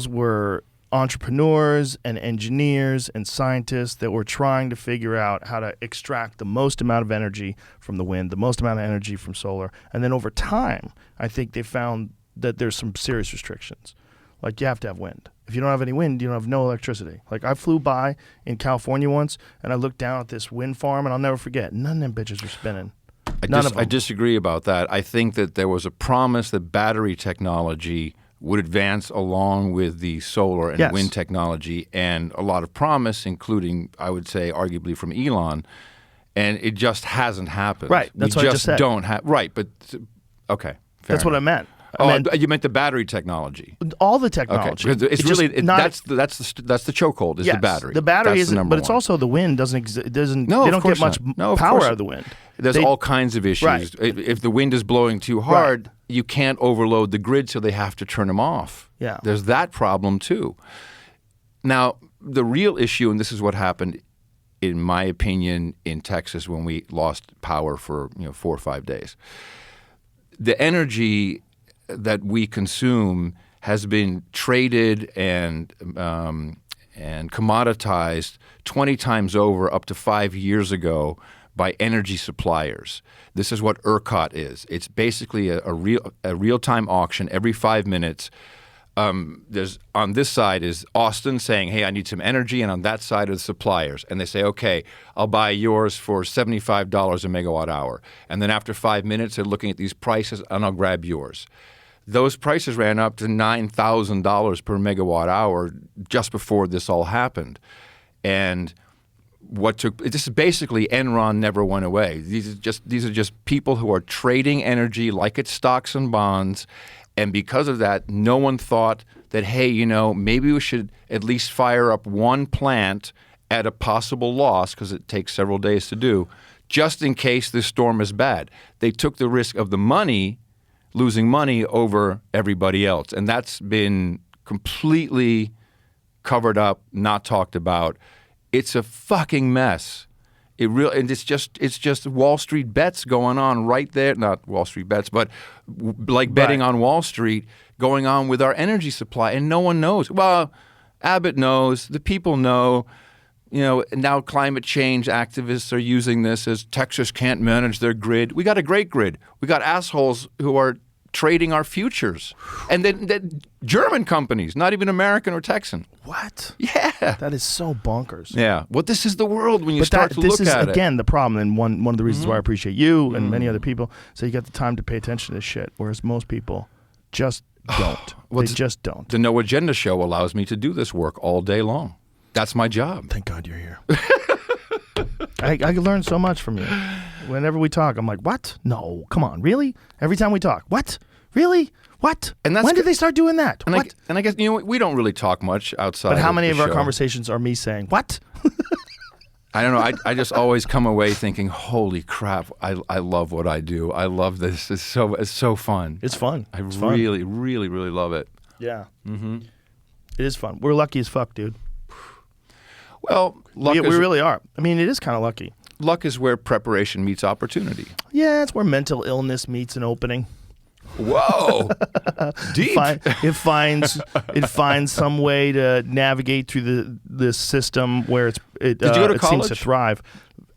were entrepreneurs and engineers and scientists that were trying to figure out how to extract the most amount of energy from the wind, the most amount of energy from solar. And then over time, I think they found that there's some serious restrictions. Like, you have to have wind. If you don't have any wind, you don't have no electricity. Like, I flew by in California once, and I looked down at this wind farm, and I'll never forget, none of them bitches were spinning. I disagree about that. I think that there was a promise that battery technology would advance along with the solar and wind technology, and a lot of promise, including, I would say, arguably from Elon, and it just hasn't happened. Right, that's what I just said. Don't have. Right, but okay, that's what I meant. You meant the battery technology. All the technology. Okay, it's really that's the chokehold. Is the battery. The battery is, but it's also the wind doesn't exist. No, they don't get much power out of the wind. There's all kinds of issues. Right. If the wind is blowing too hard, you can't overload the grid, so they have to turn them off. Yeah. There's that problem too. Now, the real issue, and this is what happened, in my opinion, in Texas when we lost power for 4 or 5 days. The energy that we consume has been traded and commoditized 20 times over up to 5 years ago by energy suppliers. This is what ERCOT is. It's basically a real-time auction every 5 minutes. There's on this side is Austin saying, hey, I need some energy, and on that side are the suppliers. And they say, okay, I'll buy yours for $75 a megawatt hour. And then after 5 minutes, they're looking at these prices, and I'll grab yours. Those prices ran up to $9,000 per megawatt hour just before this all happened. And this is basically Enron never went away. These are just people who are trading energy like it's stocks and bonds. And because of that, no one thought that, hey, maybe we should at least fire up one plant at a possible loss, because it takes several days to do, just in case this storm is bad. They took the risk of the money, losing money, over everybody else. And that's been completely covered up, not talked about. It's a fucking mess. And it's just Wall Street bets going on right there. Not Wall Street bets, but like betting on Wall Street going on with our energy supply, and no one knows. Well, Abbott knows. The people know. Now climate change activists are using this as Texas can't manage their grid. We got a great grid. We got assholes who are trading our futures. And then German companies, not even American or Texan. What? Yeah. That is so bonkers. Yeah. Well, this is the world when you start to look at it. This is, again, the problem, and one of the reasons why I appreciate you and many other people. So you got the time to pay attention to this shit, whereas most people just don't. They just don't. The No Agenda show allows me to do this work all day long. That's my job. Thank God you're here. I learn so much from you. Whenever we talk, I'm like, what? No, come on, really? Every time we talk, what? Really? What? And when did they start doing that? What? I guess we don't really talk much outside. But how many of our conversations are me saying, what? I don't know. I just always come away thinking, holy crap, I love what I do. I love this. It's so fun. It's fun. I really, really, really love it. Yeah. Mm-hmm. It is fun. We're lucky as fuck, dude. Well, we really are. I mean, it is kind of lucky. Luck is where preparation meets opportunity. Yeah, it's where mental illness meets an opening. Whoa, deep. It finds some way to navigate through the system where it Did you go to it college? seems to thrive.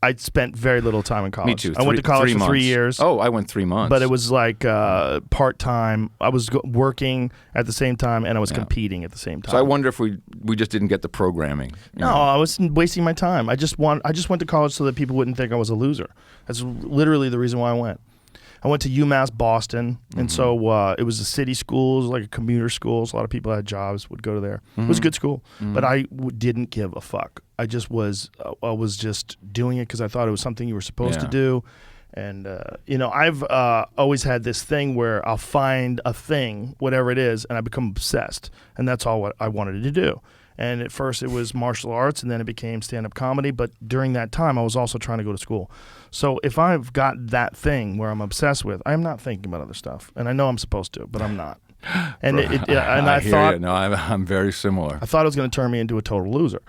I spent very little time in college. Me too. I went to college for 3 years. Oh, I went 3 months. But it was like part-time. I was working at the same time, and I was competing at the same time. So I wonder if we just didn't get the programming. No, I was wasting my time. I just went to college so that people wouldn't think I was a loser. That's literally the reason why I went. I went to UMass Boston, and so it was a city school, it was like a commuter school. So a lot of people that had jobs would go to there. It was a good school, but I didn't give a fuck. I was just doing it because I thought it was something you were supposed to do. And, I've always had this thing where I'll find a thing, whatever it is, and I become obsessed. And that's all what I wanted to do. And at first it was martial arts, and then it became stand-up comedy. But during that time, I was also trying to go to school. So if I've got that thing where I'm obsessed with, I'm not thinking about other stuff. And I know I'm supposed to, but I'm not. And I thought, you. No, I'm very similar. I thought it was going to turn me into a total loser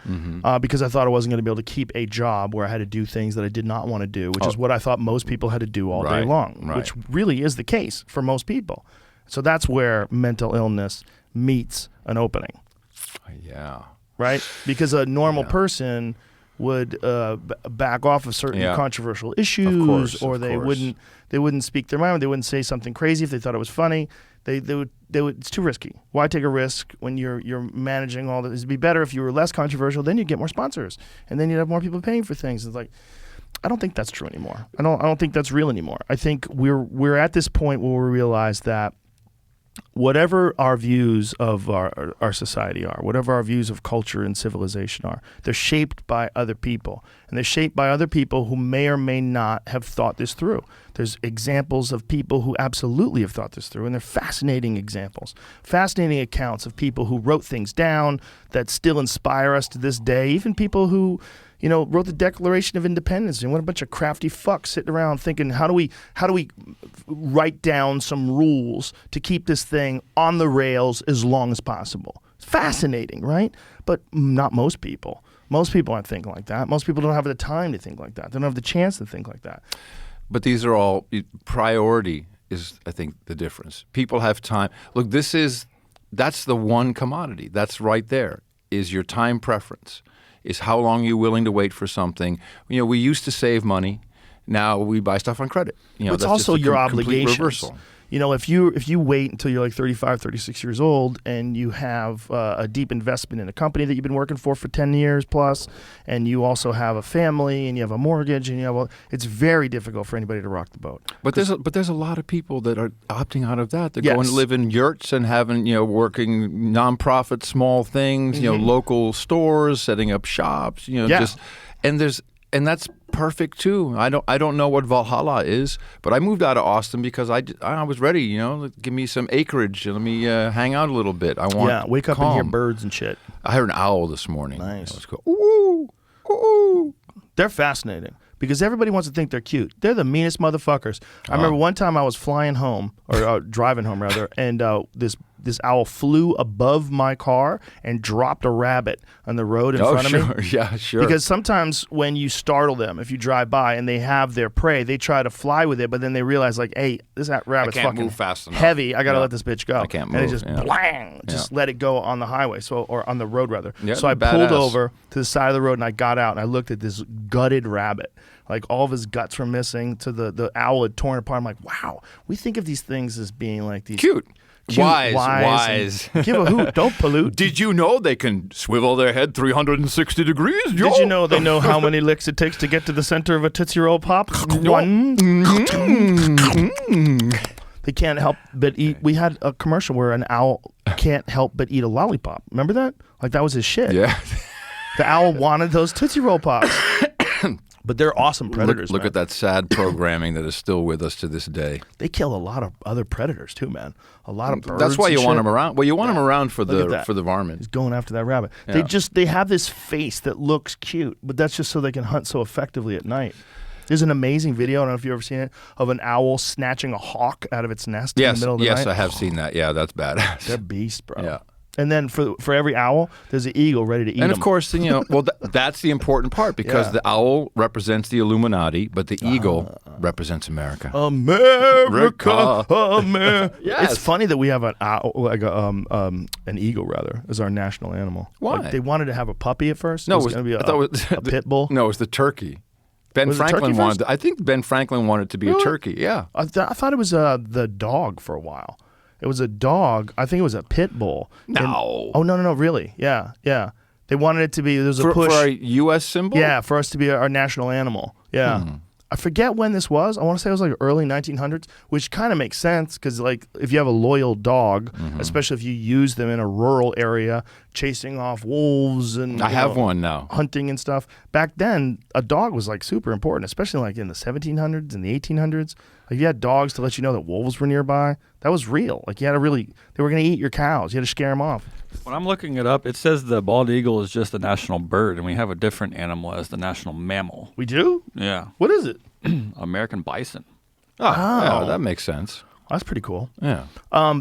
because I thought I wasn't going to be able to keep a job where I had to do things that I did not want to do, which is what I thought most people had to do all day long, which really is the case for most people. So that's where mental illness meets an opening. Yeah. Right? Because a normal person would back off of certain controversial issues, or they wouldn't speak their mind. They wouldn't say something crazy if they thought it was funny. They would. It's too risky. Why take a risk when you're managing all this? It'd be better if you were less controversial. Then you'd get more sponsors, and then you'd have more people paying for things. It's like, I don't think that's true anymore. I don't think that's real anymore. I think we're at this point where we realize that whatever our views of our society are, whatever our views of culture and civilization are, they're shaped by other people. And they're shaped by other people who may or may not have thought this through. There's examples of people who absolutely have thought this through, and they're fascinating examples, fascinating accounts of people who wrote things down that still inspire us to this day, even people who wrote the Declaration of Independence. And what a bunch of crafty fucks sitting around thinking, how do we write down some rules to keep this thing on the rails as long as possible? It's fascinating, right? But not most people. Most people aren't thinking like that. Most people don't have the time to think like that. They don't have the chance to think like that. But these are all priority is, I think, the difference. People have time. Look, that's the one commodity. That's right there, is your time preference. Is how long you're willing to wait for something. We used to save money. Now we buy stuff on credit. It's also your obligations. If you wait until you're like 35, 36 years old and you have a deep investment in a company that you've been working for 10 years plus, and you also have a family and you have a mortgage and it's very difficult for anybody to rock the boat. But there's a lot of people that are opting out of that. They're going to live in yurts and having working nonprofit small things, local stores, setting up shops, and that's perfect too. I don't know what Valhalla is, but I moved out of Austin because I was ready. Give me some acreage. Let me hang out a little bit. I want wake up calm. and hear birds and shit. I heard an owl this morning. Nice. Let's go. Ooh, ooh. They're fascinating because everybody wants to think they're cute. They're the meanest motherfuckers. I remember one time I was flying home or driving home rather, and this owl flew above my car and dropped a rabbit on the road in front of me. Yeah, sure. Because sometimes when you startle them, if you drive by and they have their prey, they try to fly with it, but then they realize like, hey, this rabbit's fucking move fast enough. heavy. I got to let this bitch go. I can't move. And it just blang, just let it go on the highway, or on the road rather. Yeah, so I pulled over to the side of the road and I got out and I looked at this gutted rabbit. Like all of his guts were missing. To the owl had torn apart. I'm like, wow. We think of these things as being like these cute, wise. Give a hoot. Don't pollute. Did you know they can swivel their head 360 degrees? Did you know they know how many licks it takes to get to the center of a Tootsie Roll Pop? One. They can't help but eat. We had a commercial where an owl can't help but eat a lollipop. Remember that? Like that was his shit. Yeah. The owl wanted those Tootsie Roll Pops. But they're awesome predators. Look at that sad programming that is still with us to this day. They kill a lot of other predators too, man. A lot of birds. That's why you want them around. Well, you want them around for Look the varmint. He's going after that rabbit. Yeah. They have this face that looks cute, but that's just so they can hunt so effectively at night. There's an amazing video, I don't know if you've ever seen it, of an owl snatching a hawk out of its nest in the middle of the night. Yes, I have seen that. Yeah, that's badass. They're beasts, bro. Yeah. And then for every owl, there's an eagle ready to eat And them. of course, that's the important part because the owl represents the Illuminati, but the eagle represents America. America. Yes. It's funny that we have an owl, like an eagle rather, as our national animal. Why? Like, they wanted to have a puppy at first. No, it was going to be a pit bull. No, it was the turkey. Ben Was it Franklin turkey wanted. first? I think Ben Franklin wanted to be a turkey. Yeah. I thought it was the dog for a while. It was a dog. I think it was a pit bull. No. No, really. Yeah. They wanted it to be, there was a push. For our U.S. symbol? Yeah, for us to be our national animal. Yeah. I forget when this was. I want to say it was like early 1900s, which kind of makes sense because like if you have a loyal dog, especially if you use them in a rural area, chasing off wolves and I have one now. hunting and stuff. Back then, a dog was like super important, especially like in the 1700s and the 1800s. Like you had dogs to let you know that wolves were nearby. That was real. Like you had to really, they were going to eat your cows. You had to scare them off. When I'm looking it up, it says the bald eagle is just the national bird, and we have a different animal as the national mammal. We do? Yeah. What is it? American bison. Oh, yeah, that makes sense. That's pretty cool. Yeah.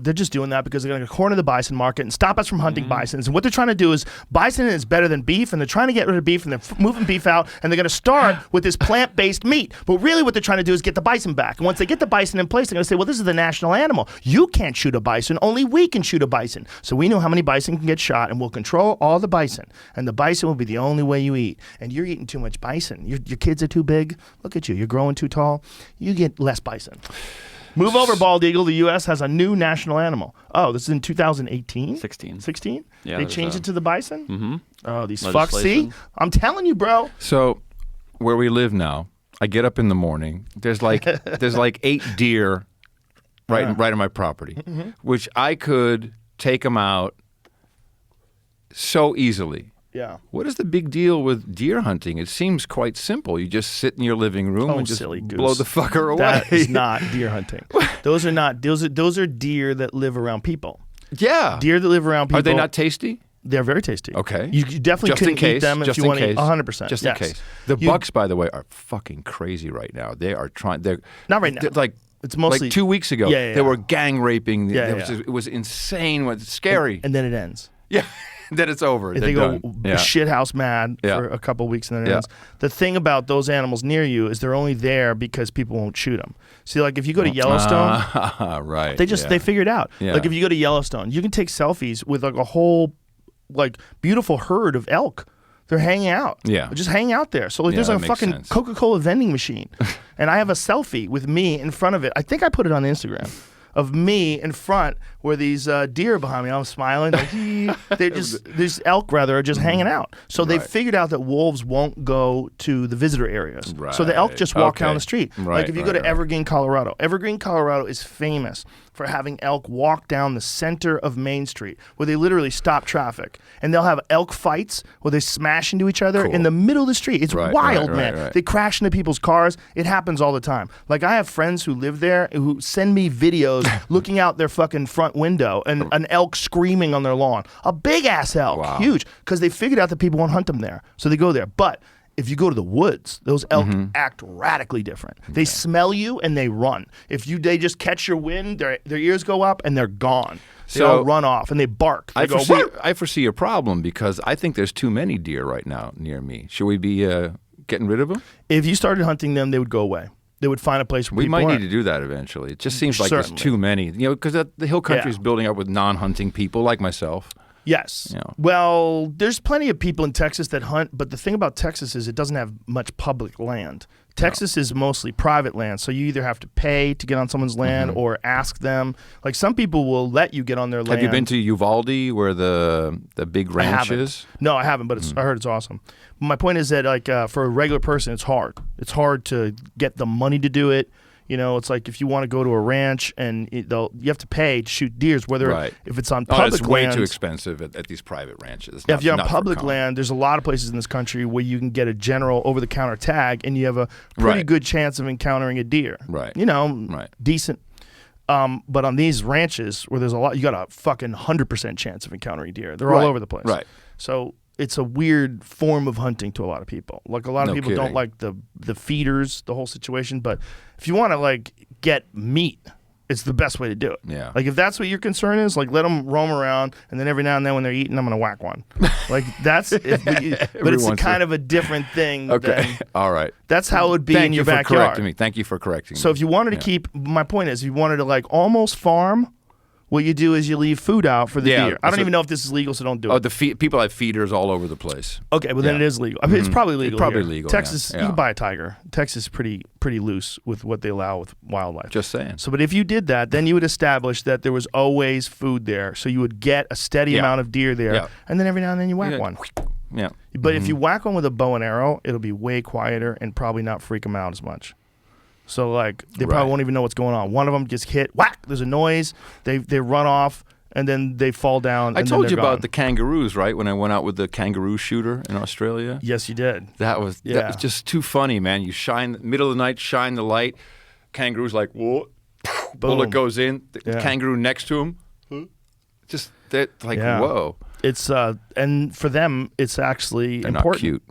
They're just doing that because they're going to corner the bison market and stop us from hunting bisons. And what they're trying to do is bison is better than beef, and they're trying to get rid of beef, and they're moving beef out, and they're going to start with this plant-based meat. But really what they're trying to do is get the bison back. And once they get the bison in place, they're going to say, well, this is the national animal. You can't shoot a bison. Only we can shoot a bison. So we know how many bison can get shot, and we'll control all the bison. And the bison will be the only way you eat. And you're eating too much bison. Your kids are too big. Look at you. You're growing too tall. You get less bison. Move over, bald eagle. The U.S. has a new national animal. Oh, this is in 2018? 16. 16? Yeah, They there's changed it to the bison? Mm-hmm. Oh, these fucks. See? Legislation. I'm telling you, bro. So, where we live now, I get up in the morning. There's like 8 deer right on my property, which I could take them out so easily. Yeah. What is the big deal with deer hunting? It seems quite simple. You just sit in your living room and just silly goose. blow the fucker away. That is not deer hunting. Those are not. Those are deer that live around people. Yeah. Deer that live around people. Are they not tasty? They're very tasty. Okay. You definitely Just in couldn't case. eat them Just if you in want to eat. case. 100%. Just yes. in case. The bucks, by the way, are fucking crazy right now. They are trying. They're Not right now. they're like It's mostly like 2 weeks ago. Yeah, yeah, They yeah. were gang raping. Yeah, It was yeah. just- it was insane. It was scary. And then it ends. Yeah. Then it's over. They They're go done. Yeah. shithouse mad Yeah. for a couple of weeks and then it Yeah. ends. The thing about those animals near you is they're only there because people won't shoot them. See, like if you go to Yellowstone, right. they figured it out. Yeah. Like if you go to Yellowstone, you can take selfies with like a whole like beautiful herd of elk. They're hanging out. Yeah. They're just hanging out there. So like Yeah, there's like that a makes fucking sense. Coca-Cola vending machine. And I have a selfie with me in front of it. I think I put it on Instagram. Of me in front where these deer behind me. I'm smiling. Like, these elk rather are just hanging out. So they Right. figured out that wolves won't go to the visitor areas. So the elk Right. just walk Okay. down the street. Right, Like if you go to right. Evergreen, Colorado. Evergreen, Colorado is famous for having elk walk down the center of Main Street where they literally stop traffic. And they'll have elk fights where they smash into each other Cool. in the middle of the street. It's Right, wild, right, man. right. They crash into people's cars. It happens all the time. Like I have friends who live there who send me videos looking out their fucking front window and an elk screaming on their lawn. A big ass elk, Wow. huge, because they figured out that people won't hunt them there. So they go there. But if you go to the woods, those elk act radically different. They smell you and they run. If they just catch your wind, their ears go up and they're gone. They So- all run off and they bark. They I go, foresee, "Woo!" I foresee a problem because I think there's too many deer right now near me. Should we be getting rid of them? If you started hunting them, they would go away. They would find a place where We people might aren't. need to do that eventually. It just seems like Certainly. there's too many. You know, because the hill country is Yeah. building up with non-hunting people like myself. Yes. Yeah. Well, there's plenty of people in Texas that hunt, but the thing about Texas is it doesn't have much public land. Texas is mostly private land, so you either have to pay to get on someone's land or ask them. Like some people will let you get on their land. Have you been to Uvalde where the big I ranch haven't. is? No, I haven't, but I heard it's awesome. My point is that like for a regular person, it's hard. It's hard to get the money to do it. You know, it's like if you want to go to a ranch and you have to pay to shoot deers, whether Right. if it's on Oh, public it's way land. too expensive at these private ranches. If you're on Not for public common. land, there's a lot of places in this country where you can get a general over-the-counter tag, and you have a pretty Right. good chance of encountering a deer. Right. You know, Right. decent. But on these ranches where there's a lot, you got a fucking 100% chance of encountering deer. They're all Right. over the place. Right. So it's a weird form of hunting to a lot of people. Like a lot of No people don't kidding. like the feeders, the whole situation. But if you want to like get meat, it's the best way to do it. Yeah. Like if that's what your concern is, like let them roam around, and then every now and then when they're eating, I'm gonna whack one. Like that's, but it's a once kind in- of a different thing. Okay. than- All right. that's how it would be Thank in your you for backyard. correcting me. Thank you for correcting me. So if you wanted to Yeah. keep, my point is, if you wanted to like almost farm, what you do is you leave food out for the Yeah, deer. I don't so- even know if this is legal, so don't do Oh, it. people have feeders all over the place. Okay, well then Yeah. it is legal. I mean, it's probably It's legal. probably here. legal, Texas, yeah. you can buy a tiger. Texas is pretty loose with what they allow with wildlife. Just saying. So, but if you did that, then you would establish that there was always food there. So you would get a steady Yeah. amount of deer there, Yeah. and then every now and then you whack Yeah. one. Yeah. But if you whack one with a bow and arrow, it'll be way quieter and probably not freak them out as much. So like they probably Right. won't even know what's going on. One of them gets hit, whack, there's a noise, they run off, and then they fall down. I and told then you they're about gone. the kangaroos, right? When I went out with the kangaroo shooter in Australia. Yes, you did. That was just too funny, man. You shine middle of the night, shine the light. Kangaroo's like, whoa, bullet goes in. The kangaroo next to him, just that like whoa. It's and for them, it's actually They're important. not cute.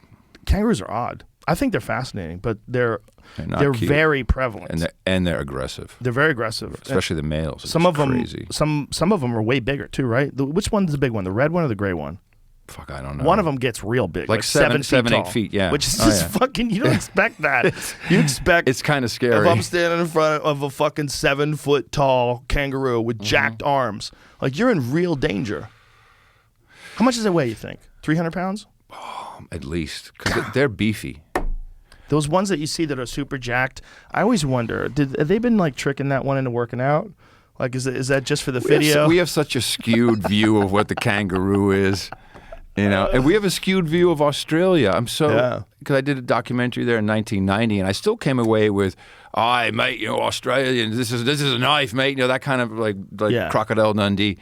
Kangaroos are odd. I think they're fascinating, but they're not cute. very prevalent. And they're aggressive, They're very aggressive, especially the males. It's some of them, crazy. some of them are way bigger too, right? Which one's the big one? The red one or the gray one? Fuck, I don't know. One of them gets real big, like 7 7, feet 8 tall, feet, yeah. Which is Oh, just yeah. fucking. You don't expect that. You expect It's kind of if scary. I'm standing in front of a fucking 7 foot tall kangaroo with jacked arms, like you're in real danger. How much does it weigh? You think 300 pounds? At least because they're beefy. Those ones that you see that are super jacked, I always wonder, have they been like tricking that one into working out? Like, is that just for the video? We have such a skewed view of what the kangaroo is, you know, and we have a skewed view of Australia. I'm so because I did a documentary there in 1990, and I still came away with, "Aye, mate, you know, Australians. This is a knife, mate." You know, that kind of like Crocodile Dundee,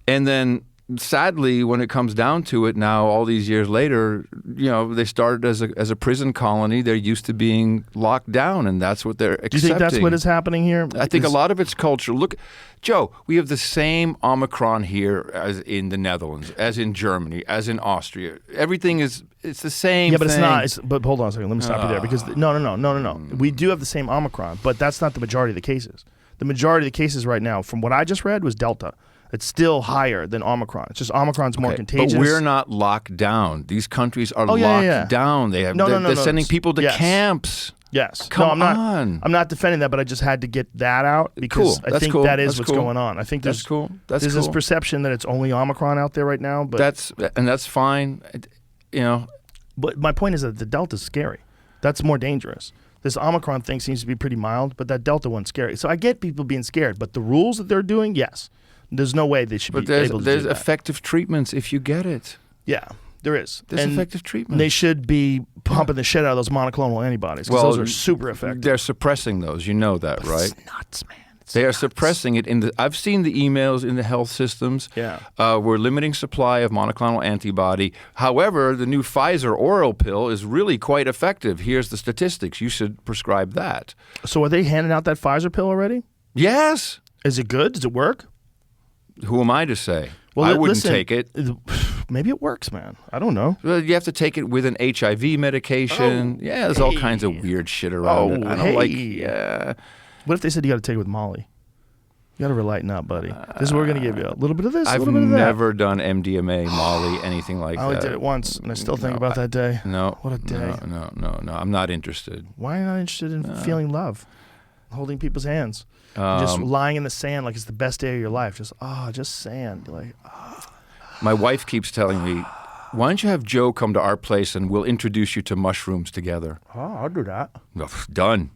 and then. Sadly, when it comes down to it now, all these years later, you know, they started as a prison colony. They're used to being locked down, and that's what they're accepting. Do you think that's what is happening here? I think a lot of it's culture. Look, Joe, we have the same Omicron here as in the Netherlands, as in Germany, as in Austria. Everything it's the same Yeah, but thing. it's not. But hold on a second. Let me stop you there because no. We do have the same Omicron, but that's not the majority of the cases. The majority of the cases right now, from what I just read, was Delta. It's still higher than Omicron. It's just Omicron's more contagious. But we're not locked down. These countries are locked down. They have they're sending people to camps. Yes. Come on. I'm not defending that, but I just had to get that out because I think that is what's going on. I think there's there's this perception that it's only Omicron out there right now. But that's fine. You know. But my point is that the Delta's scary. That's more dangerous. This Omicron thing seems to be pretty mild, but that Delta one's scary. So I get people being scared, but the rules that they're doing, yes. There's no way they should be able to do that. There's effective treatments if you get it. Yeah, there is. There's effective treatments. They should be pumping the shit out of those monoclonal antibodies because those are super effective. They're suppressing those. You know that, right? It's nuts, man. They are suppressing it. I've seen the emails in the health systems. Yeah. We're limiting supply of monoclonal antibody. However, the new Pfizer oral pill is really quite effective. Here's the statistics. You should prescribe that. So are they handing out that Pfizer pill already? Yes. Is it good? Does it work? Who am I to say? Well, I wouldn't take it. Maybe it works, man. I don't know. Well, you have to take it with an HIV medication. There's all kinds of weird shit around it. I don't like. What if they said you got to take it with Molly? You got to lighten up, buddy. This is what we're going to give you. A little bit of this, a I've little bit of that. never done MDMA, Molly, anything like I that. only did it once, and I still think about that day. No. What a day. No. I'm not interested. Why are you not interested in feeling love? Holding people's hands. Just lying in the sand like it's the best day of your life. Just sand. You're like, My wife keeps telling me, why don't you have Joe come to our place and we'll introduce you to mushrooms together? oh, I'll do that. Done.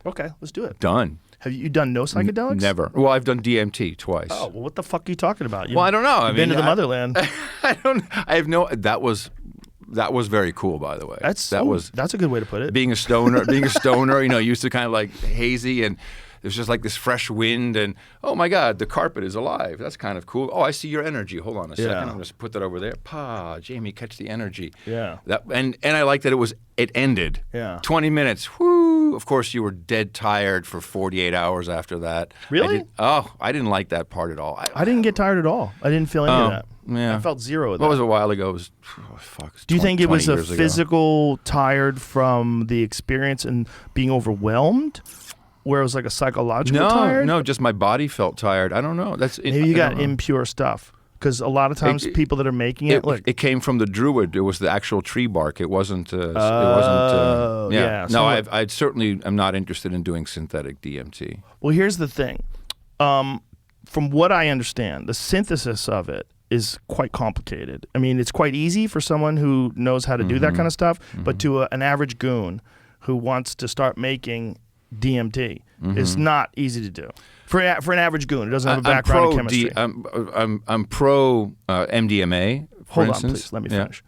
Okay, let's do it. Done. Have you done no psychedelics? Never. Well, I've done DMT twice. Oh, well, what the fuck are you talking about? Well, I don't know. You've been to the motherland. I have no. That was very cool, by the way. That's a good way to put it. Being a stoner, you know, used to kind of like hazy, and there's just like this fresh wind, and oh my God, the carpet is alive. That's kind of cool. Oh, I see your energy. Hold on a second. I'm going to put that over there. Jamie, catch the energy. Yeah. And I like that it ended. Yeah. 20 minutes. Whoo! Of course, you were dead tired for 48 hours after that. Really? I didn't like that part at all. I didn't get tired at all. I didn't feel any of that. Yeah. I felt zero of that. What was a while ago? It was, Do you think it was a 20 years ago. physical tired from the experience and being overwhelmed? Where it was like a psychological tired? No, just my body felt tired. I don't know. Maybe you got impure stuff. Because a lot of times people that are making it came from the druid. It was the actual tree bark. It wasn't. yeah. No, I certainly am not interested in doing synthetic DMT. Well, here's the thing. From what I understand, the synthesis of it is quite complicated. I mean, it's quite easy for someone who knows how to do that kind of stuff, but to an average goon who wants to start making DMT is not easy to do. For an average goon who doesn't have a background in chemistry. I'm pro MDMA. Hold instance. on, please. Let me finish.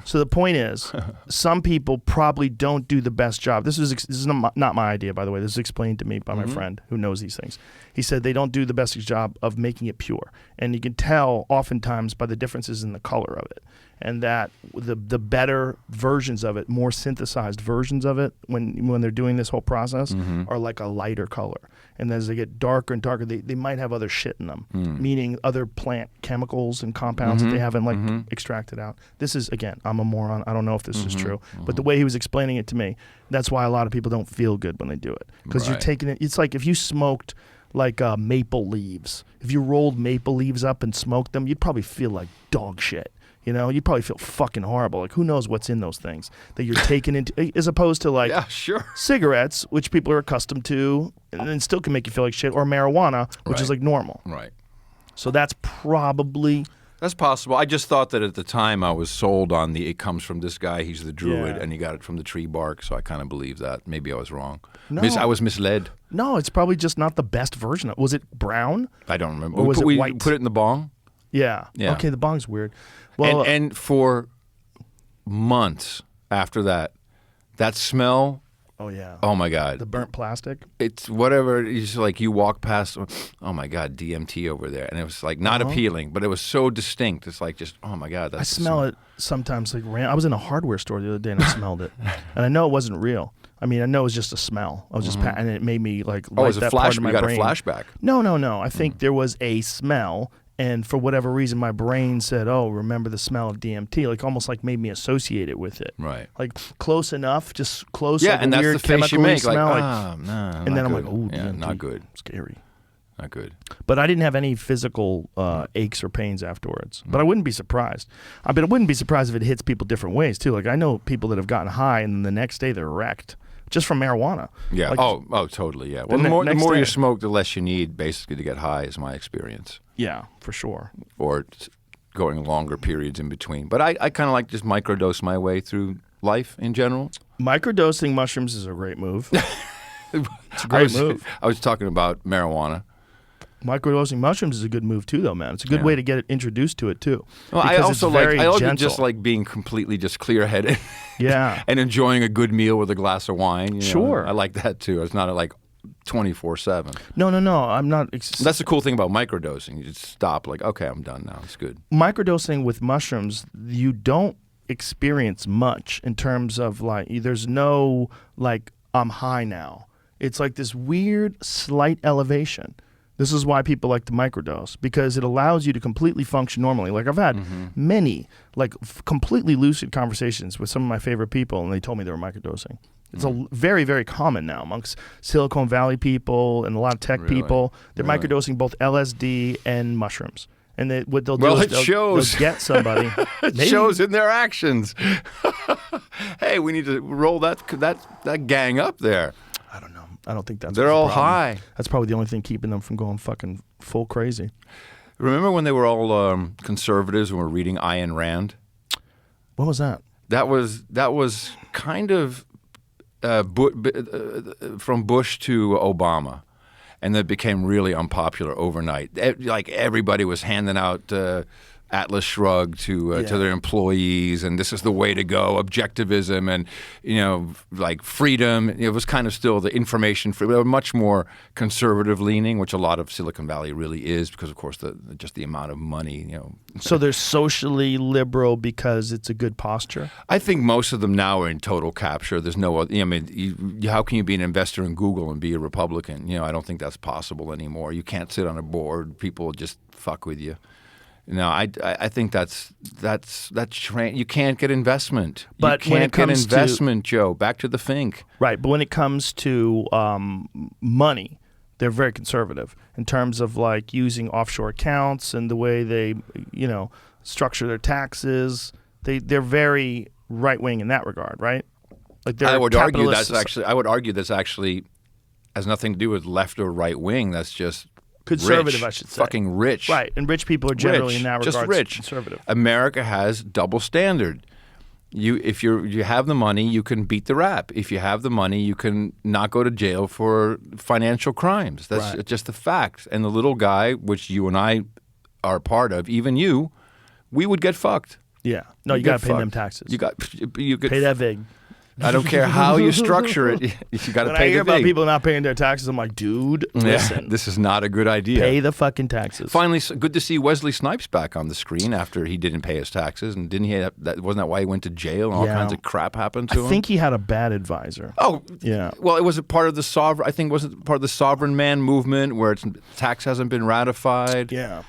So the point is, some people probably don't do the best job. This is not my idea, by the way. This is explained to me by my friend who knows these things. He said they don't do the best job of making it pure. And you can tell oftentimes by the differences in the color of it. And that the better versions of it, more synthesized versions of it, when they're doing this whole process, are like a lighter color. And as they get darker and darker, they might have other shit in them, meaning other plant chemicals and compounds that they haven't extracted out. This is, again, I'm a moron. I don't know if this is true. But the way he was explaining it to me, that's why a lot of people don't feel good when they do it. Because you're taking it, it's like if you smoked like maple leaves. If you rolled maple leaves up and smoked them, you'd probably feel like dog shit. You know, you'd probably feel fucking horrible. Like, who knows what's in those things that you're taking into, as opposed to like cigarettes, which people are accustomed to, and then still can make you feel like shit, or marijuana, which is like normal. Right. So that's probably. That's possible. I just thought that at the time I was sold on it comes from this guy, he's the druid, and he got it from the tree bark, so I kind of believe that. Maybe I was wrong. No. I was misled. No, it's probably just not the best version of it. Was it brown? I don't remember. Or was it we white? Put it in the bong? Yeah. Yeah. Okay, the bong's weird. Well, and for months after that, that smell, oh yeah. Oh my God. The burnt plastic? It's whatever, it's just like you walk past, oh my God, DMT over there. And it was like not appealing, but it was so distinct. It's like just, oh my God. That's I smell it sometimes like I was in a hardware store the other day and I smelled it. And I know it wasn't real. I mean, I know it was just a smell. I was just, and it made me like, oh, it was a part of my you got brain. a flashback. No. I think there was a smell. And for whatever reason, my brain said, oh, remember the smell of DMT, like almost like made me associate it with it. Right. Like close enough, just close. Yeah, like and a that's weird the face you chemically make. smell, like, no, and then I'm good. like, oh, yeah, DMT. not good. Scary. Not good. But I didn't have any physical aches or pains afterwards. But I wouldn't be surprised. I mean, I wouldn't be surprised if it hits people different ways, too. Like, I know people that have gotten high and then the next day they're wrecked. Just from marijuana. Yeah. Like, oh, totally. Yeah. Well, the more you smoke, the less you need, basically, to get high, is my experience. Yeah, for sure. Or going longer periods in between. But I kind of like just microdose my way through life in general. Microdosing mushrooms is a great move. It's a great move. I was talking about marijuana. Microdosing mushrooms is a good move too, though, man. It's a good way to get introduced to it too. Well, I also gentle. just like being completely just clear-headed. Yeah. And enjoying a good meal with a glass of wine. Sure. I like that too. It's not like 24/7. No. I'm not. That's the cool thing about microdosing. You just stop. Like, okay, I'm done now. It's good. Microdosing with mushrooms, you don't experience much in terms of like. There's no like I'm high now. It's like this weird slight elevation. This is why people like to microdose, because it allows you to completely function normally. Like I've had many like completely lucid conversations with some of my favorite people, and they told me they were microdosing. It's a very, very common now amongst Silicon Valley people and a lot of tech people. They're microdosing both LSD and mushrooms. And what they'll do is they'll get somebody. It shows in their actions. Hey, we need to roll that gang up there. I don't know. I don't think that's. They're all high. That's probably the only thing keeping them from going fucking full crazy. Remember when they were all conservatives and were reading Ayn Rand? What was that? That was kind of from Bush to Obama, and that became really unpopular overnight. Like everybody was handing out Atlas Shrugged to their employees, and this is the way to go, objectivism and, like freedom. It was kind of still the information free, but much more conservative leaning, which a lot of Silicon Valley really is because, of course, just the amount of money, So they're socially liberal because it's a good posture? I think most of them now are in total capture. There's no other, how can you be an investor in Google and be a Republican? I don't think that's possible anymore. You can't sit on a board. People just fuck with you. No, I think that's you can't get investment. But you when can't it comes get investment, Joe. Back to the think. Right, but when it comes to money, they're very conservative in terms of like using offshore accounts and the way they, structure their taxes. They're very right wing in that regard, right? Like I would argue that's actually has nothing to do with left or right wing. That's just conservative, rich, I should say. Fucking rich. Right, and rich people are generally in that regard just rich. Conservative. America has double standard. If you have the money, you can beat the rap. If you have the money, you can not go to jail for financial crimes. That's just the fact. And the little guy, which you and I are part of, even you, we would get fucked. Yeah. No, you get got to pay them fucked. taxes. You could pay that vig. I don't care how you structure it. You got to When I pay hear the about vig. people not paying their taxes, I'm like, dude, listen. This is not a good idea. Pay the fucking taxes. Finally, good to see Wesley Snipes back on the screen after he didn't pay his taxes, and didn't he? Wasn't that why he went to jail and all Yeah. kinds of crap happened to him? I think he had a bad advisor. Oh, Yeah. Well, it was a part of the sovereign. I think it was part of the sovereign man movement where tax hasn't been ratified. Yeah.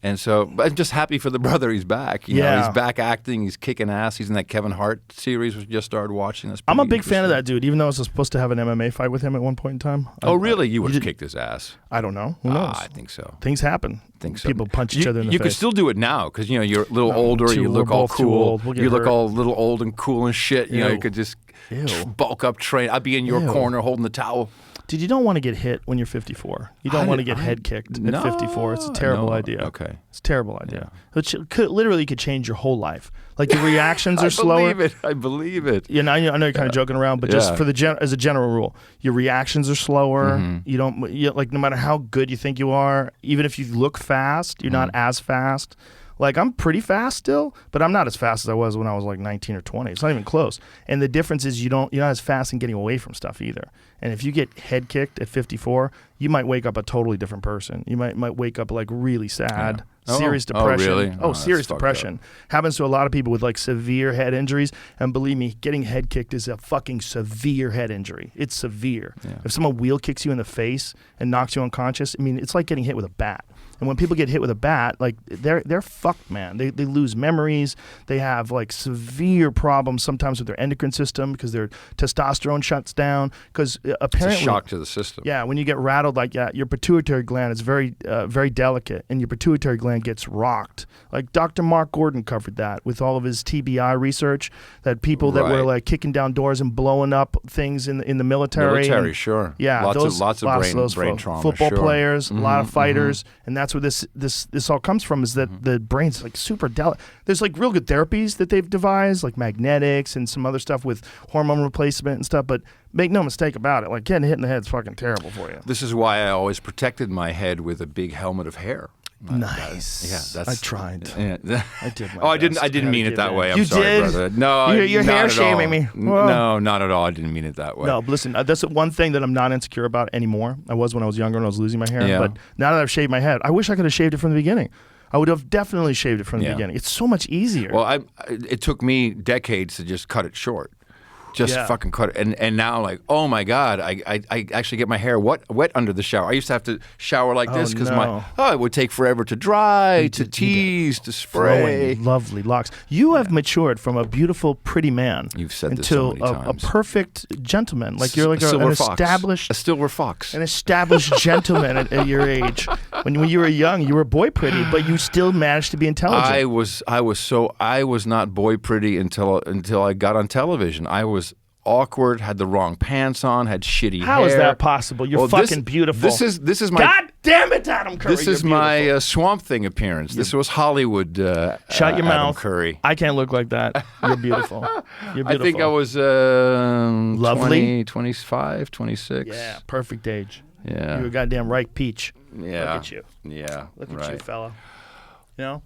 And so, but I'm just happy for the brother. He's back. You know, Yeah. he's back acting. He's kicking ass. He's in that Kevin Hart series, which we just started watching. That's I'm a pretty big fan of that interesting. dude, even though I was supposed to have an MMA fight with him at one point in time. Oh, really? You He would have did- kicked his ass. I don't know. Who knows? I think so. Things happen. Think so. People punch each other in the You face. could still do it now because you know you're a little No, older. You we're look all both too cool. old. We'll get You look hurt. all a little old and cool and shit. You know, Ew. you could just Ew. bulk up, train. I'd be in your Ew. corner holding the towel. Dude, you don't want to get hit when you're 54. You don't want to get head kicked no, at 54. It's a terrible no. idea. Okay. It's a terrible idea. It literally could change your whole life. Like your reactions are slower. I believe it. You know, I know you're kind of joking around, but just Yeah. for as a general rule, your reactions are slower. Mm-hmm. You don't like no matter how good you think you are, even if you look fast, you're not Mm-hmm. as fast. Like I'm pretty fast still, but I'm not as fast as I was when I was like 19 or 20. It's not even close. And the difference is you're not as fast in getting away from stuff either. And if you get head kicked at 54, you might wake up a totally different person. You might wake up like really sad, Yeah. Oh. serious Oh, depression. really? Oh, that's Serious fucked depression. Happens to a lot of people with like severe head injuries. And believe me, getting head kicked is a fucking severe head injury. It's severe. Yeah. If someone wheel kicks you in the face and knocks you unconscious, I mean, it's like getting hit with a bat. And when people get hit with a bat, like they're fucked, man. They lose memories. They have like severe problems sometimes with their endocrine system because their testosterone shuts down. Because apparently, It's a shock to the system. yeah, when you get rattled like that, your pituitary gland is very delicate, and your pituitary gland gets rocked. Like Dr. Mark Gordon covered that with all of his TBI research. That people that were Right. like kicking down doors and blowing up things in the military. Military, and- sure. Yeah, lots of brain those brain folks. trauma. Football sure. players, a lot of Mhm, fighters, and that's where this all comes from. Is that the brain's like super delicate. There's like real good therapies that they've devised, like magnetics and some other stuff with hormone replacement and stuff. But make no mistake about it, like getting hit in the head is fucking terrible for you. This is why I always protected my head with a big helmet of hair. Nice. Yeah, that's. I tried. Yeah. I did my Oh, I didn't. best. I didn't Had to mean it give that in. way. I'm You sorry, did? brother. No, You're not hair at shaming all. me. Whoa. No, not at all. I didn't mean it that way. No, but listen, that's one thing that I'm not insecure about anymore. I was when I was younger and I was losing my hair. Yeah. But now that I've shaved my head, I wish I could have shaved it from the beginning. I would have definitely shaved it from the Yeah. beginning. It's so much easier. Well, it took me decades to just cut it short. Just Yeah. fucking cut it. And now, like, oh my God, I actually get my hair wet under the shower. I used to have to shower like this because no. it would take forever to dry, to tease, to spray. Flowing, lovely locks. You have matured from a beautiful, pretty man You've said this so into many a times. perfect gentleman. Like you're like A an silver fox. established, A silver fox. an established gentleman at your age. When you were young, you were boy pretty, but you still managed to be intelligent. I was not boy pretty until I got on television. I was awkward, had the wrong pants on, had shitty hair. How is that possible? You're Well, fucking beautiful. This is my God damn it, Adam Curry. This is you're my beautiful. Swamp Thing appearance. This was Hollywood. Shut your Adam mouth. Curry. I can't look like that. You're beautiful. You're beautiful. I think I was Lovely. 20, 25, 26. Yeah, perfect age. Yeah. You're a goddamn ripe peach. Yeah. Look at you. Yeah. Look at right. you, fella. You know?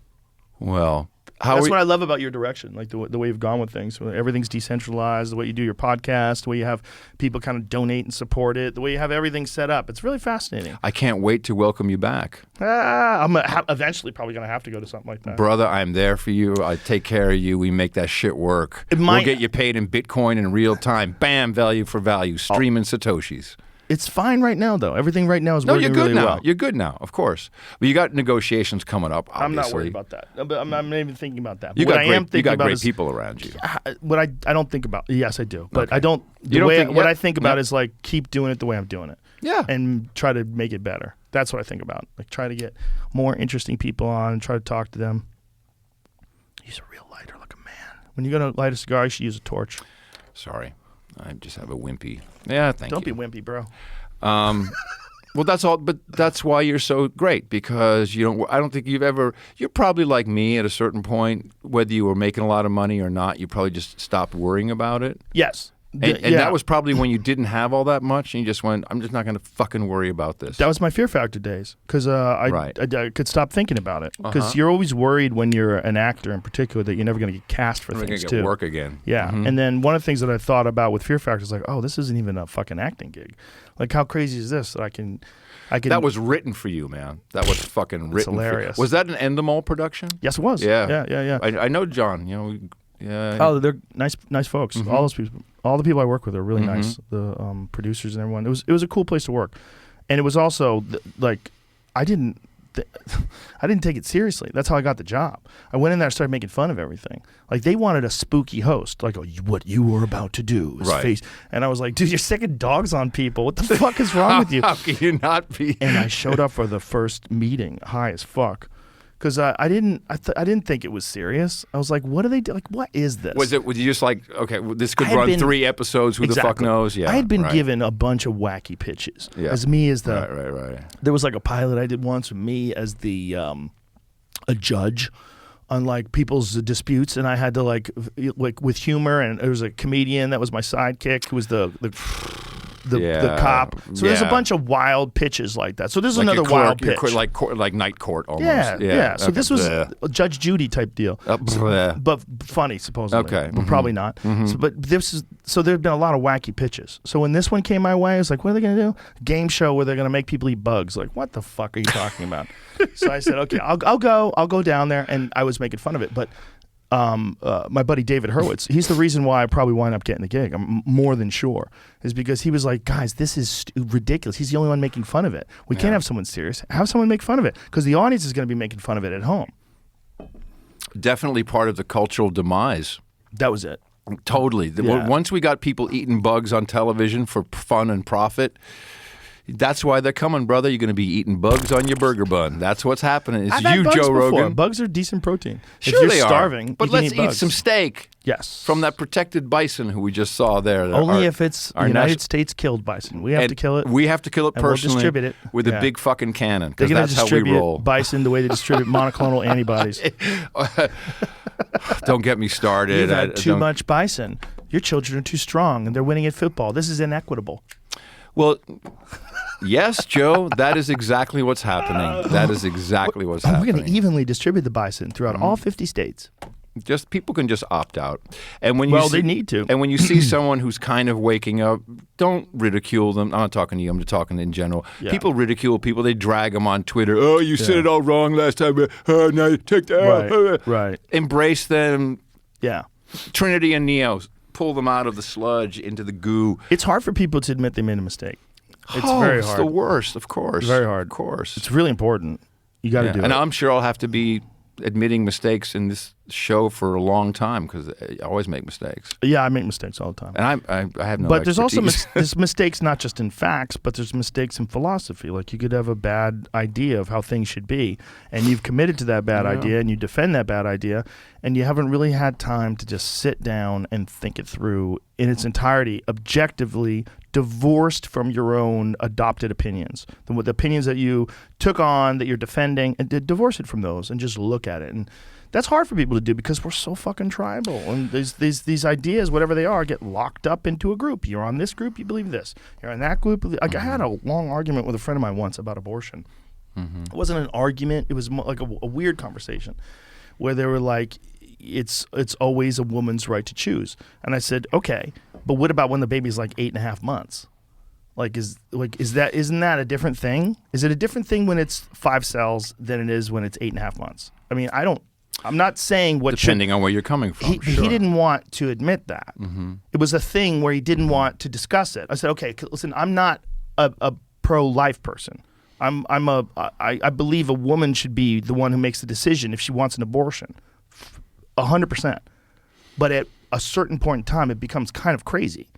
Well, That's what I love about your direction, like the way you've gone with things. Everything's decentralized, the way you do your podcast, the way you have people kind of donate and support it, the way you have everything set up. It's really fascinating. I can't wait to welcome you back. I'm eventually probably going to have to go to something like that. Brother, I'm there for you. I take care of you. We make that shit work. might- We'll get you paid in Bitcoin in real time. Bam, value for value. Streaming Satoshis. It's fine right now, though. Everything right now is No, working you're good really now. well. You're good now, of course. But you got negotiations coming up, obviously. I'm not worried about that. But I'm not even thinking about that. You What got I am great, thinking you got about great is people around you. what I don't think about. Yes, I do, but Okay. I don't. You don't think- what yeah. I think about Yeah. is like keep doing it the way I'm doing it. Yeah. And try to make it better. That's what I think about. Like try to get more interesting people on and try to talk to them. Use a real lighter like a man. When you're gonna light a cigar, you should use a torch. Sorry. I just have a wimpy. Yeah, thank Don't you. be wimpy, bro. Well, that's all. But that's why you're so great, because you don't. I don't think you've ever. You're probably like me at a certain point. Whether you were making a lot of money or not, you probably just stopped worrying about it. Yes. And that was probably when you didn't have all that much, and you just went, I'm just not going to fucking worry about this. That was my Fear Factor days, because I could stop thinking about it. Because you're always worried when you're an actor in particular that you're never going to get cast for things, too. Work again. Yeah, and then one of the things that I thought about with Fear Factor is like, oh, this isn't even a fucking acting gig. Like, how crazy is this that I can... That was written for you, man. That was fucking written. Hilarious. Was that an Endemol production? Yes, it was. Yeah. I know John. You know. Yeah. Oh, they're nice folks. All those people, all the people I work with are really nice. The producers and everyone. It was a cool place to work, and it was also like I didn't take it seriously. That's how I got the job. I went in there and started making fun of everything. Like, they wanted a spooky host. Like, what you were about to do is face. And I was like, dude, you're sicking dogs on people. What the fuck is wrong with you? How can you not be? And I showed up for the first meeting high as fuck. Because I didn't think it was serious. I was like, what do they do? Like, what is this? Was you just like, okay, this could run 3 episodes, who the fuck knows? Yeah, I had been given a bunch of wacky pitches. Yeah. As me as the... Right. There was like a pilot I did once with me as the a judge on like people's disputes, and I had to like with humor, and there was a comedian that was my sidekick who was the cop. So there's a bunch of wild pitches like that. So this is like another wild pitch. Like night court almost. Yeah. So this was a Judge Judy type deal. But funny, supposedly. Okay. But probably not. So there've been a lot of wacky pitches. So when this one came my way, I was like, what are they going to do? Game show where they're going to make people eat bugs. Like, what the fuck are you talking about? So I said, okay, I'll go down there. And I was making fun of it. But my buddy David Hurwitz, he's the reason why I probably wind up getting the gig. I'm more than sure, is because he was like, guys, this is ridiculous. He's the only one making fun of it. We can't have someone serious. Have someone make fun of it, because the audience is going to be making fun of it at home. Definitely part of the cultural demise. That was it. Totally. Once we got people eating bugs on television for fun and profit, that's why they're coming, brother. You're going to be eating bugs on your burger bun. That's what's happening. It's you, Joe Rogan. Bugs are decent protein. Sure, if you're starving, but let's eat some steak. Yes, from that protected bison who we just saw there. Only if it's United States killed bison. We have to kill it. We have to kill it personally. We'll distribute it with a big fucking cannon, because that's how we roll. Bison the way they distribute monoclonal antibodies. Don't get me started. You've had too much bison. Your children are too strong, and they're winning at football. This is inequitable. Well, yes, Joe, that is exactly what's happening. That is exactly what's happening. We're going to evenly distribute the bison throughout all 50 states. Just people can just opt out, and when they need to. And when you see someone who's kind of waking up, don't ridicule them. I'm not talking to you. I'm just talking in general. Yeah. People ridicule people. They drag them on Twitter. Oh, you said it all wrong last time. Oh, now you take that. Right. Embrace them. Yeah. Trinity and Neo. Pull them out of the sludge into the goo. It's hard for people to admit they made a mistake. It's very hard. It's the worst, of course. Very hard. Of course. It's really important. You got to do it. And I'm sure I'll have to be admitting mistakes in this show for a long time, because I always make mistakes. Yeah, I make mistakes all the time. And I have no But there's also there's mistakes not just in facts, but there's mistakes in philosophy. Like, you could have a bad idea of how things should be, and you've committed to that bad idea, and you defend that bad idea, and you haven't really had time to just sit down and think it through in its entirety, objectively, divorced from your own adopted opinions. The opinions that you took on, that you're defending, and divorce it from those and just look at it. And that's hard for people to do, because we're so fucking tribal. And these ideas, whatever they are, get locked up into a group. You're on this group, you believe this. You're on that group. Like, I had a long argument with a friend of mine once about abortion. It wasn't an argument. It was like a weird conversation where they were like, it's always a woman's right to choose. And I said, okay, but what about when the baby's like 8.5 months? Isn't that a different thing? Is it a different thing when it's 5 cells than it is when it's 8.5 months? I mean, I'm not saying what depending on where you're coming from. He didn't want to admit that. It was a thing where he didn't want to discuss it. I said, okay, listen, I'm not a pro-life person. I believe a woman should be the one who makes the decision if she wants an abortion. 100%. But at a certain point in time, it becomes kind of crazy,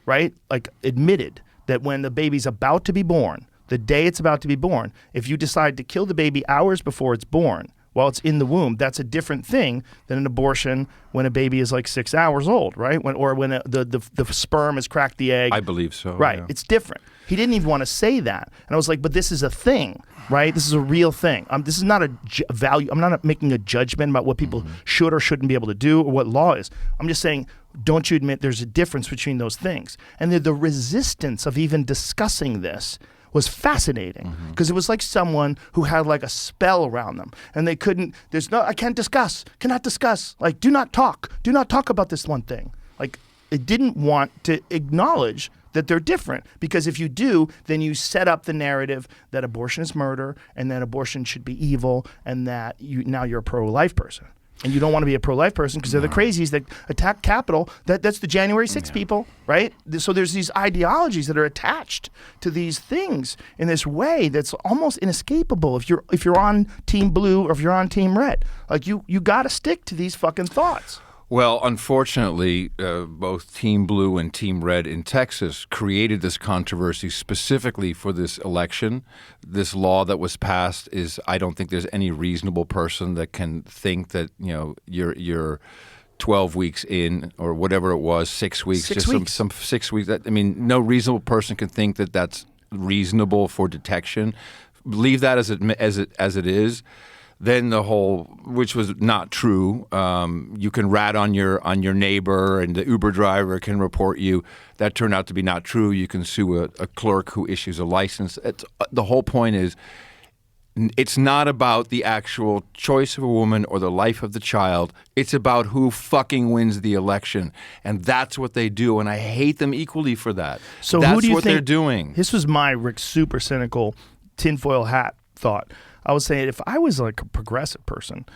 right? Like, admitted that when the baby's about to be born, the day it's about to be born, if you decide to kill the baby hours before it's born, while it's in the womb, that's a different thing than an abortion when a baby is like 6 hours old, right? When the sperm has cracked the egg. I believe so. Right. Yeah. It's different. He didn't even want to say that. And I was like, but this is a thing, right? This is a real thing. This is not a value. I'm not making a judgment about what people should or shouldn't be able to do or what law is. I'm just saying, don't you admit there's a difference between those things? And the resistance of even discussing this was fascinating because it was like someone who had like a spell around them and they couldn't, I cannot discuss, like do not talk about this one thing. Like it didn't want to acknowledge that they're different because if you do, then you set up the narrative that abortion is murder and that abortion should be evil and that now you're a pro-life person. And you don't want to be a pro-life person because they're the crazies that attack Capitol. That's the January 6th people, right? So there's these ideologies that are attached to these things in this way that's almost inescapable if you're on Team Blue or if you're on Team Red. Like you got to stick to these fucking thoughts. Well, unfortunately, both Team Blue and Team Red in Texas created this controversy specifically for this election. This law that was passed I don't think there's any reasonable person that can think that, you're 12 weeks in or whatever it was, 6 weeks. 6 weeks. Some 6 weeks. No reasonable person can think that that's reasonable for detection. Leave that as it is. Then the whole, which was not true, you can rat on your neighbor and the Uber driver can report you. That turned out to be not true. You can sue a clerk who issues a license. The whole point is it's not about the actual choice of a woman or the life of the child. It's about who fucking wins the election. And that's what they do. And I hate them equally for that. So that's who do you what think, they're doing. This was my super cynical tinfoil hat thought. I was saying if I was like a progressive person,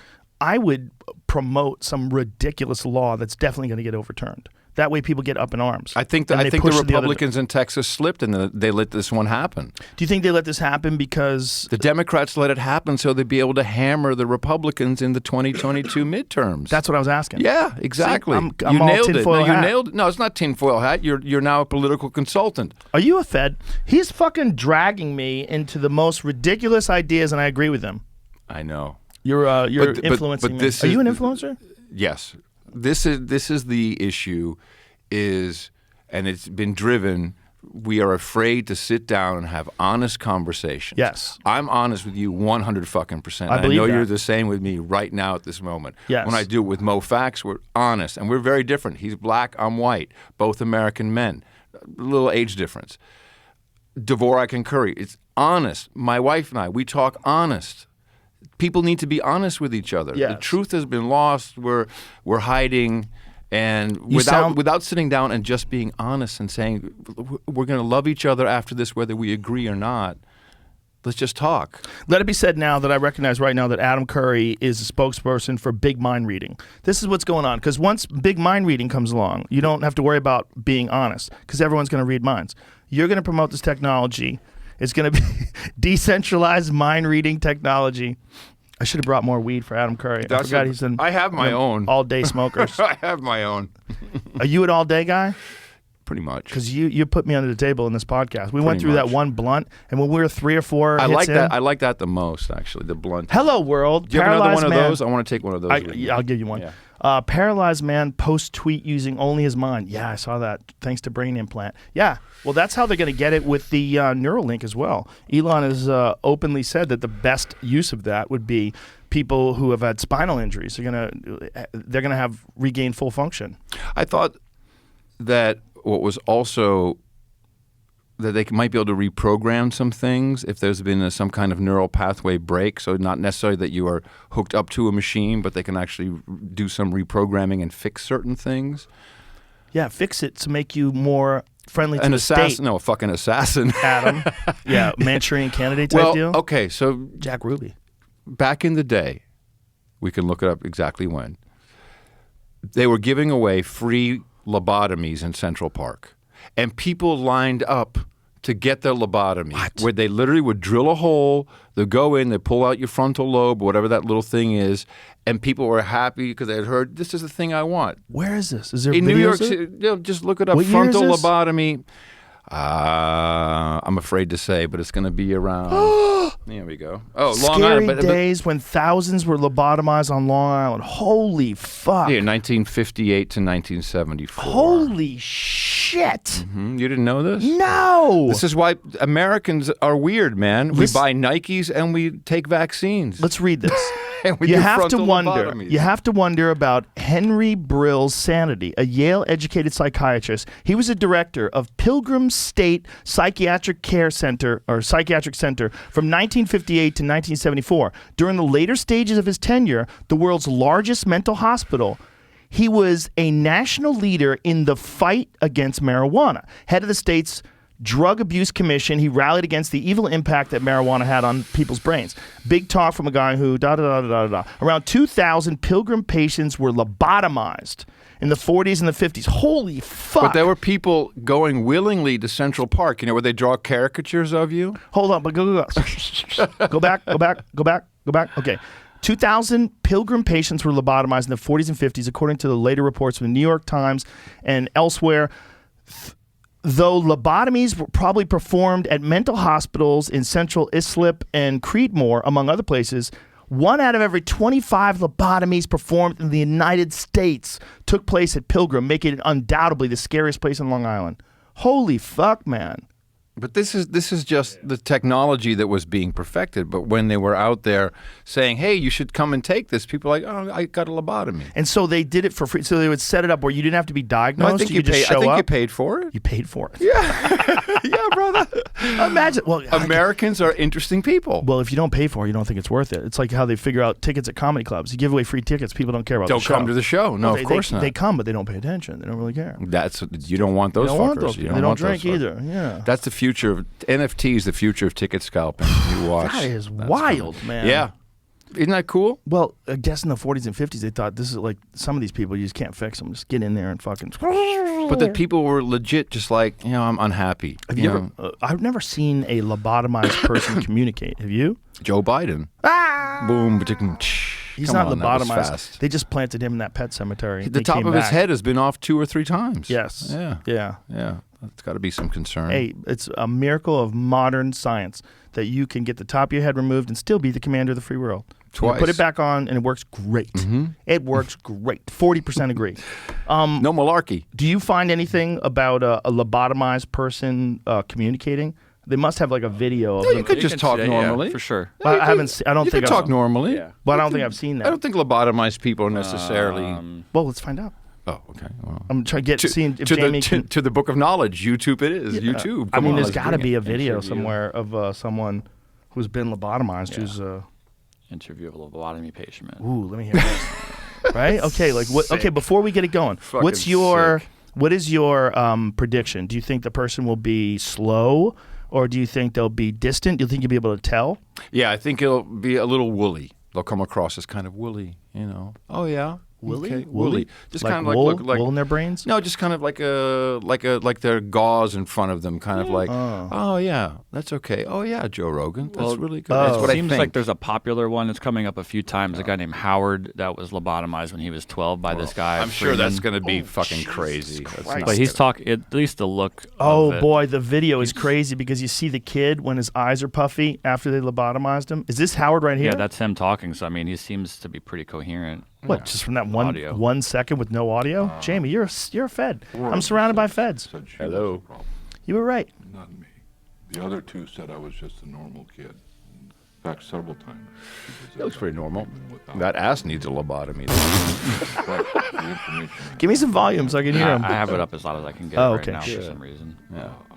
I would promote some ridiculous law that's definitely going to get overturned. That way people get up in arms. I think the Republicans in Texas slipped and they let this one happen. Do you think they let this happen because the Democrats let it happen so they'd be able to hammer the Republicans in the 2022 midterms? That's what I was asking. Yeah, exactly. See, I'm all nailed it. tinfoil hat. You nailed it. No, it's not tinfoil hat. You're now a political consultant. Are you a Fed? He's fucking dragging me into the most ridiculous ideas, and I agree with him. I know. You're influencing me. Are you an influencer? Yes. This is the issue and it's been driven. We are afraid to sit down and have honest conversations. Yes. I'm honest with you 100%. I believe know that. you're the same with me right now at this moment. Yes. When I do it with Mo Fax, we're honest and we're very different. He's black, I'm white, both American men. A little age difference. Dvorak and Curry, it's honest. My wife and I, we talk honest. People need to be honest with each other. Yes. The truth has been lost. We're hiding, and without sitting down and just being honest and saying we're going to love each other after this, whether we agree or not. Let's just talk. Let it be said now that I recognize right now that Adam Curry is a spokesperson for big mind reading. This is what's going on because once big mind reading comes along, you don't have to worry about being honest because everyone's going to read minds. You're going to promote this technology. It's going to be decentralized mind reading technology. I should have brought more weed for Adam Curry. I forgot he's in. I have my own. All day smokers. I have my own. Are you an all day guy? Pretty much. Because you put me under the table in this podcast. We went Pretty through much. that one blunt, and when we were 3 or 4 hits I in, like that the most, actually. The blunt. Hello world. Do you have another Paralyzed one of man. those? I want to take one of those. with you. I'll give you one. Yeah. Paralyzed man post tweet using only his mind. Yeah, I saw that. Thanks to brain implant. Yeah. Well, that's how they're going to get it with the Neuralink as well. Elon has openly said that the best use of that would be people who have had spinal injuries. They're gonna have regained full function. I thought that what was also that they might be able to reprogram some things if there's been some kind of neural pathway break. So not necessarily that you are hooked up to a machine, but they can actually do some reprogramming and fix certain things. Yeah, fix it to make you more friendly to An the assassin? state. No, a fucking assassin. Adam. Yeah, Manchurian candidate type deal. Okay, so Jack Ruby. back in the day, we can look it up exactly when, they were giving away free lobotomies in Central Park. And people lined up to get their lobotomy, where they literally would drill a hole, they'd go in, they'd pull out your frontal lobe, whatever that little thing is, and people were happy because they had heard, this is the thing I want. Where is this? Is there In New videos York of City, it? just look it up, What year is frontal this? lobotomy. I'm afraid to say, but it's going to be around. There we go. Oh, Long Scary Island. days when thousands were lobotomized on Long Island. Holy fuck. Yeah, 1958 to 1974. Holy shit. You didn't know this? No. This is why Americans are weird, man. We Listen- buy Nikes and we take vaccines. Let's read this. And we You do have to frontal wonder. lobotomies. You have to wonder about Henry Brill's sanity, a Yale-educated psychiatrist. He was a director of Pilgrim State Psychiatric Care Center or Psychiatric Center from 1958 to 1974. During the later stages of his tenure, the world's largest mental hospital, he was a national leader in the fight against marijuana. Head of the state's Drug Abuse Commission, he rallied against the evil impact that marijuana had on people's brains. Big talk from a guy who Around 2,000 Pilgrim patients were lobotomized in the 40s and the 50s. Holy fuck. But there were people going willingly to Central Park, where they draw caricatures of you. Hold on, but go. Go back. Okay. 2,000 Pilgrim patients were lobotomized in the 40s and 50s, according to the later reports from the New York Times and elsewhere. Though lobotomies were probably performed at mental hospitals in Central Islip and Creedmoor, among other places, 1 out of every 25 lobotomies performed in the United States took place at Pilgrim, making it undoubtedly the scariest place on Long Island. Holy fuck, man. But this is just the technology that was being perfected. But when they were out there saying, hey, you should come and take this, people are like, oh, I got a lobotomy. And so they did it for free. So they would set it up where you didn't have to be diagnosed. No, I think you could just I show think up. you paid for it. You paid for it. Yeah, brother. Imagine. Well, Americans are interesting people. Well, if you don't pay for it, you don't think it's worth it. It's like how they figure out tickets at comedy clubs. You give away free tickets, people don't care about Don't the show. come to the show. No, They- of course not. They come, but they don't pay attention. They don't really care. You don't want those They don't fuckers. want those You people. They don't want those drink fuckers. either. Yeah. That's the future of NFT is the future of ticket scalping. You watch. That is That's wild, coming. man. Yeah. Isn't that cool? Well, I guess in the 40s and 50s, they thought this is like some of these people, you just can't fix them. Just get in there and fucking. But the people were legit just like, I'm unhappy. Have you ever? I've never seen a lobotomized person communicate. Have you? Joe Biden. Ah! Boom. He's Come not on, that was lobotomized. fast. They just planted him in that pet cemetery. The He top came of his back. head has been off 2 or 3 times. Yes. Yeah. Yeah. That's got to be some concern. Hey, it's a miracle of modern science that you can get the top of your head removed and still be the commander of the free world. You Twice. put it back on, and it works great. It works great. 40% agree. No malarkey. Do you find anything about a lobotomized person communicating? They must have like a video of You them. could just talk normally. Yeah, for sure. I haven't. I don't You think can talk normally. Yeah. But I don't think I've seen that. I don't think lobotomized people are necessarily. Well, let's find out. Oh, okay. Well. I'm trying to seeing if to Jamie the can. to the book of knowledge. YouTube it is. Yeah. YouTube. I Come mean, on, there's let's got to bring be it. a video Interview. somewhere of someone who's been lobotomized. Who's Interview of a lobotomy patient. ooh, let me hear this. Right? Okay, like what? Okay, before we get it going, Fucking what is your sick. prediction? Do you think the person will be slow, or do you think they'll be distant? Do you think you'll be able to tell? Yeah, I think it'll be a little woolly. They'll come across as kind of woolly. Oh yeah. Woolly? Okay. Woolly? Just Like kind of wool? like Wool in their brains? No, just kind of like their gauze in front of them, kind of like, oh yeah, that's okay. Oh yeah, Joe Rogan, that's really good. That's what It I seems think. like there's a popular one that's coming up a few times. A guy named Howard that was lobotomized when he was 12 by this guy. I'm sure Freeman. that's going to be fucking crazy. That's Christ. not But he's gonna- talking. At least the look. Oh of it. boy, the video is crazy because you see the kid when his eyes are puffy after they lobotomized him. Is this Howard right here? Yeah, that's him talking. So I mean, he seems to be pretty coherent. What? Just from that Audio. 1 second with no audio? Jamie, you're a Fed. I'm surrounded by Feds. Said she Hello. was a problem, You were right. not me. The other 2 said I was just a normal kid. In fact, several times. That looks pretty normal. That ass needs a lobotomy. Give me some volume so I can hear him. I have it up as loud as I can get Oh, right okay. now Sure. for some reason.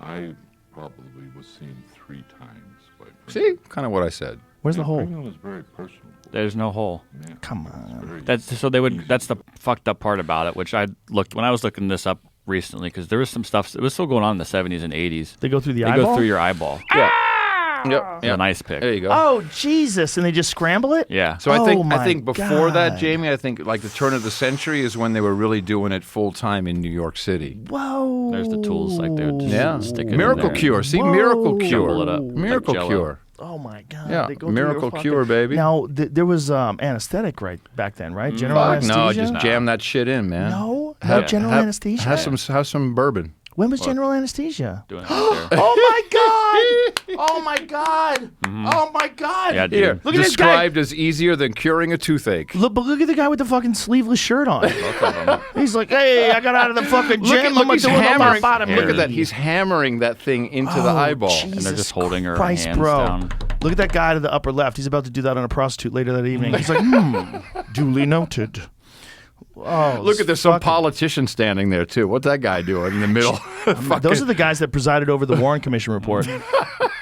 I probably was seen 3 times by See, kind of what I said. Where's the hole? Freeman was very personable. There's no hole. Yeah. Come on. Very That's so they would. That's the fucked up part about it, which I looked when I was looking this up recently because there was some stuff. It was still going on in the 70s and 80s. They go through the They eyeball? go through your eyeball. Yeah. It's a nice pick. There you go. Oh, Jesus. And they just scramble it? Yeah. So Oh I my think before that, God. Jamie, I think like the turn of the century is when they were really doing it full time in New York City. Whoa. There's the tools, like they would just Yeah. stick it in Miracle there. cure. See, Whoa. miracle cure. Jumble it up, like Miracle Jell-O. cure. Oh, my God. Yeah, They go through miracle your fucking- cure, baby. Now, there was anesthetic right back then, right? General Fuck anesthesia? no, just jam that shit in, man. No? No Have- general have- anesthesia? Have some bourbon. When was general anesthesia? Doing that there. Oh my god! Oh my god! Oh my god! Yeah, dude. Here, Look at this guy. described as easier than curing a toothache. Look, but look at the guy with the fucking sleeveless shirt on. Both of them. He's like, hey, I got out of the fucking Look gym. at I'm gonna he's do it on my hammering. bottom. Look at here. that. He's hammering that thing into the eyeball. Jesus And they're just holding her Christ, hands bro. down. Look at that guy to the upper left. He's about to do that on a prostitute later that evening. He's like, duly noted. Oh, Look at there's some fucking- politician standing there too. What's that guy doing in the middle? Those are the guys that presided over the Warren Commission report.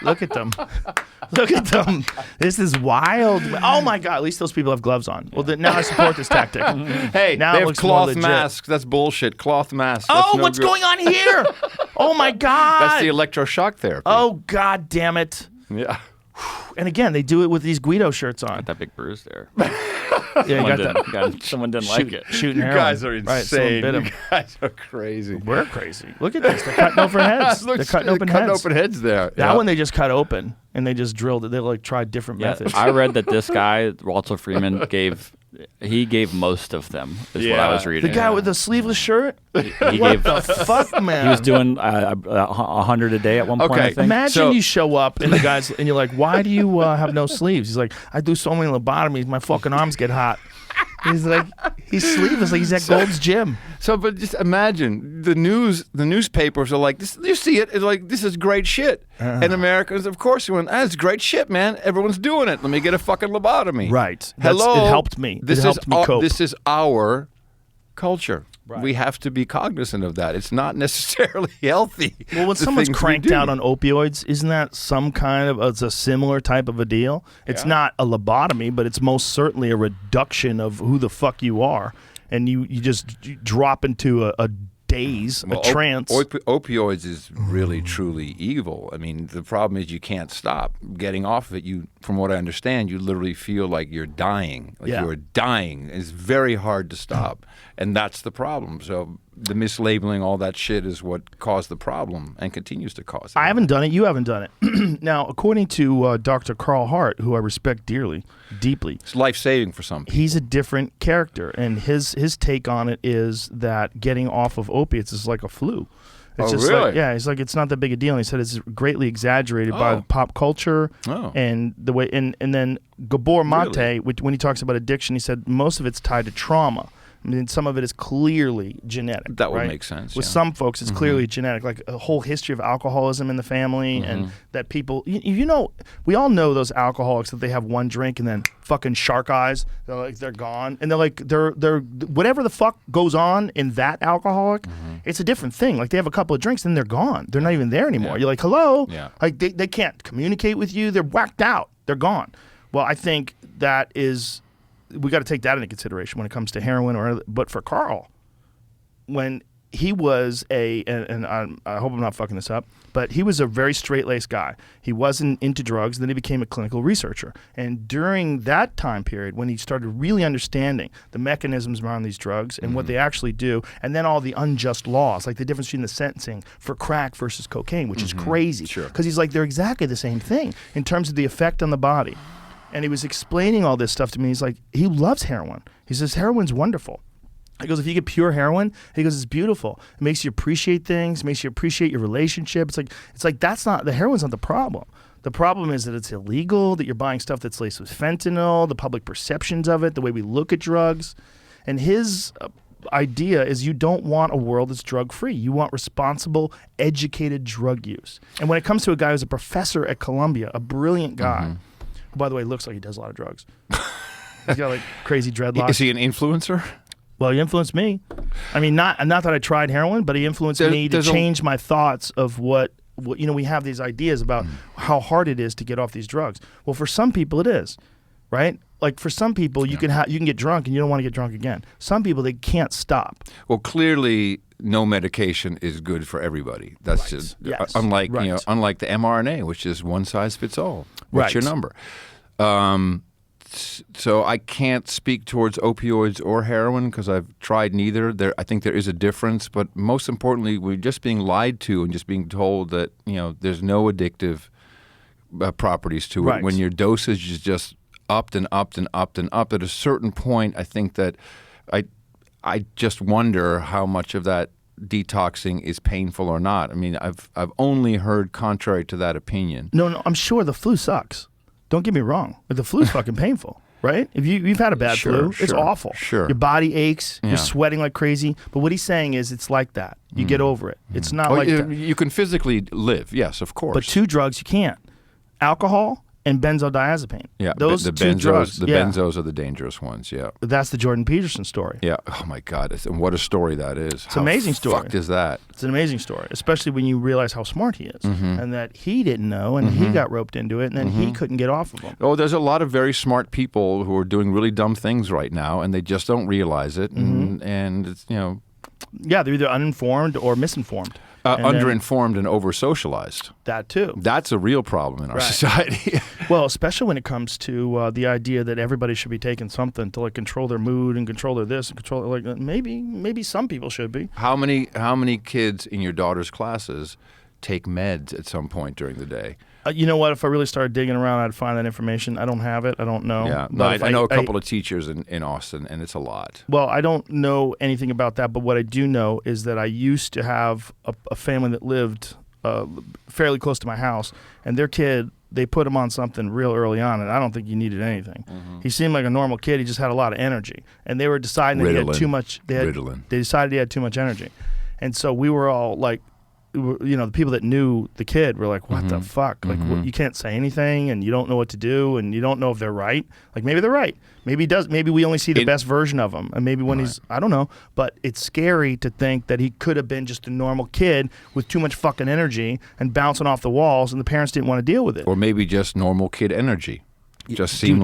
Look at them. Look at them. This is wild. Oh my God. At least those people have gloves on. Well, now I support this tactic. Hey, Now they it have looks more cloth legit. masks. That's bullshit. Cloth masks. Oh, That's no what's good. going on here? Oh my God. That's the electroshock therapy. Oh God damn it. yeah. And again, they do it with these Guido shirts on. Got that big bruise there. Yeah, you got that. Someone didn't like it. Shooting You heroin. guys are Right, someone insane. bit him. You guys are crazy. We're crazy. Look at this. They're cutting open heads. Look, They're cutting open heads. open heads there. That one they just cut open and they just drilled it. They like tried different Yeah, methods. I read that this guy, Walter Freeman, gave most of them. Is what I was the reading. guy with the sleeveless shirt. he What gave. the fuck, man? He was doing 100 a day at one point. Okay, I think. Imagine So- you show up and the guys and you're like, "Why do you have no sleeves?" He's like, "I do so many lobotomies, my fucking arms get hot." He's like, he's sleeveless, like he's at Gold's Gym. So, but just imagine the newspapers are like, this, you see it, it's like, this is great shit. And Americans, of course, went, that's great shit, man. Everyone's doing it. Let me get a fucking lobotomy. Right. That's- Hello. it helped me. It This helped is me cope. This is our culture. Right. We have to be cognizant of that. It's not necessarily healthy. Well, when the someone's things we cranked do. out on opioids, isn't that some kind of it's a similar type of a deal? It's not a lobotomy, but it's most certainly a reduction of who the fuck you are, and you just drop into a daze, Well, a trance. Opioids is really truly evil. I mean, the problem is you can't stop getting off of it. You, from what I understand, you literally feel like you're dying. Like Yeah. you're dying. It's very hard to stop, and that's the problem. So the mislabeling, all that shit, is what caused the problem and continues to cause it. I haven't done it. You haven't done it. Now, according to Dr. Carl Hart, who I respect deeply, It's life-saving for some people. he's a different character, and his take on it is that getting off of opiates is like a flu. It's Oh, just really? like, yeah, he's like, it's not that big a deal. And he said it's greatly exaggerated by Oh. pop culture Oh. and the way. And then Gabor Mate, Really? when he talks about addiction, he said most of it's tied to trauma. I mean, some of it is clearly genetic. That would right? make sense, With yeah. some folks, it's clearly genetic, like a whole history of alcoholism in the family, and that people, you know, we all know those alcoholics that they have one drink and then fucking shark eyes. They're like they're gone, and they're like they're whatever the fuck goes on in that alcoholic, it's a different thing. Like they have a couple of drinks, then they're gone. They're not even there anymore. Yeah. You're like, hello, Yeah. like they can't communicate with you. They're whacked out. They're gone. Well, I think that is. We got to take that into consideration when it comes to heroin. But for Carl, when he was and I hope I'm not fucking this up, but he was a very straight-laced guy. He wasn't into drugs. Then he became a clinical researcher. And during that time period, when he started really understanding the mechanisms around these drugs and what they actually do, and then all the unjust laws, like the difference between the sentencing for crack versus cocaine, which is crazy. Sure. Because he's like, they're exactly the same thing in terms of the effect on the body. And he was explaining all this stuff to me. He's like, he loves heroin. He says, heroin's wonderful. He goes, if you get pure heroin, he goes, it's beautiful. It makes you appreciate things, makes you appreciate your relationship. It's like that's not, the heroin's not the problem. The problem is that it's illegal, that you're buying stuff that's laced with fentanyl, the public perceptions of it, the way we look at drugs. And his idea is you don't want a world that's drug-free. You want responsible, educated drug use. And when it comes to a guy who's a professor at Columbia, a brilliant guy, who, by the way, looks like he does a lot of drugs. He's got like crazy dreadlocks. Is he an influencer? Well, he influenced me. I mean, not that I tried heroin, but he influenced me to change my thoughts of what you know. We have these ideas about how hard it is to get off these drugs. Well, for some people, it is, right? Like for some people, you can get drunk and you don't want to get drunk again. Some people, they can't stop. Well, clearly, no medication is good for everybody. That's just Yes. unlike Right. unlike the mRNA, which is one size fits all. What's your Right. number? So I can't speak towards opioids or heroin because I've tried neither. I think there is a difference, but most importantly, we're just being lied to and just being told that there's no addictive properties to it. Right. When your dosage is just upped and upped and upped and up, at a certain point, I think that I just wonder how much of that detoxing is painful or not. I mean, I've only heard contrary to that opinion. No, I'm sure the flu sucks. Don't get me wrong. But the flu's fucking painful, right? If you've had a bad flu, it's awful. Sure. Your body aches. Yeah. You're sweating like crazy. But what he's saying is it's like that. You get over it. It's not like that. You can physically live, yes, of course. But two drugs you can't. Alcohol and benzodiazepine. Yeah, those the two drugs. The benzos are the dangerous ones. Yeah, that's the Jordan Peterson story. yeah. Oh my God, and what a story that is! It's an amazing story. Fucked is that? It's an amazing story, especially when you realize how smart he is, and that he didn't know, and he got roped into it, and then he couldn't get off of him. Oh, there's a lot of very smart people who are doing really dumb things right now, and they just don't realize it, and it's, Yeah, they're either uninformed or misinformed. And then underinformed and over-socialized. that too. That's a real problem in our society. Well, especially when it comes to the idea that everybody should be taking something to like control their mood and control their this and control like maybe some people should be. How many kids in your daughter's classes take meds at some point during the day? You know what? If I really started digging around, I'd find that information. I don't have it. I don't know. Yeah, But I know a couple of teachers in Austin, and it's a lot. Well, I don't know anything about that, but what I do know is that I used to have a family that lived fairly close to my house, and their kid, they put him on something real early on, and I don't think he needed anything. He seemed like a normal kid. He just had a lot of energy, and they were deciding that he had too much. Ritalin. They decided he had too much energy, and so we were all like, the people that knew the kid were like, what the fuck? Like, you can't say anything, and you don't know what to do, and you don't know if they're right. Like, maybe they're right. Maybe he does. Maybe we only see the best version of him, and maybe when he's, I don't know. But it's scary to think that he could have been just a normal kid with too much fucking energy and bouncing off the walls, and the parents didn't want to deal with it. Or maybe just normal kid energy. Just seem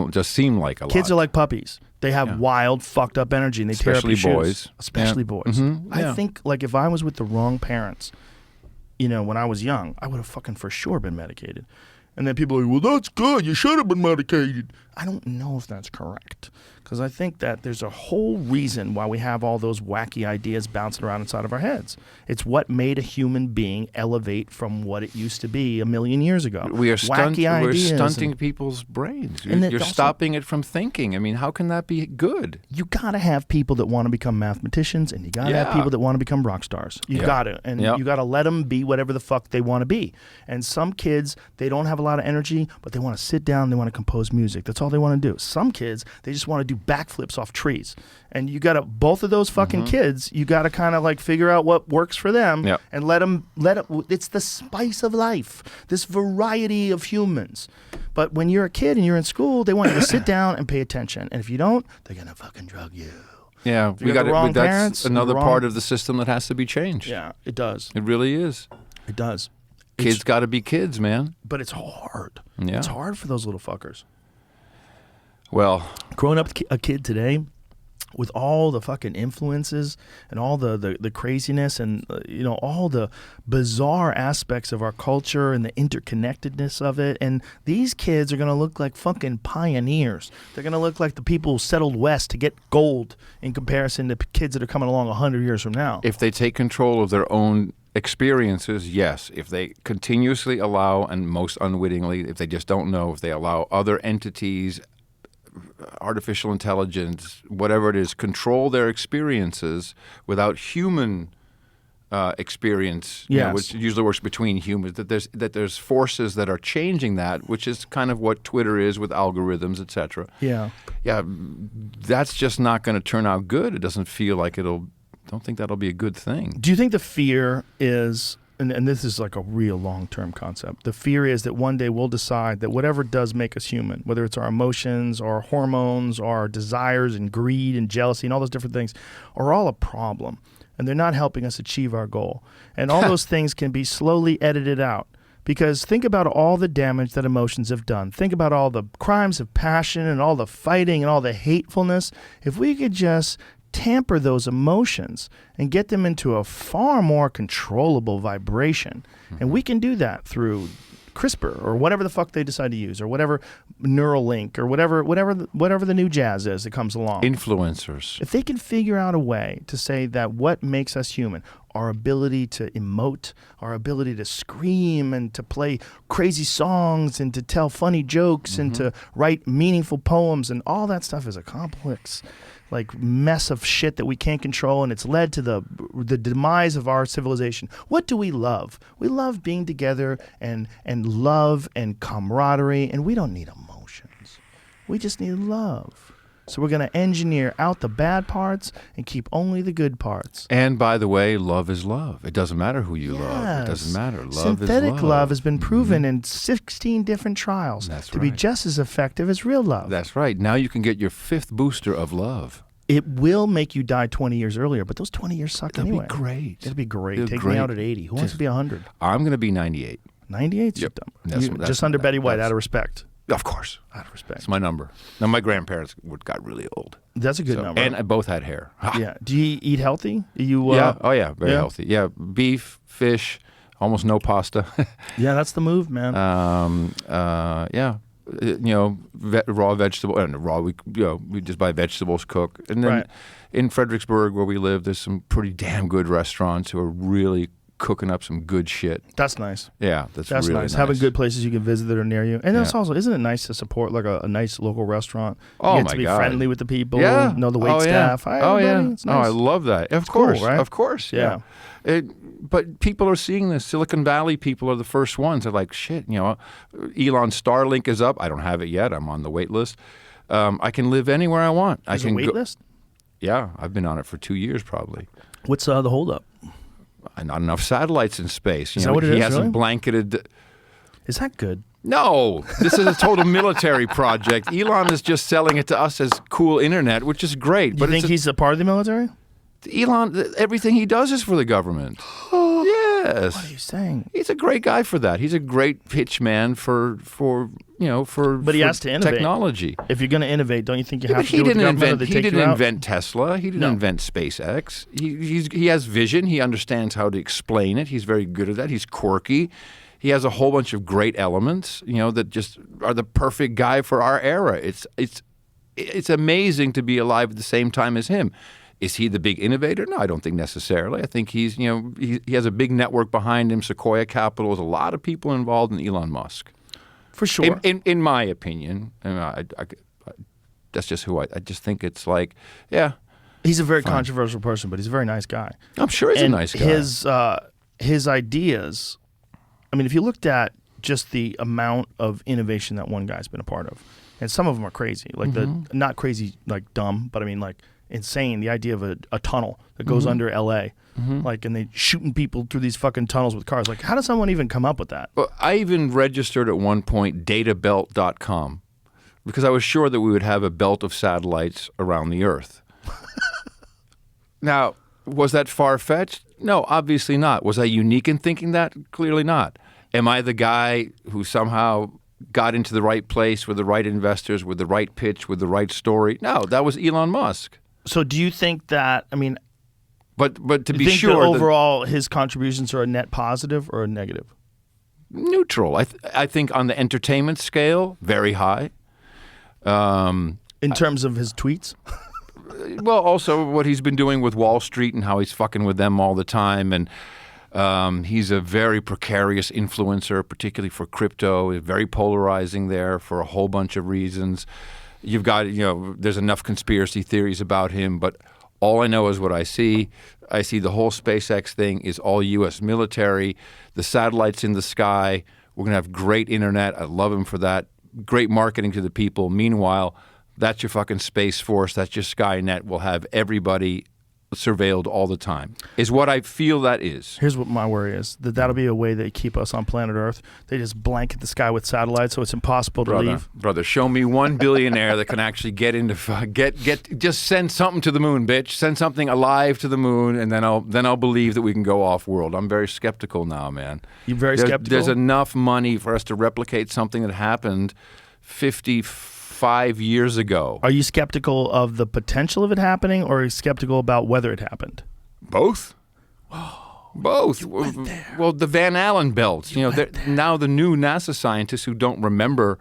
like a lot. Kids are like puppies. They have wild, fucked up energy, and they tear up your Especially shoes. boys. Especially boys. Yeah. I think, like, if I was with the wrong parents, when I was young, I would have fucking for sure been medicated. And then people are like, well, that's good. You should have been medicated. I don't know if that's correct. Because I think that there's a whole reason why we have all those wacky ideas bouncing around inside of our heads. It's what made a human being elevate from what it used to be a million years ago. We're Wacky stunting people's brains. And You're also- stopping it from thinking. I mean, how can that be good? You got to have people that want to become mathematicians, and you got to have people that want to become rock stars. You got to. And you got to let them be whatever the fuck they want to be. And some kids, they don't have a lot of energy, but they want to sit down, they want to compose music. That's all they want to do. Some kids, they just want to do backflips off trees. And you got to, both of those fucking kids, you got to kind of like figure out what works for them and let it, it's the spice of life, this variety of humans. But when you're a kid and you're in school, they want you to sit down and pay attention. And if you don't, they're going to fucking drug you. Yeah, you got the wrong that's parents, another wrong- part of the system that has to be changed. Yeah, it does. It really is. It does. Kids got to be kids, man. But it's hard. Yeah. It's hard for those little fuckers. Well, Growing up a kid today, with all the fucking influences and all the craziness and all the bizarre aspects of our culture and the interconnectedness of it, and these kids are going to look like fucking pioneers. They're going to look like the people who settled west to get gold in comparison to kids that are coming along 100 years from now. if they take control of their own experiences, yes. If they continuously allow, and most unwittingly, if they just don't know, if they allow other entities, artificial intelligence, whatever it is, control their experiences without human experience, Yes. which usually works between humans, that there's forces that are changing that, which is kind of what Twitter is with algorithms, etc. Yeah. Yeah, that's just not going to turn out good. It doesn't feel like don't think that'll be a good thing. Do you think the fear is, and this is like a real long-term concept, the fear is that one day we'll decide that whatever does make us human, whether it's our emotions, our hormones, our desires and greed and jealousy and all those different things, are all a problem, and they're not helping us achieve our goal. And all those things can be slowly edited out. Because think about all the damage that emotions have done. Think about all the crimes of passion and all the fighting and all the hatefulness. If we could just tamper those emotions and get them into a far more controllable vibration. And we can do that through CRISPR or whatever the fuck they decide to use, or whatever Neuralink or whatever the new jazz is that comes along. Influencers. If they can figure out a way to say that what makes us human, our ability to emote, our ability to scream and to play crazy songs and to tell funny jokes and to write meaningful poems, and all that stuff is a complex like mess of shit that we can't control, and it's led to the demise of our civilization. What do we love? We love being together and love and camaraderie, and we don't need emotions. We just need love. So we're going to engineer out the bad parts and keep only the good parts. And by the way, love is love. It doesn't matter who you love. It doesn't matter. Love Synthetic is love has been proven in 16 different trials to be just as effective as real love. That's right. Now you can get your 5th booster of love. It will make you die 20 years earlier, but those 20 years suck anyway. It'll be great. It'll be great. It'll Take great. me out at 80. Who wants to be 100? I'm going to be 98. 98? Yep. Dumb. Just under Betty White, out of respect. Of course. Out of respect. It's my number. Now, my grandparents got really old. That's a good number. And I both had hair. Yeah. Do you eat healthy? You yeah. Oh, yeah. Very healthy. Yeah. Beef, fish, almost no pasta. Yeah, that's the move, man. Yeah. Raw vegetable. We just buy vegetables, cook. And then in Fredericksburg, where we live, there's some pretty damn good restaurants who are really cooking up some good shit. That's nice. Yeah, that's really nice. Having good places you can visit that are near you. And it's also, isn't it nice to support like a nice local restaurant? Oh, you get to be friendly with the people, know the wait staff. Hi, yeah. It's nice. I love that. Of course, cool, right? Of course, yeah. But people are seeing this. Silicon Valley people are the first ones. They're like, shit, Elon Starlink is up. I don't have it yet. I'm on the wait list. I can live anywhere I want. There's a wait list? Yeah, I've been on it for 2 years probably. What's the holdup? Not enough satellites in space. Is that what it is? He hasn't really? blanketed. Is that good? No, this is a total military project. Elon is just selling it to us as cool internet, which is great. Do you think he's a part of the military? Elon, everything he does is for the government. Yes. What are you saying? He's a great guy for that. He's a great pitch man for But he has to innovate. Technology. If you're going to innovate, don't you think you have to he do didn't with the government? He didn't invent Tesla. He didn't invent SpaceX. He has vision. He understands how to explain it. He's very good at that. He's quirky. He has a whole bunch of great elements, that just are the perfect guy for our era. It's amazing to be alive at the same time as him. Is he the big innovator? No, I don't think necessarily. I think he's, he has a big network behind him. Sequoia Capital, there's a lot of people involved in Elon Musk. For sure. In my opinion, and that's just who I just think it's like, yeah. He's a very controversial person, but he's a very nice guy. I'm sure he's a nice guy. His ideas, if you looked at just the amount of innovation that one guy's been a part of, and some of them are crazy, like not crazy, like dumb, but like insane. The idea of a tunnel that goes under L.A., and they shooting people through these fucking tunnels with cars. Like, how does someone even come up with that? Well, I even registered at one point databelt.com because I was sure that we would have a belt of satellites around the Earth. Now, was that far-fetched? No, obviously not. Was I unique in thinking that? Clearly not. Am I the guy who somehow got into the right place with the right investors, with the right pitch, with the right story? No, that was Elon Musk. So do you think that, But to you be think sure, that overall his contributions are a net positive or a negative? Neutral. I think on the entertainment scale, very high. In terms of his tweets? Well, also what he's been doing with Wall Street and how he's fucking with them all the time. And he's a very precarious influencer, particularly for crypto. He's very polarizing there for a whole bunch of reasons. You've got, there's enough conspiracy theories about him, but all I know is what I see. I see the whole SpaceX thing is all U.S. military, the satellites in the sky. We're going to have great internet. I love him for that. Great marketing to the people. Meanwhile, that's your fucking Space Force. That's your Skynet. We'll have everybody surveilled all the time, is what I feel that is. Here's what my worry is, that'll be a way they keep us on planet Earth. They just blanket the sky with satellites so it's impossible to leave. Brother, show me one billionaire that can actually get into just send something to the moon, bitch. Send something alive to the moon, and then I'll believe that we can go off world. I'm very skeptical now, man. You're very skeptical? There's enough money for us to replicate something that happened 55 years ago. Are you skeptical of the potential of it happening, or are you skeptical about whether it happened? Both. Both. Went there. Well, the Van Allen belts. Now the new NASA scientists who don't remember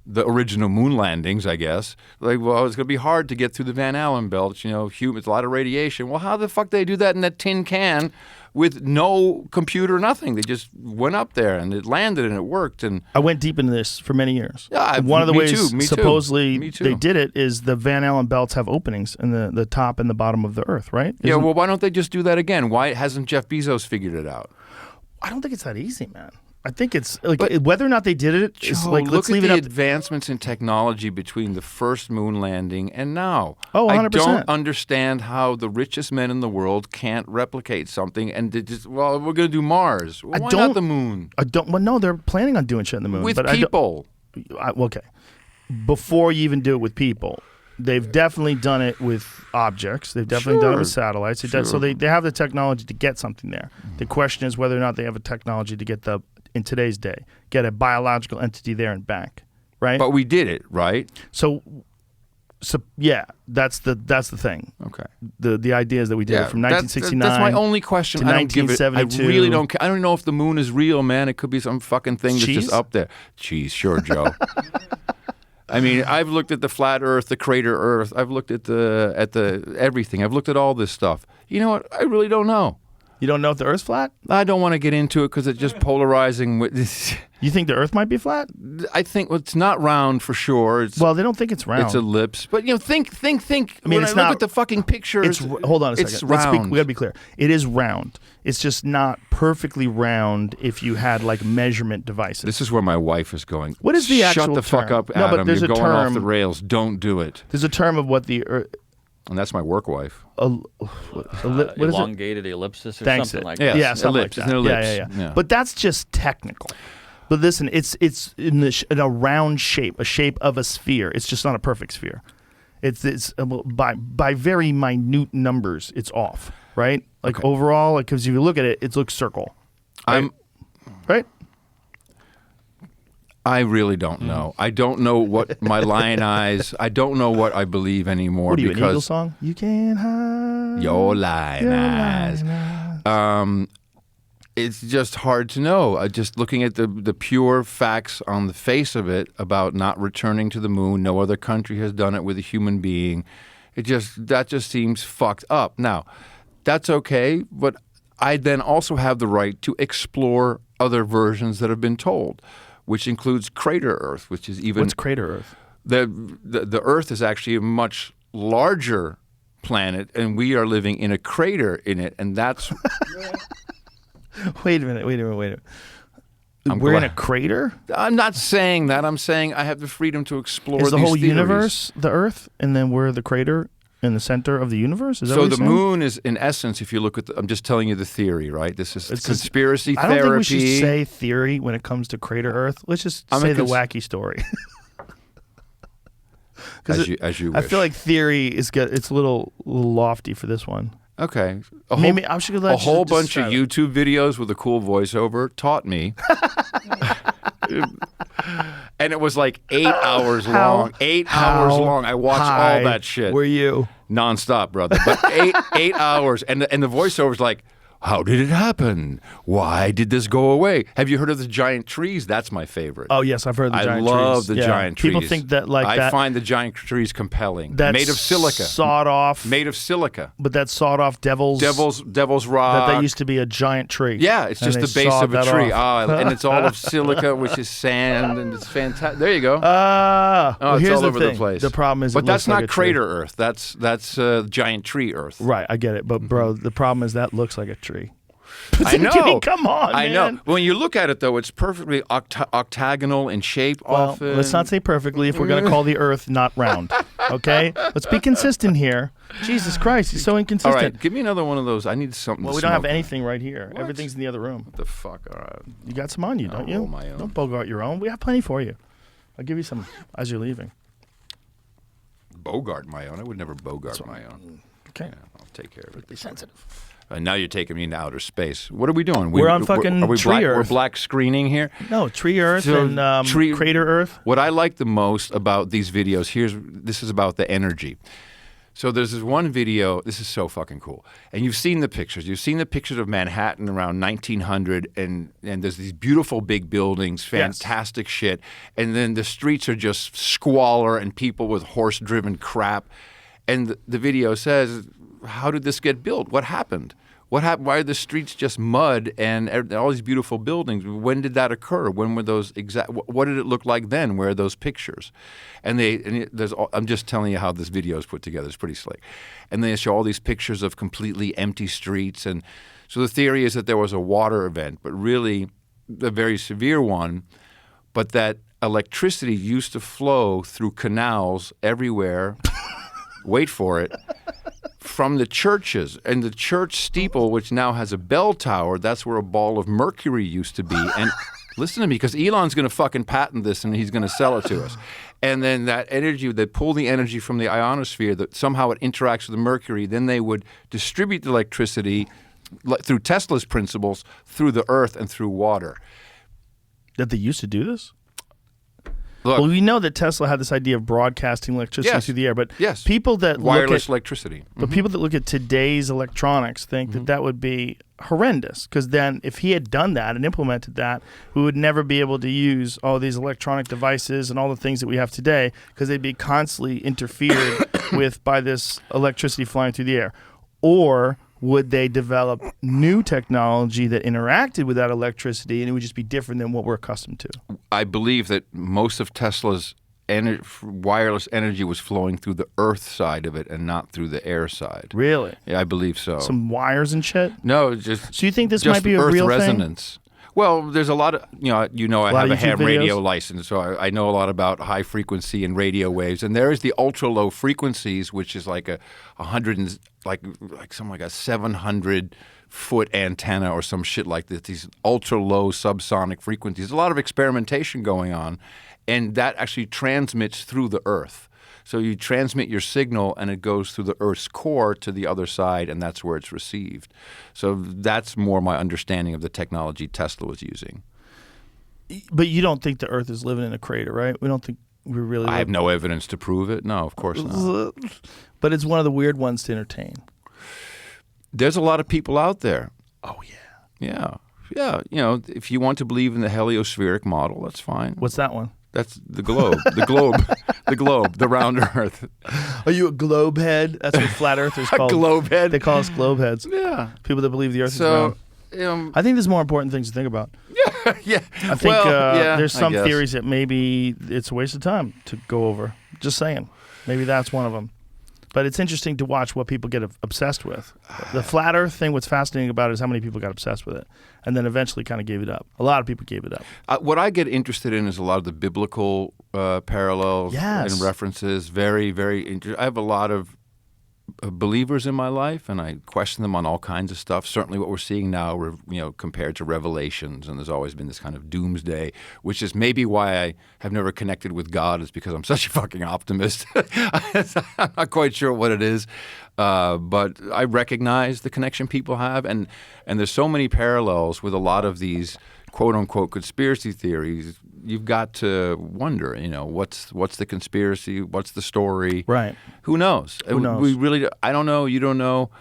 the original moon landings, I guess. Like, well, it's going to be hard to get through the Van Allen belts. You know, it's a lot of radiation. Well, how the fuck do they do that in that tin can with no computer, nothing? They just went up there and it landed and it worked. And I went deep into this for many years. Yeah, one of the me ways too, me too, supposedly me too. they did it is the Van Allen belts have openings in the top and the bottom of the Earth, right? yeah, well, why don't they just do that again? Why hasn't Jeff Bezos figured it out? I don't think it's that easy, man. I think it's like whether or not they did it is Joe, like look let's leave at it the up. advancements in technology between the first moon landing and now. Oh, I 100%. don't understand how the richest men in the world can't replicate something and they just, well, we're going to do Mars. Well, why not the moon? I don't. Well, no, they're planning on doing shit in the moon With but people. Okay, before you even do it with people, they've definitely done it with objects. They've definitely done it with satellites. So they have the technology to get something there. The question is whether or not they have a technology to get in today's day, get a biological entity there and back, right? But we did it, right? So yeah, that's the thing. Okay. The idea is that we did it from 1969. That's my only question. to I don't give it. I 1972. really don't. I don't know if the moon is real, man. It could be some fucking thing that's Cheese? just up there. Cheese, sure, Joe. I mean, I've looked at the flat Earth, the crater Earth. I've looked at the everything. I've looked at all this stuff. You know what? I really don't know. You don't know if the Earth's flat? I don't want to get into it because it's just polarizing. You think the Earth might be flat? I think it's not round for sure. It's, Well, they don't think it's round. it's ellipse. But, you know, think. I mean, When it's I not- look at the fucking picture, Hold on a second. It's We got round. to be clear. It is round. It's just not perfectly round if you had like measurement devices. This is where my wife is going. What is the Shut actual the fuck term? up, No, but Adam. there's You're a going off term- the rails. Don't do it. There's a term of what the Earth. And that's my work wife. What is it? Elongated ellipsis or Thanks. something like Yeah. that. Yeah, something ellipse. like It's that. an ellipse. Yeah. Yeah. But that's just technical. But listen, it's in a round shape, a shape of a sphere. It's just not a perfect sphere. It's by very minute numbers, it's off, right? Like overall, because if you look at it, it looks circle. Right? I really don't know. I don't know what my lion eyes. I don't know what I believe anymore. What are you, an because Eagle song? You can't hide your lion eyes. It's just hard to know. Just looking at the pure facts on the face of it about not returning to the moon. No other country has done it with a human being. That just seems fucked up. Now, that's okay, but I then also have the right to explore other versions that have been told, which includes crater Earth, which is even What's crater Earth? the Earth is actually a much larger planet, and we are living in a crater in it, and that's. Wait a minute. We're in glad- a crater? I'm not saying that. I'm saying I have the freedom to explore. Is the these whole theories. universe the Earth, and then we're the crater in the center of the universe? Is that So what the you're saying? moon is, in essence, if you look at, I'm just telling you the theory, right? This is It's conspiracy I don't therapy. think we should say theory when it comes to crater Earth. Let's just I'm say a the cons- wacky story. as you I wish. feel like theory it's a little lofty for this one. Okay. Maybe I should let a whole just bunch of start. YouTube videos with a cool voiceover taught me. And it was like 8 hours long. 8 hours long. I watched high all that shit. Were you? Nonstop, brother. But eight hours. And the voiceover's like, how did it happen? Why did this go away? Have you heard of the giant trees? That's my favorite. Oh yes, I've heard the giant trees. I love the Yeah. giant trees. People think that like I find the giant trees compelling. that Made of silica. sawed off. Made of silica. But that sawed off devil's rock. that used to be a giant tree. Yeah, it's And just they the base sawed of a that tree. off. And it's all of silica, which is sand, and it's fantastic. There you go. Well, it's here's all the over thing. the place. The problem is, but it that's looks like not a tree. crater Earth. That's giant tree Earth. Right, I get it. But bro, the problem is that looks like a tree. I know. Come on, I man. know. When you look at it, though, it's perfectly octagonal in shape. Well, often. let's not say perfectly if we're going to call the Earth not round. Okay, let's be consistent here. Jesus Christ, he's so All inconsistent. right, give me another one of those. I need something. Well, to we don't have smoke. anything right here. What? Everything's in the other room. What the fuck? All right. You got some on you, don't you? roll my own. Don't bogart your own. We have plenty for you. I'll give you some as you're leaving. Bogart my own. I would never bogart my own. Okay. Yeah, I'll take care of it. Be sensitive. Now you're taking me into outer space. What are we doing? We're on fucking are we tree black, Earth. We're black screening here. No, tree Earth So, and crater Earth. What I like the most about these videos, this is about the energy. So there's this one video. This is so fucking cool. And you've seen the pictures. You've seen the pictures of Manhattan around 1900, and there's these beautiful big buildings, fantastic shit. And then the streets are just squalor and people with horse-driven crap. And the video says, how did this get built? What happened? What happened? Why are the streets just mud and all these beautiful buildings? When did that occur? When were those exact? What did it look like then? Where are those pictures? And I'm just telling you how this video is put together. It's pretty slick. And they show all these pictures of completely empty streets. And so the theory is that there was a water event, but really a very severe one, but that electricity used to flow through canals everywhere. Wait for it. From the churches, and the church steeple, which now has a bell tower, that's where a ball of mercury used to be. And listen to me, because Elon's going to fucking patent this and he's going to sell it to us. And then that energy, they pull the energy from the ionosphere, that somehow it interacts with the mercury, then they would distribute the electricity through Tesla's principles, through the earth and through water. That they used to do this? Look, Well, we know that Tesla had this idea of broadcasting electricity through the air, but people that wireless electricity. But people that look at today's electronics think that that would be horrendous, because then if he had done that and implemented that, we would never be able to use all these electronic devices and all the things that we have today, because they'd be constantly interfered with by this electricity flying through the air. Or would they develop new technology that interacted with that electricity, and it would just be different than what we're accustomed to? I believe that most of Tesla's wireless energy was flowing through the earth side of it and not through the air side. Really? Yeah, I believe so. Some wires and shit? No, just So you think this just might be a earth real resonance. Well, there's a lot of, I have a YouTube ham videos? radio license, so I know a lot about high frequency and radio waves. And there is the ultra low frequencies, which is like a 700 foot antenna or some shit like this. These ultra low subsonic frequencies. A lot of experimentation going on, and that actually transmits through the earth. So you transmit your signal, and it goes through the Earth's core to the other side, and that's where it's received. So that's more my understanding of the technology Tesla was using. But you don't think the Earth is living in a crater, right? We don't think we really. I have no evidence to prove it. No, of course not. But it's one of the weird ones to entertain. There's a lot of people out there. Oh yeah. Yeah. If you want to believe in the heliospheric model, that's fine. What's that one? That's the globe. The globe, the round Earth. Are you a globe head? That's what flat earthers call globe head? They call us globe heads. Yeah. People that believe the Earth is round. I think there's more important things to think about. Yeah. I think there's some I guess. theories that maybe it's a waste of time to go over. Just saying. Maybe that's one of them. But it's interesting to watch what people get obsessed with. The flat Earth thing, what's fascinating about it is how many people got obsessed with it and then eventually kind of gave it up. A lot of people gave it up. What I get interested in is a lot of the biblical parallels and references. Very, very interesting. I have a lot of believers in my life, and I question them on all kinds of stuff. Certainly what we're seeing now, compared to Revelations, and there's always been this kind of doomsday, which is maybe why I have never connected with God, is because I'm such a fucking optimist. I'm not quite sure what it is, but I recognize the connection people have, and there's so many parallels with a lot of these quote-unquote conspiracy theories. You've got to wonder, what's the conspiracy? What's the story? Right. Who knows? Who knows? We really, I don't know. You don't know.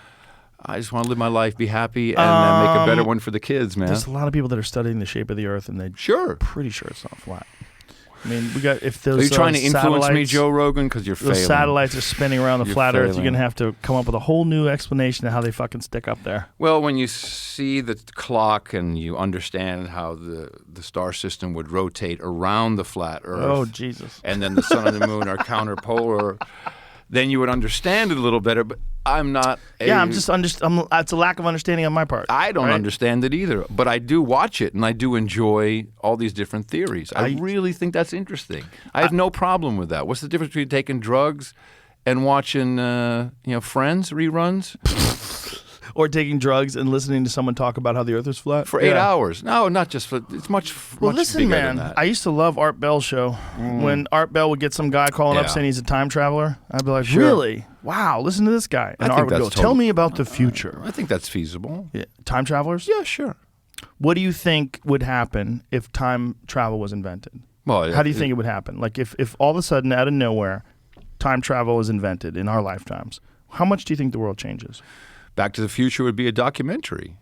I just want to live my life, be happy, and make a better one for the kids, man. There's a lot of people that are studying the shape of the Earth, and they're pretty sure it's not flat. I mean, we got if those. Are you trying to influence me, satellites- Joe Rogan? Because you're failing. Those satellites are spinning around the You're flat Earth. failing. You're gonna have to come up with a whole new explanation of how they fucking stick up there. Well, when you see the clock and you understand how the star system would rotate around the flat Earth. Oh Jesus! And then the sun and the moon are counterpolar. Then you would understand it a little better. But I'm not. It's a lack of understanding on my part. I don't understand it either, but I do watch it, and I do enjoy all these different theories. I really think that's interesting. I have no problem with that. What's the difference between taking drugs and watching, Friends reruns? Or taking drugs and listening to someone talk about how the Earth is flat For 8 hours. No, not just for. It's much listen, bigger man. than that. I used to love Art Bell's show. When Art Bell would get some guy calling up saying he's a time traveler, I'd be like, "Really? Wow! Listen to this guy." And I Art think would go, that's "Tell me about the future." I think that's feasible. Yeah. Time travelers? Yeah, sure. What do you think would happen if time travel was invented? Well, How do you think it would happen? Like if all of a sudden, out of nowhere, time travel is invented in our lifetimes, how much do you think the world changes? Back to the Future would be a documentary.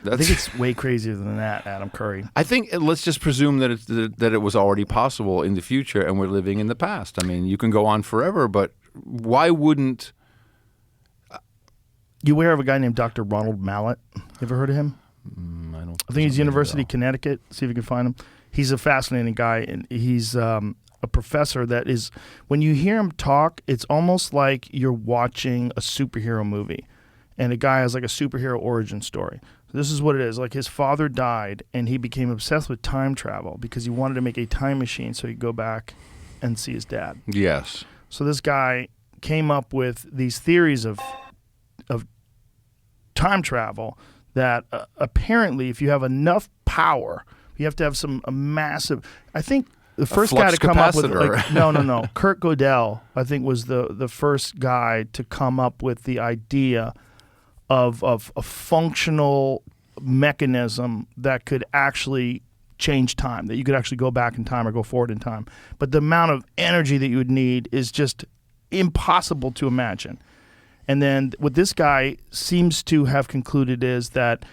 I think it's way crazier than that, Adam Curry. I think let's just presume that it was already possible in the future, and we're living in the past. I mean, you can go on forever, but why wouldn't? You aware of a guy named Dr. Ronald Mallet? You ever heard of him? I think he's University of Connecticut. See if you can find him. He's a fascinating guy, and he's a professor that is. When you hear him talk, it's almost like you're watching a superhero movie, and a guy has like a superhero origin story. This is what it is. Like his father died, and he became obsessed with time travel because he wanted to make a time machine so he could go back and see his dad. Yes. So this guy came up with these theories of time travel that apparently, if you have enough power, you have to have a massive. I think the first guy to come up with no. Kurt Gödel, I think, was the first guy to come up with the idea of a functional mechanism that could actually change time, that you could actually go back in time or go forward in time. But the amount of energy that you would need is just impossible to imagine. And then what this guy seems to have concluded is that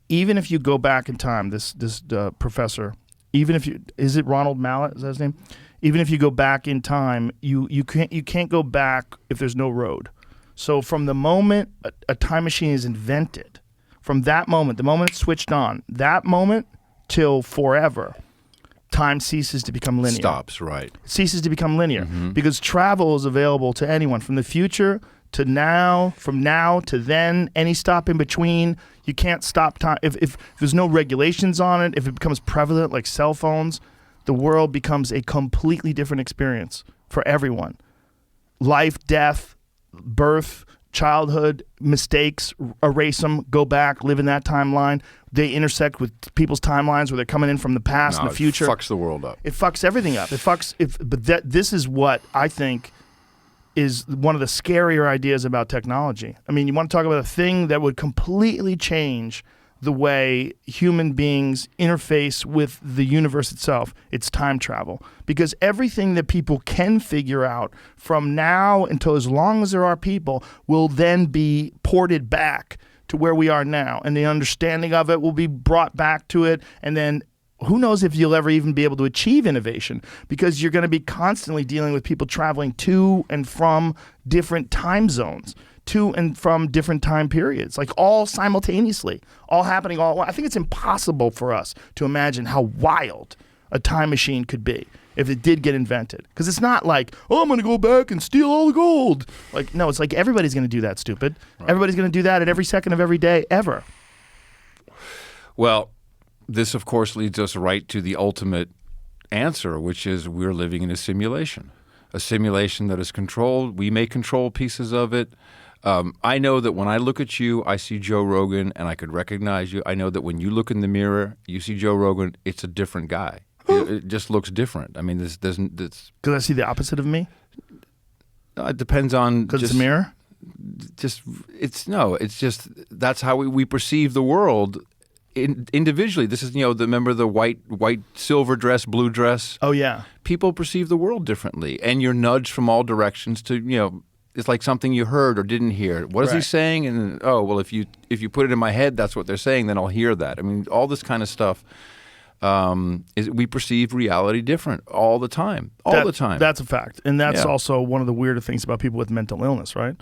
even if you go back in time, this professor, even if is it Ronald Mallet, is that his name? Even if you go back in time, you can't go back if there's no road. So from the moment a time machine is invented, from that moment, the moment it's switched on, that moment till forever, time ceases to become linear. Stops, right. It ceases to become linear because travel is available to anyone from the future to now, from now to then, any stop in between. You can't stop time. If there's no regulations on it, if it becomes prevalent like cell phones, the world becomes a completely different experience for everyone. Life, death, birth, childhood, mistakes, erase them, go back, live in that timeline. They intersect with people's timelines where they're coming in from the past and the future. It fucks the world up. It fucks everything up. This is what I think is one of the scarier ideas about technology. I mean, you want to talk about a thing that would completely change the way human beings interface with the universe itself. It's time travel. Because everything that people can figure out from now until as long as there are people will then be ported back to where we are now. And the understanding of it will be brought back to it. And then who knows if you'll ever even be able to achieve innovation, because you're going to be constantly dealing with people traveling to and from different time zones, to and from different time periods, like all simultaneously, all happening all. I think it's impossible for us to imagine how wild a time machine could be if it did get invented. Because it's not like, oh, I'm going to go back and steal all the gold. Like, no, it's like everybody's going to do that, stupid. Right. Everybody's going to do that at every second of every day, ever. Well, this, of course, leads us right to the ultimate answer, which is we're living in a simulation that is controlled. We may control pieces of it. I know that when I look at you, I see Joe Rogan, and I could recognize you. I know that when you look in the mirror, you see Joe Rogan, it's a different guy. It just looks different. I mean, this doesn't. Because I see the opposite of me? It depends on. Because it's a mirror? It's just that's how we perceive the world. Individually, this is, remember the white silver dress, blue dress? Oh, yeah. People perceive the world differently, and you're nudged from all directions to, it's like something you heard or didn't hear. What is he saying? And, oh, well, if you put it in my head, that's what they're saying, then I'll hear that. I mean, all this kind of stuff, we perceive reality different all the time. All the time. That's a fact. And that's also one of the weirder things about people with mental illness, right?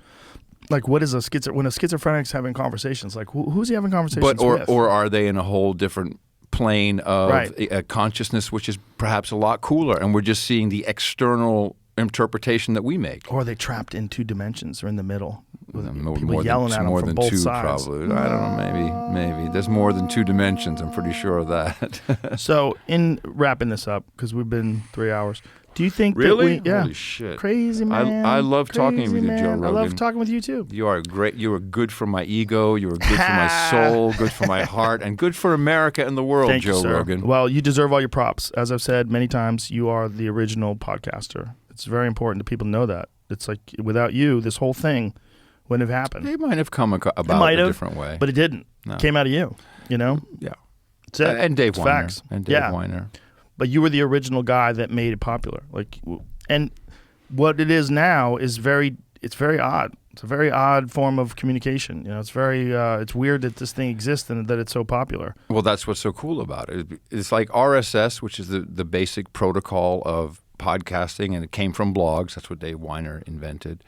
Like, what is when a schizophrenic's having conversations? Like, who's he having conversations with? Or are they in a whole different plane of a consciousness, which is perhaps a lot cooler, and we're just seeing the external interpretation that we make? Or are they trapped in two dimensions or in the middle? People yelling at them from both sides. Probably. I don't know, maybe. There's more than two dimensions, I'm pretty sure of that. So, in wrapping this up, because we've been 3 hours, do you think really? That Holy shit. Crazy, man. I love talking with you, Joe Rogan. I love talking with you, too. You are great. You are good for my ego. You are good for my soul, good for my heart, and good for America and the world, Thank Joe you, sir. Rogan. Well, you deserve all your props. As I've said many times, you are the original podcaster. It's very important to people to know that. It's like, without you, this whole thing wouldn't have happened. It might have come about a different way. But it didn't. No. It came out of you, Yeah. That's it. And Dave it's Weiner. Facts. And Dave Weiner. But you were the original guy that made it popular. And what it is now is it's very odd. It's a very odd form of communication. It's weird that this thing exists and that it's so popular. Well, that's what's so cool about it. It's like RSS, which is the basic protocol of podcasting, and it came from blogs. That's what Dave Weiner invented.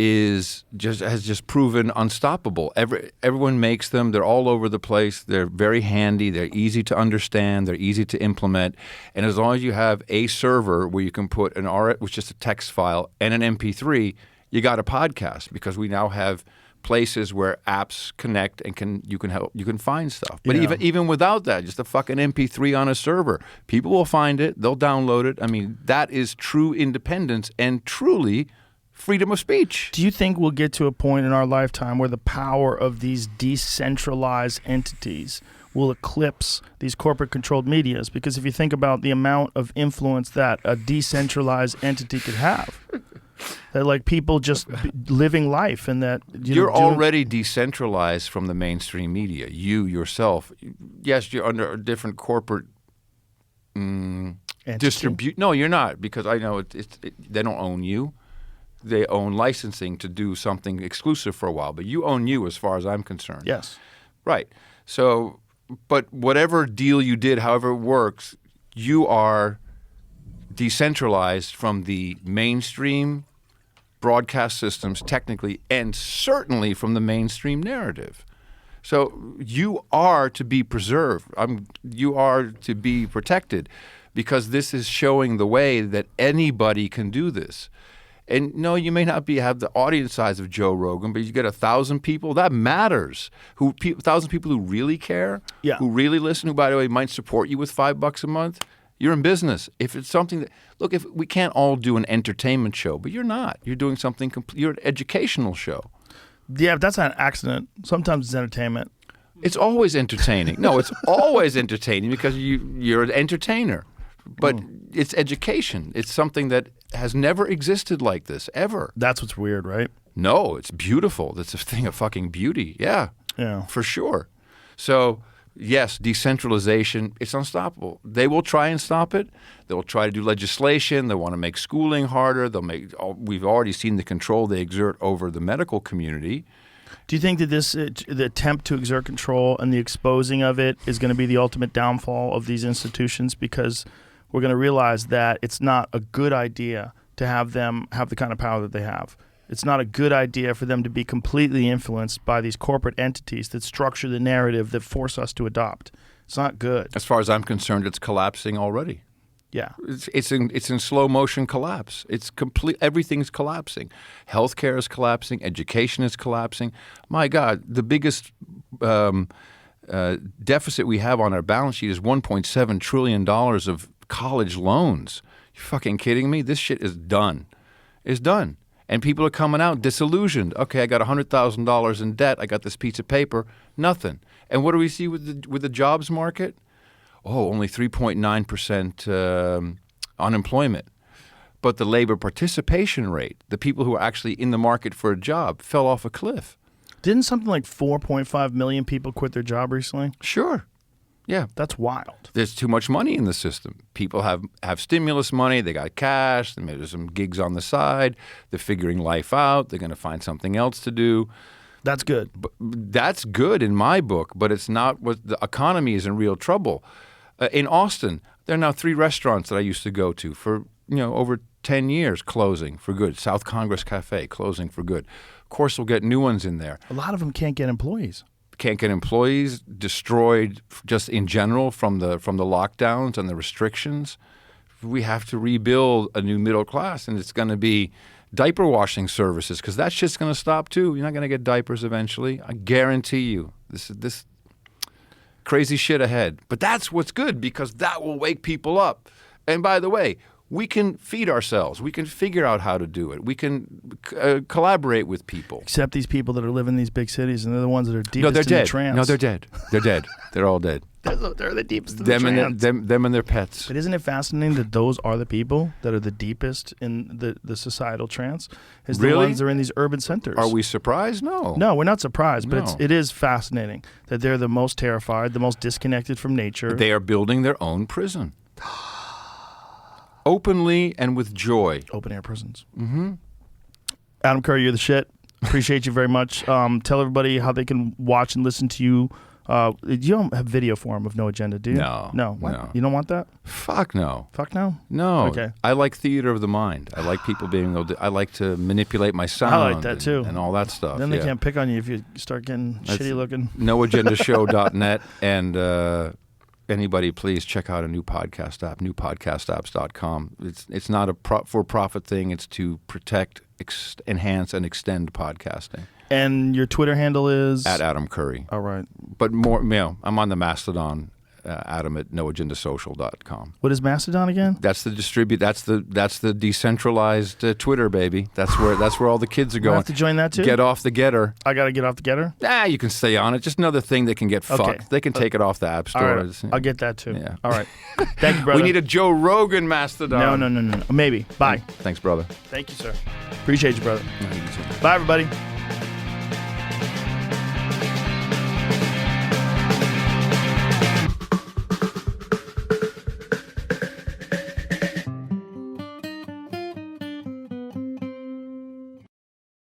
Has just proven unstoppable. Everyone makes them. They're all over the place. They're very handy. They're easy to understand. They're easy to implement. And as long as you have a server where you can put which is a text file, and an MP3, you got a podcast, because we now have places where apps connect and you can find stuff. But even without that, just a fucking MP3 on a server, people will find it. They'll download it. I mean, that is true independence and truly freedom of speech. Do you think we'll get to a point in our lifetime where the power of these decentralized entities will eclipse these corporate-controlled medias? Because if you think about the amount of influence that a decentralized entity could have, that like people just living life, and that you're already decentralized from the mainstream media. You yourself, yes, you're under a different corporate distribute. No, you're not, because I know they don't own you. They own licensing to do something exclusive for a while, but you own you as far as I'm concerned. Yes. Right. So, but whatever deal you did, however it works, you are decentralized from the mainstream broadcast systems, technically, and certainly from the mainstream narrative. So you are to be preserved. You are to be protected, because this is showing the way that anybody can do this. And no, you may not have the audience size of Joe Rogan, but you get 1,000 people. That matters. 1,000 people who really care, who really listen, who, by the way, might support you with $5 a month. You're in business. If it's something that, look, if we can't all do an entertainment show, but you're not. You're doing something. You're an educational show. Yeah, that's not an accident. Sometimes it's entertainment. It's always entertaining. No, it's always entertaining, because you're an entertainer. But it's education. It's something that has never existed like this, ever. That's what's weird, right? No, it's beautiful. It's a thing of fucking beauty. Yeah, for sure. So, yes, decentralization, it's unstoppable. They will try and stop it. They will try to do legislation. They want to make schooling harder. We've already seen the control they exert over the medical community. Do you think that the attempt to exert control and the exposing of it is going to be the ultimate downfall of these institutions? Because we're going to realize that it's not a good idea to have them have the kind of power that they have. It's not a good idea for them to be completely influenced by these corporate entities that structure the narrative that force us to adopt. It's not good. As far as I'm concerned, it's collapsing already. Yeah. It's in slow motion collapse. It's complete. Everything's collapsing. Healthcare is collapsing. Education is collapsing. My God, the biggest deficit we have on our balance sheet is $1.7 trillion of college loans. You fucking kidding me? This shit is done. It's done. And people are coming out disillusioned. Okay, I got $100,000 in debt. I got this piece of paper. Nothing. And what do we see with the jobs market? Oh, only 3.9% unemployment. But the labor participation rate, the people who are actually in the market for a job, fell off a cliff. Didn't something like 4.5 million people quit their job recently? Sure. Yeah. That's wild. There's too much money in the system. People have stimulus money. They got cash. Maybe there's some gigs on the side. They're figuring life out. They're going to find something else to do. That's good. But that's good in my book, but it's not what the economy is in real trouble. In Austin, there are now 3 restaurants that I used to go to for over 10 years closing for good. South Congress Cafe closing for good. Of course, we'll get new ones in there. A lot of them can't get employees. Can't get employees, destroyed just in general from the lockdowns and the restrictions. We have to rebuild a new middle class, and it's going to be diaper washing services, because that shit's going to stop too. You're not going to get diapers eventually. I guarantee you. This crazy shit ahead. But that's what's good, because that will wake people up. And by the way, we can feed ourselves. We can figure out how to do it. We can collaborate with people. Except these people that are living in these big cities, and they're the ones that are deepest no, they're in dead. the trance. No, they're dead. They're dead. They're all dead. They're the deepest in the trance. Them and their pets. But isn't it fascinating that those are the people that are the deepest in the societal trance? Is the ones that are in these urban centers. Are we surprised? No. No, we're not surprised, but No. it is fascinating that they're the most terrified, the most disconnected from nature. They are building their own prison. openly and with joy. Open air prisons. Mm-hmm. Adam Curry, you're the shit. Appreciate you very much. Tell everybody how they can watch and listen to you. You don't have video form of No Agenda, do you? No. No. What? No. You don't want that? Fuck no. Fuck no? No. Okay. I like theater of the mind. I like people being able to, I like to manipulate my sound. I like that too. And all that stuff. Then they yeah. can't pick on you if you start getting shitty looking. NoAgendaShow.net. And anybody, please check out a new podcast app, newpodcastapps.com. It's not a for-profit thing. It's to protect, enhance, and extend podcasting. And your Twitter handle is? At Adam Curry. All right. But more, I'm on the Mastodon, Adam at noagendasocial.com. What is Mastodon again? That's the That's the decentralized Twitter, baby. That's where all the kids are I going. have to join that too? Get off the getter. I got to get off the getter? You can stay on it. Just another thing that can get fucked. They can take it off the app All right. stores. I'll get that too. Yeah. All right. Thank you, brother. We need a Joe Rogan Mastodon. No. Maybe. Bye. Thanks, brother. Thank you, sir. Appreciate you, brother. Bye, everybody.